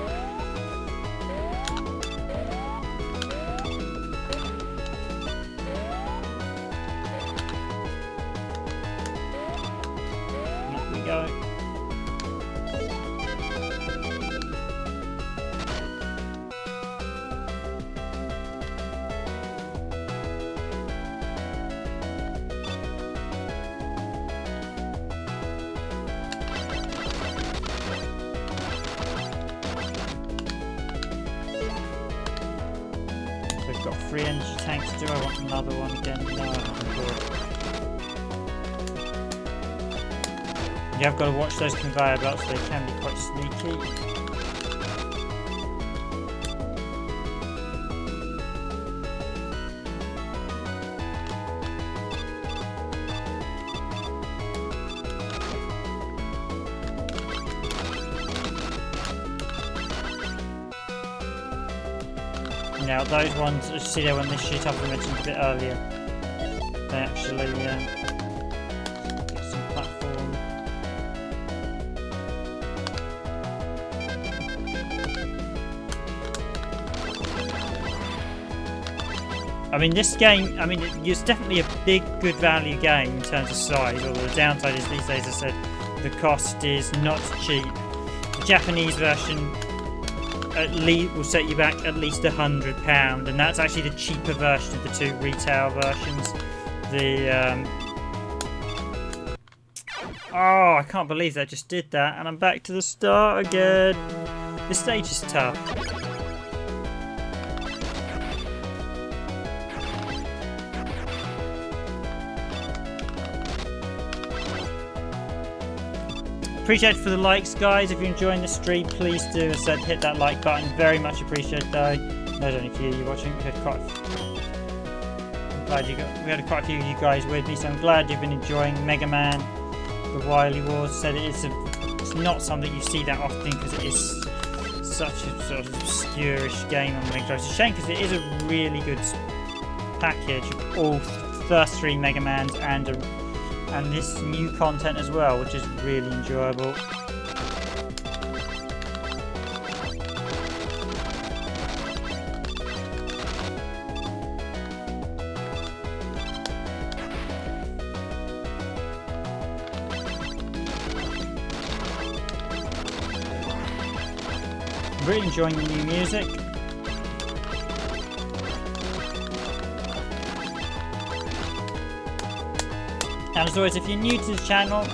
We've got 3 energy tanks. Do I want another one again? No, you have got to watch those conveyor belts, they can be quite sneaky. Now those ones, you see there when they shoot up, I mentioned a bit earlier, they actually get some platform. I mean this game, I mean it's definitely a big, good value game in terms of size, although the downside is these days, as I said, the cost is not cheap. The Japanese version at least will set you back at least £100, and that's actually the cheaper version of the 2 retail versions. The oh, I can't believe that just did that, and I'm back to the start again. This stage is tough. Appreciate it for the likes, guys. If you're enjoying the stream, please do, as I said, hit that like button. Very much appreciated, though. There's only a few of you watching. We had quite a few of you guys with me, so I'm glad you've been enjoying Megaman The Wily Wars. Said it's not something you see that often because it is such a sort of obscure-ish game on the Mega Drive. It's a shame because it is a really good package of all first 3 Megamans and this new content as well, which is really enjoyable. Really enjoying the new music. And as always, if you're new to the channel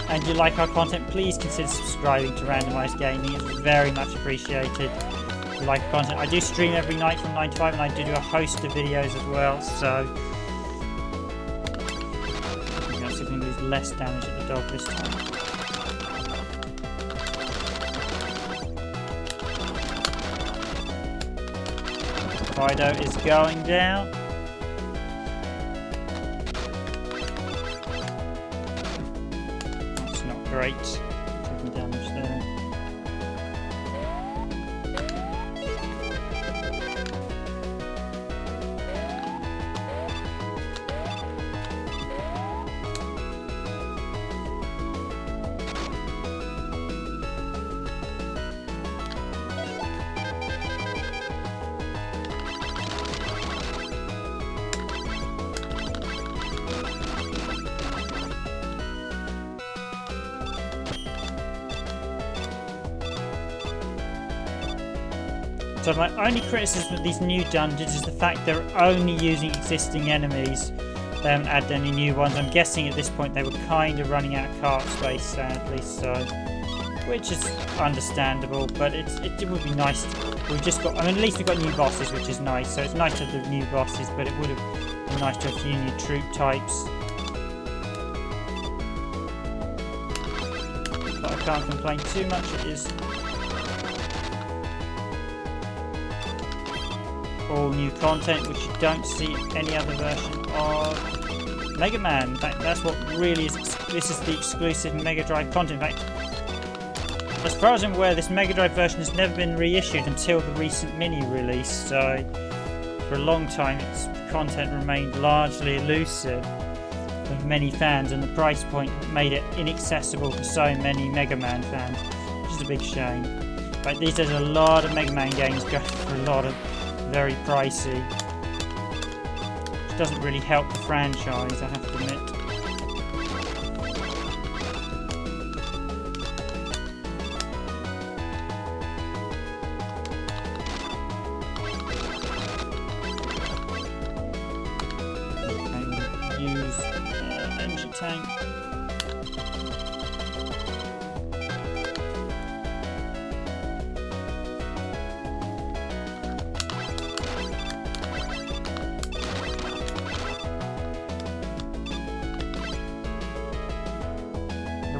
and you like our content, please consider subscribing to Randomised Gaming. It's very much appreciated. If you like our content, I do stream every night from 9 to 5, and I do a host of videos as well. So let's see if we can lose less damage at the dog this time. Fido is going down. Great, taking damage there. So my only criticism of these new dungeons is the fact they're only using existing enemies. They haven't added any new ones. I'm guessing at this point they were kind of running out of cart space, sadly, so which is understandable. But it would be nice. We've just got. I mean, at least we've got new bosses, which is nice. So it's nice to have the new bosses, but it would have been nice to have a few new troop types. But I can't complain too much. It is all new content, which you don't see in any other version of Mega Man. That's what really is. This is the exclusive Mega Drive content. In fact, as far as I'm aware, this Mega Drive version has never been reissued until the recent mini release. So for a long time, its content remained largely elusive of many fans, and the price point made it inaccessible for so many Mega Man fans, which is a big shame. But these days, a lot of Mega Man games go for a lot of very pricey, which doesn't really help the franchise, I have to admit. Okay, we'll use energy tank.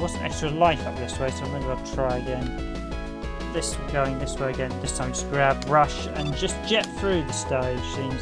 was an extra life up this way, so maybe I'll try again. Going this way again. This time just grab, rush, and just jet through the stage, seems.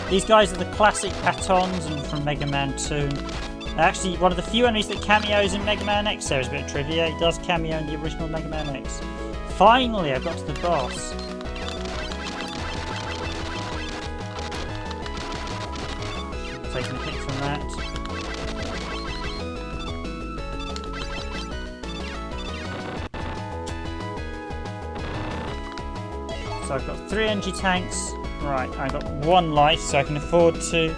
These guys are the classic Patons and from Mega Man 2. They're actually one of the few enemies that cameos in Mega Man X. There's a bit of trivia. He does cameo in the original Mega Man X. Finally, I've got to the boss. Taking a hit from that. So I've got 3 energy tanks. Right, I've got 1 life, so I can afford to.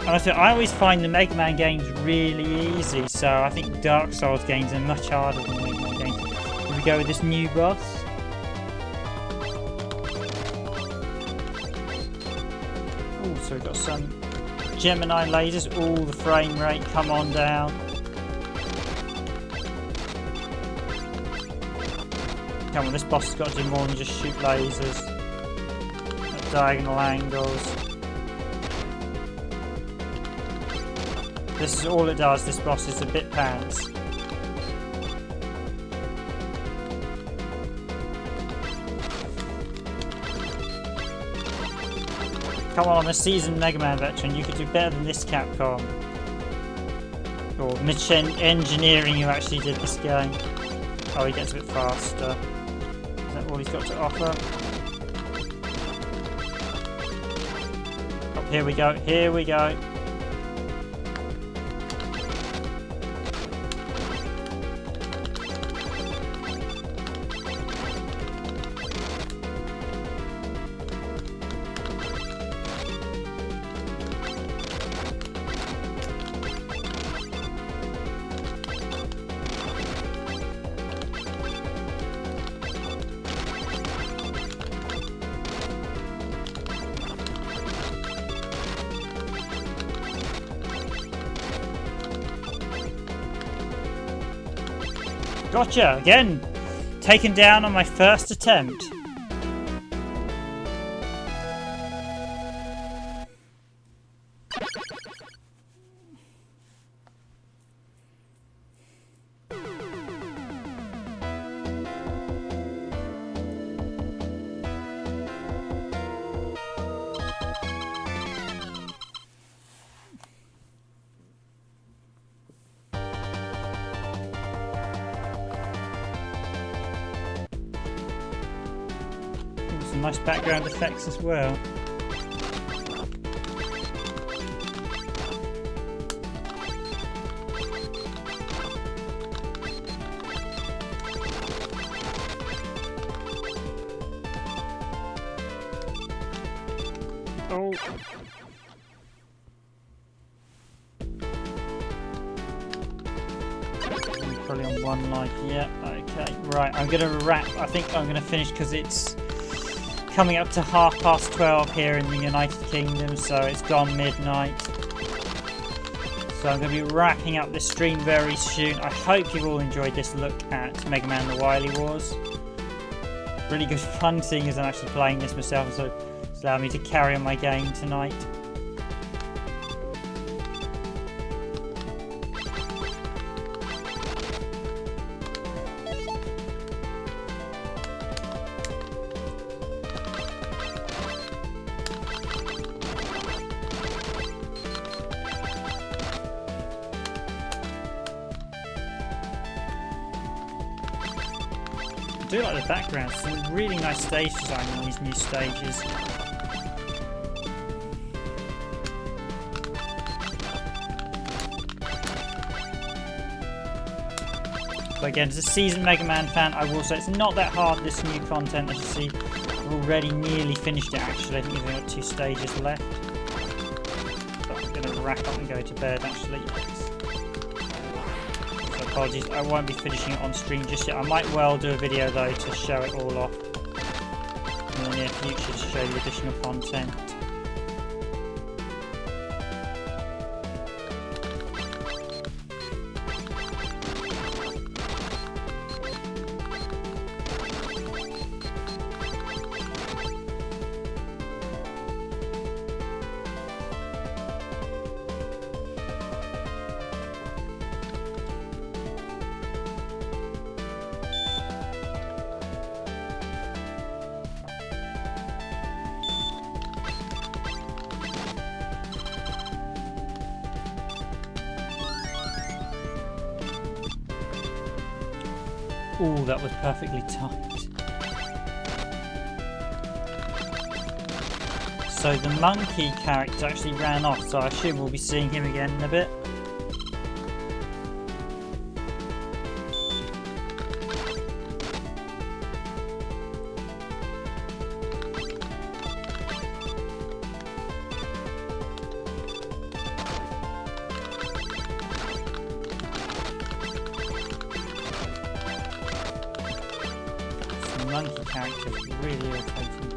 Honestly, I always find the Mega Man games really easy, so I think Dark Souls games are much harder than Mega Man games. Here we go with this new boss. Oh, so we've got some Gemini lasers. All the frame rate come on down. Come on, this boss has got to do more than just shoot lasers at diagonal angles. This is all it does. This boss is a bit pants. Come on, I'm a seasoned Mega Man veteran. You could do better than this, Capcom. Or Michin Engineering, who actually did this game. Oh, he gets a bit faster. Is that all he's got to offer? Oh, here we go. Here we go. Gotcha! Again, taken down on my first attempt. Nice background effects as well. Oh. Probably on 1 life. Yeah, okay. Right, I'm gonna wrap. I think I'm gonna finish because it's coming up to 12:30 here in the United Kingdom, so it's gone midnight. So I'm going to be wrapping up this stream very soon. I hope you've all enjoyed this look at Megaman The Wily Wars. Really good fun seeing as I'm actually playing this myself, so it's allowed me to carry on my game tonight. I do like the background, some really nice stage design on these new stages. But again, as a seasoned Mega Man fan, I will say it's not that hard, this new content. As you see, I've already nearly finished it actually. I think we've only got 2 stages left. But I'm going to wrap up and go to bed actually. So apologies, I won't be finishing it on stream just yet. I might well do a video though to show it all off in the near future to show the additional content. Ooh, that was perfectly timed. So the monkey character actually ran off, so I assume we'll be seeing him again in a bit. Monkey character is really irritating.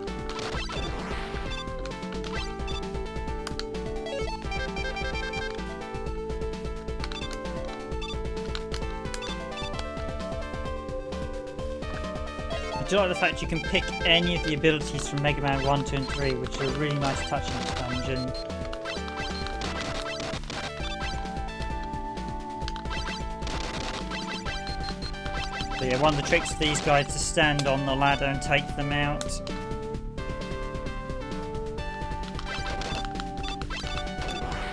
I do like the fact you can pick any of the abilities from Mega Man 1, 2 and 3, which is a really nice touch in this dungeon. But yeah, one of the tricks of these guys is to stand on the ladder and take them out.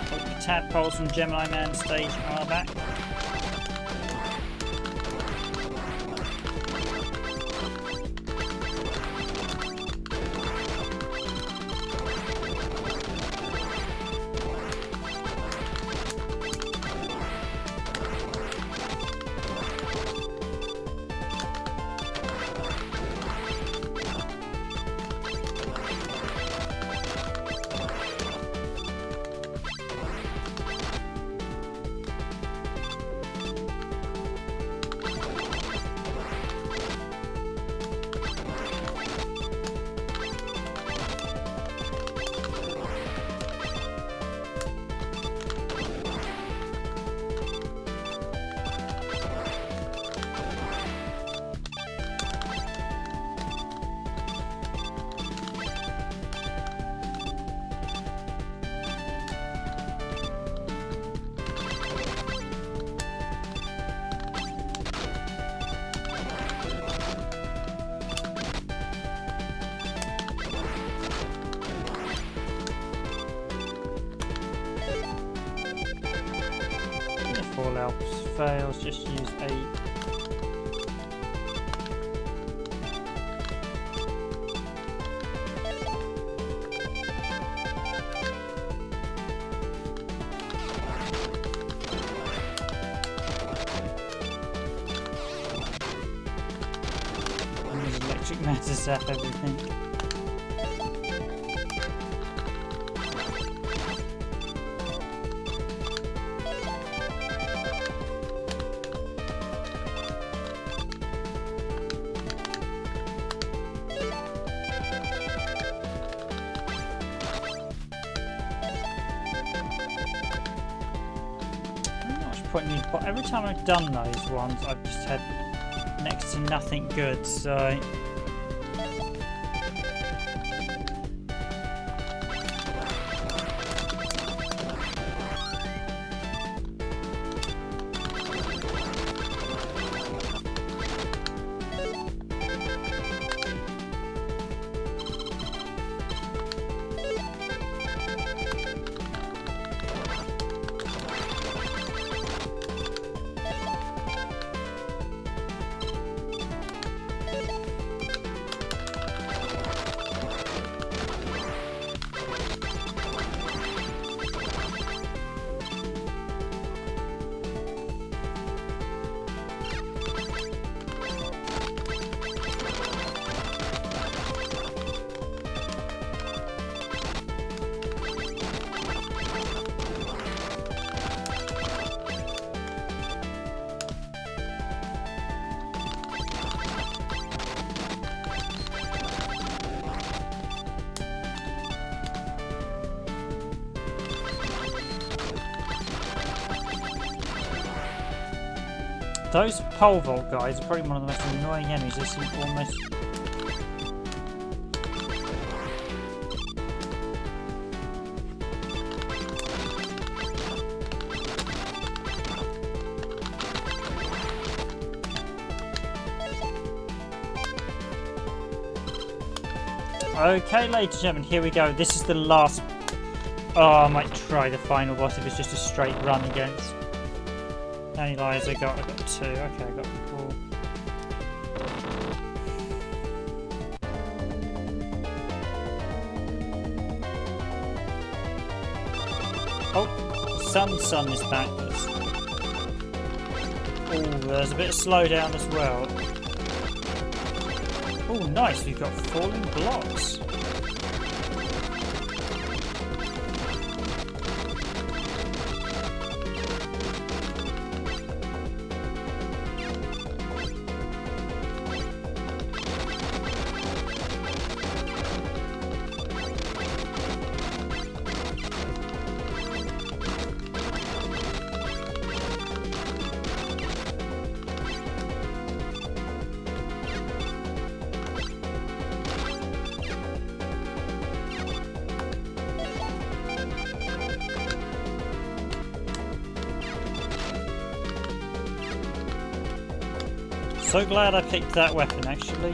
The tadpoles from Gemini Man stage are back. If all else fails, just use 8. Electric matter zap everything. But every time I've done those ones, I've just had next to nothing good, so... Those pole vault guys are probably one of the most annoying enemies. This is almost... Okay, ladies and gentlemen, here we go. This is the last... Oh, I might try the final boss if it's just a straight run against. How many lives I got? I got 2. Okay, I got 4. Oh, Sun is back. Oh, there's a bit of slowdown as well. Oh, nice, we've got falling blocks. So glad I picked that weapon, actually.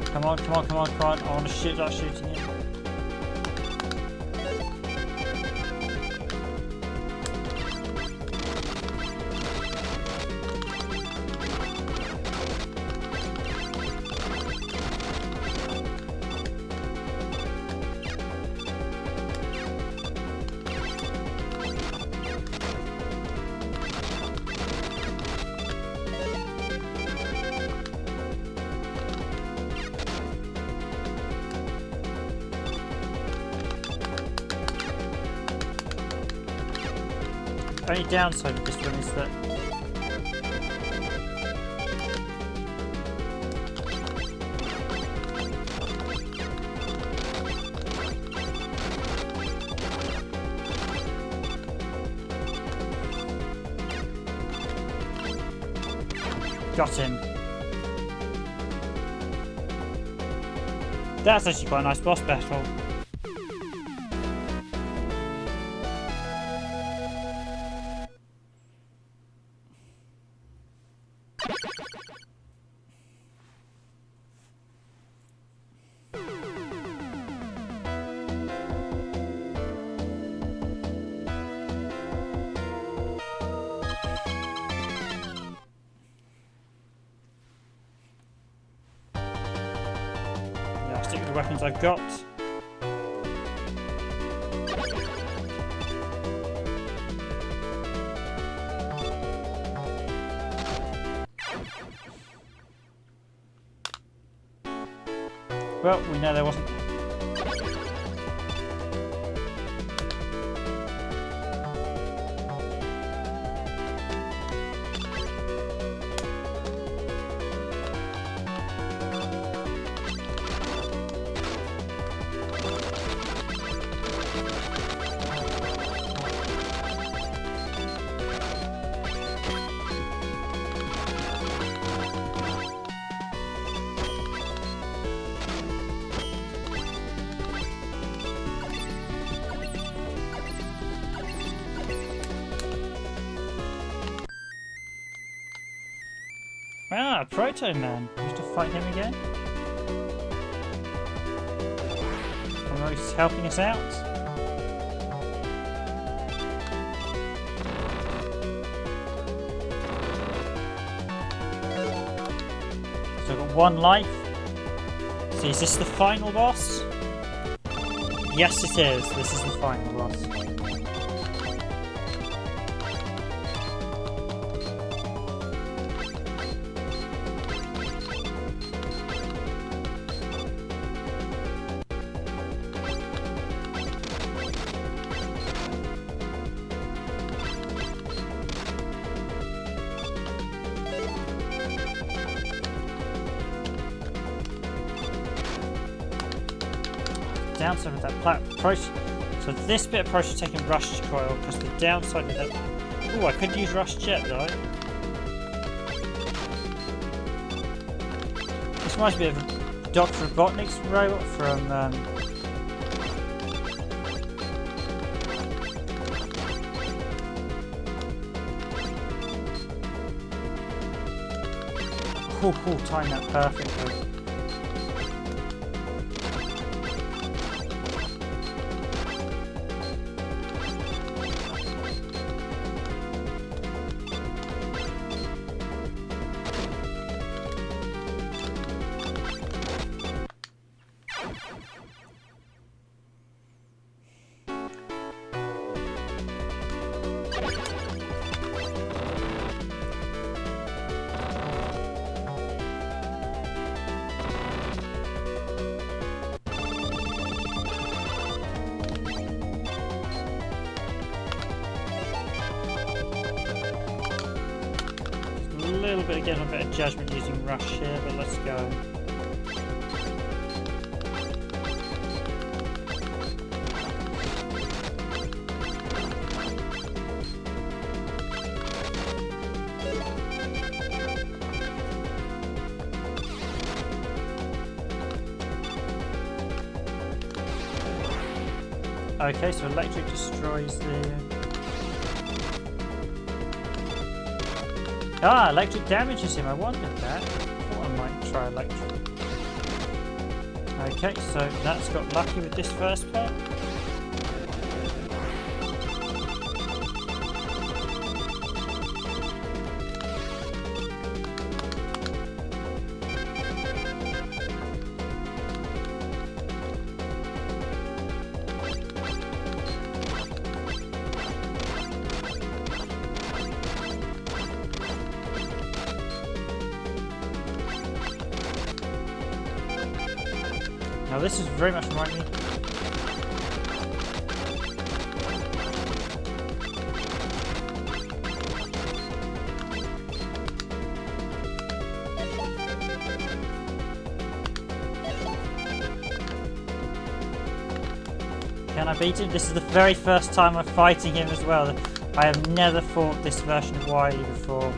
Come on, come on, come on, come on. I want to start shooting it. Only downside of this one is that got him. That's actually quite a nice boss battle. Stick with the weapons I've got. Well, we know there wasn't. Ah, Proto Man. We have to fight him again. Oh, he's helping us out. So I've got 1 life. So is this the final boss? Yes, it is. This is the final boss. Downside with that so this bit of approach is taking rush coil because the downside with that. Oh, I could use rush jet though. reminds me of Dr. Robotnik's robot from timed that perfectly. A little bit again, a bit of judgment using rush here, but let's go. Okay, so electric destroys the... Ah, electric damages him. I wondered that. Thought I might try electric. Okay, so that's got lucky with this first part. Now this is very much reminding me. Can I beat him? This is the very first time I'm fighting him as well. I have never fought this version of Wily before.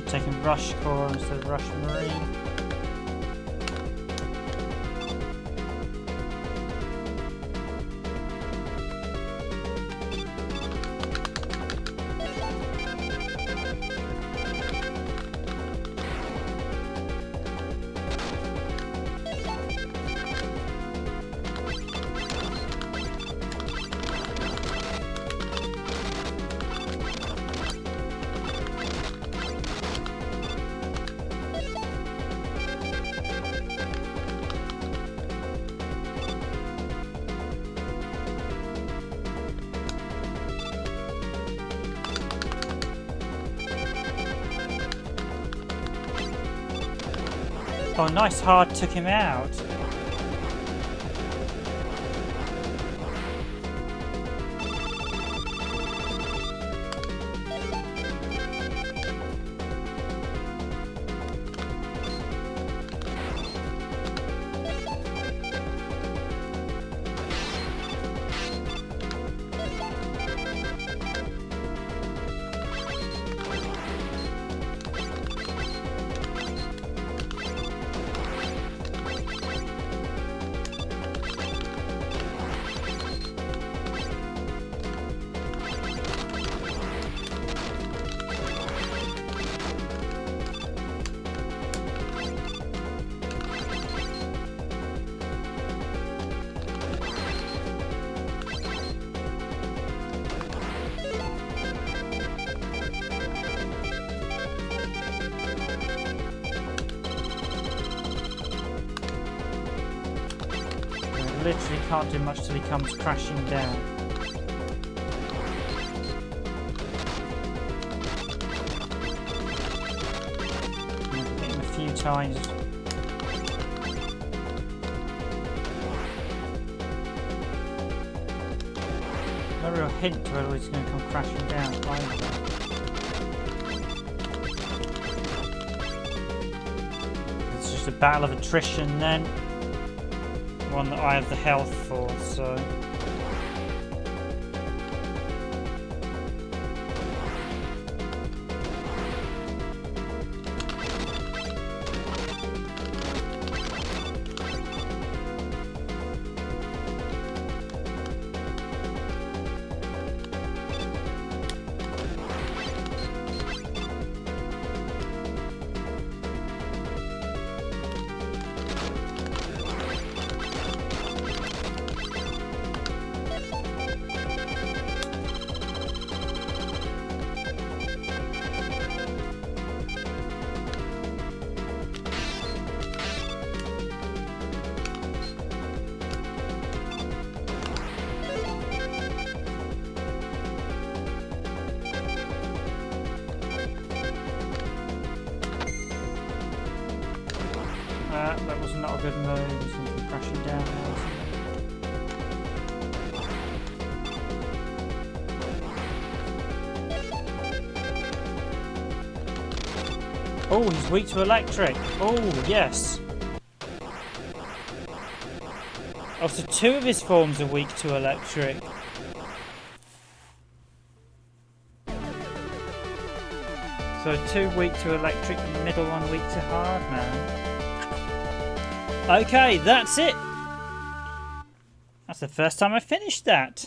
Taking Rush Core instead of Rush Marine. Oh, nice hard took him out. literally can't do much till he comes crashing down. Hit him a few times. No real hint to whether he's going to come crashing down either. It's just a battle of attrition then. One that I have the health for, so... That was not a good move. He's going to be crashing down now. Oh, he's weak to electric. Oh, yes. Oh, so two of his forms are weak to electric. So two weak to electric and the middle one weak to hard now. Okay, that's it. That's the first time I finished that.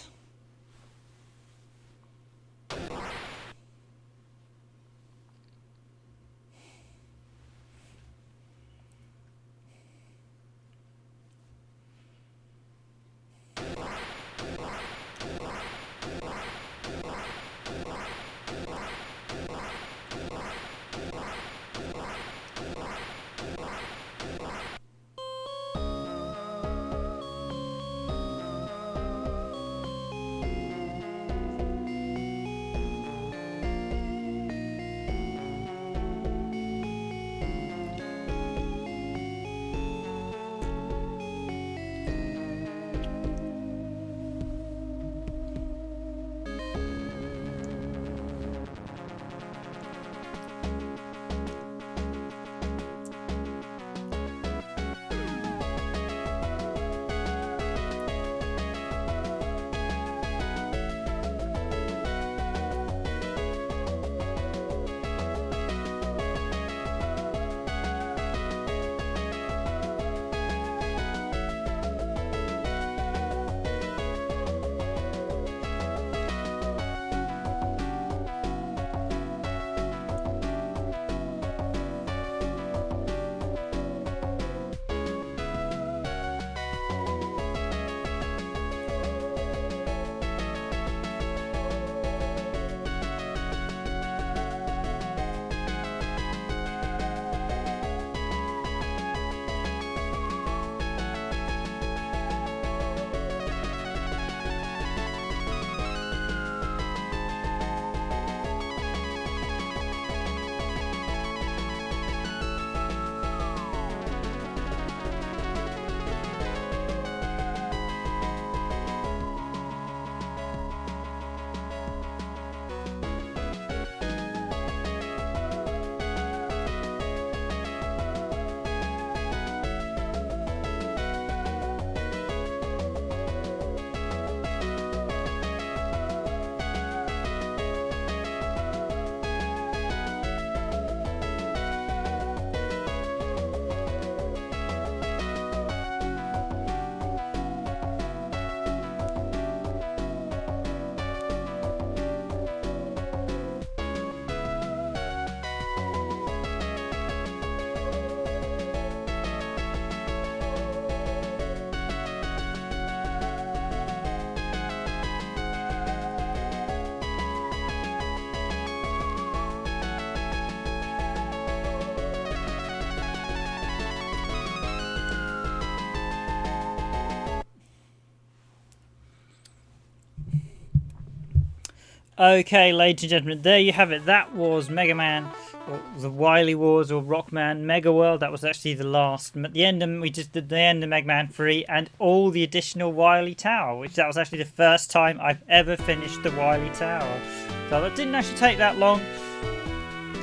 Okay, ladies and gentlemen, there you have it. That was Megaman, or The Wily Wars, or Rockman Mega World. That was actually the last. At the end, we just did the end of Megaman 3 and all the additional Wily Tower, which that was actually the first time I've ever finished the Wily Tower. So that didn't actually take that long.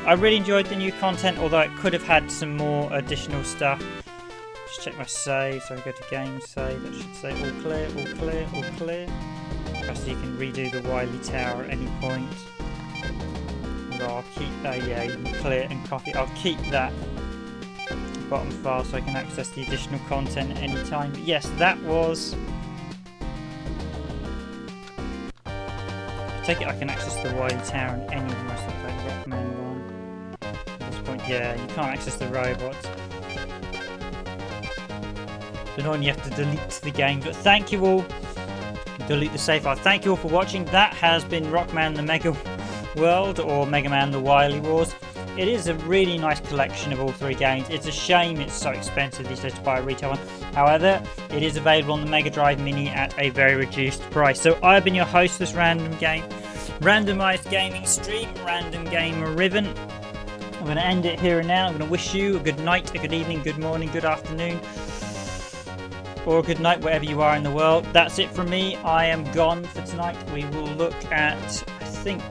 I really enjoyed the new content, although it could have had some more additional stuff. Just check my save, so I go to game save. That should say all clear, all clear, all clear. So you can redo the Wily Tower at any point. I'll keep that, yeah, you can clear and copy. I'll keep that bottom file so I can access the additional content at any time. But yes, that was... I take it I can access the Wily Tower in any of my stuff like Rockman one. At this point, yeah, you can't access the robots. So not only you have to delete the game, but thank you all. Delete the save file. Thank you all for watching. That has been Rockman the Mega World, or Megaman The Wily Wars. It is a really nice collection of all three games. It's a shame it's so expensive these days to buy a retail one. However, it is available on the Megadrive Mini at a very reduced price. So I've been your host for this randomized gaming stream, Random Gamer Riven. I'm going to end it here and now. I'm going to wish you a good night, a good evening, good morning, good afternoon, or good night wherever you are in the world. That's it from me. I am gone for tonight. We will look at, I think,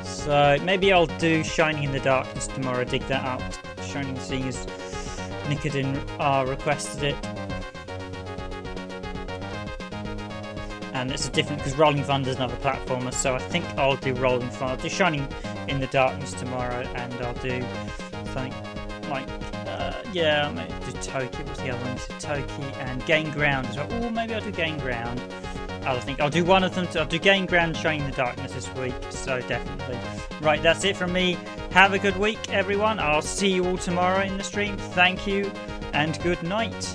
so maybe I'll do Shining in the Darkness tomorrow, dig that out. Shining, seeing as Nicodin requested it. And it's a different, because Rolling Thunder's another platformer, so I think I'll do Rolling Thunder. I'll do Shining in the Darkness tomorrow, and I'll do something like, yeah, I might do Toki. What's the other one? You said Toki and Gain Ground as well. Oh, maybe I'll do Gain Ground. I think I'll do one of them. I'll do Gain Ground, Shining in the Darkness this week. So definitely. Right, that's it from me. Have a good week, everyone. I'll see you all tomorrow in the stream. Thank you and good night.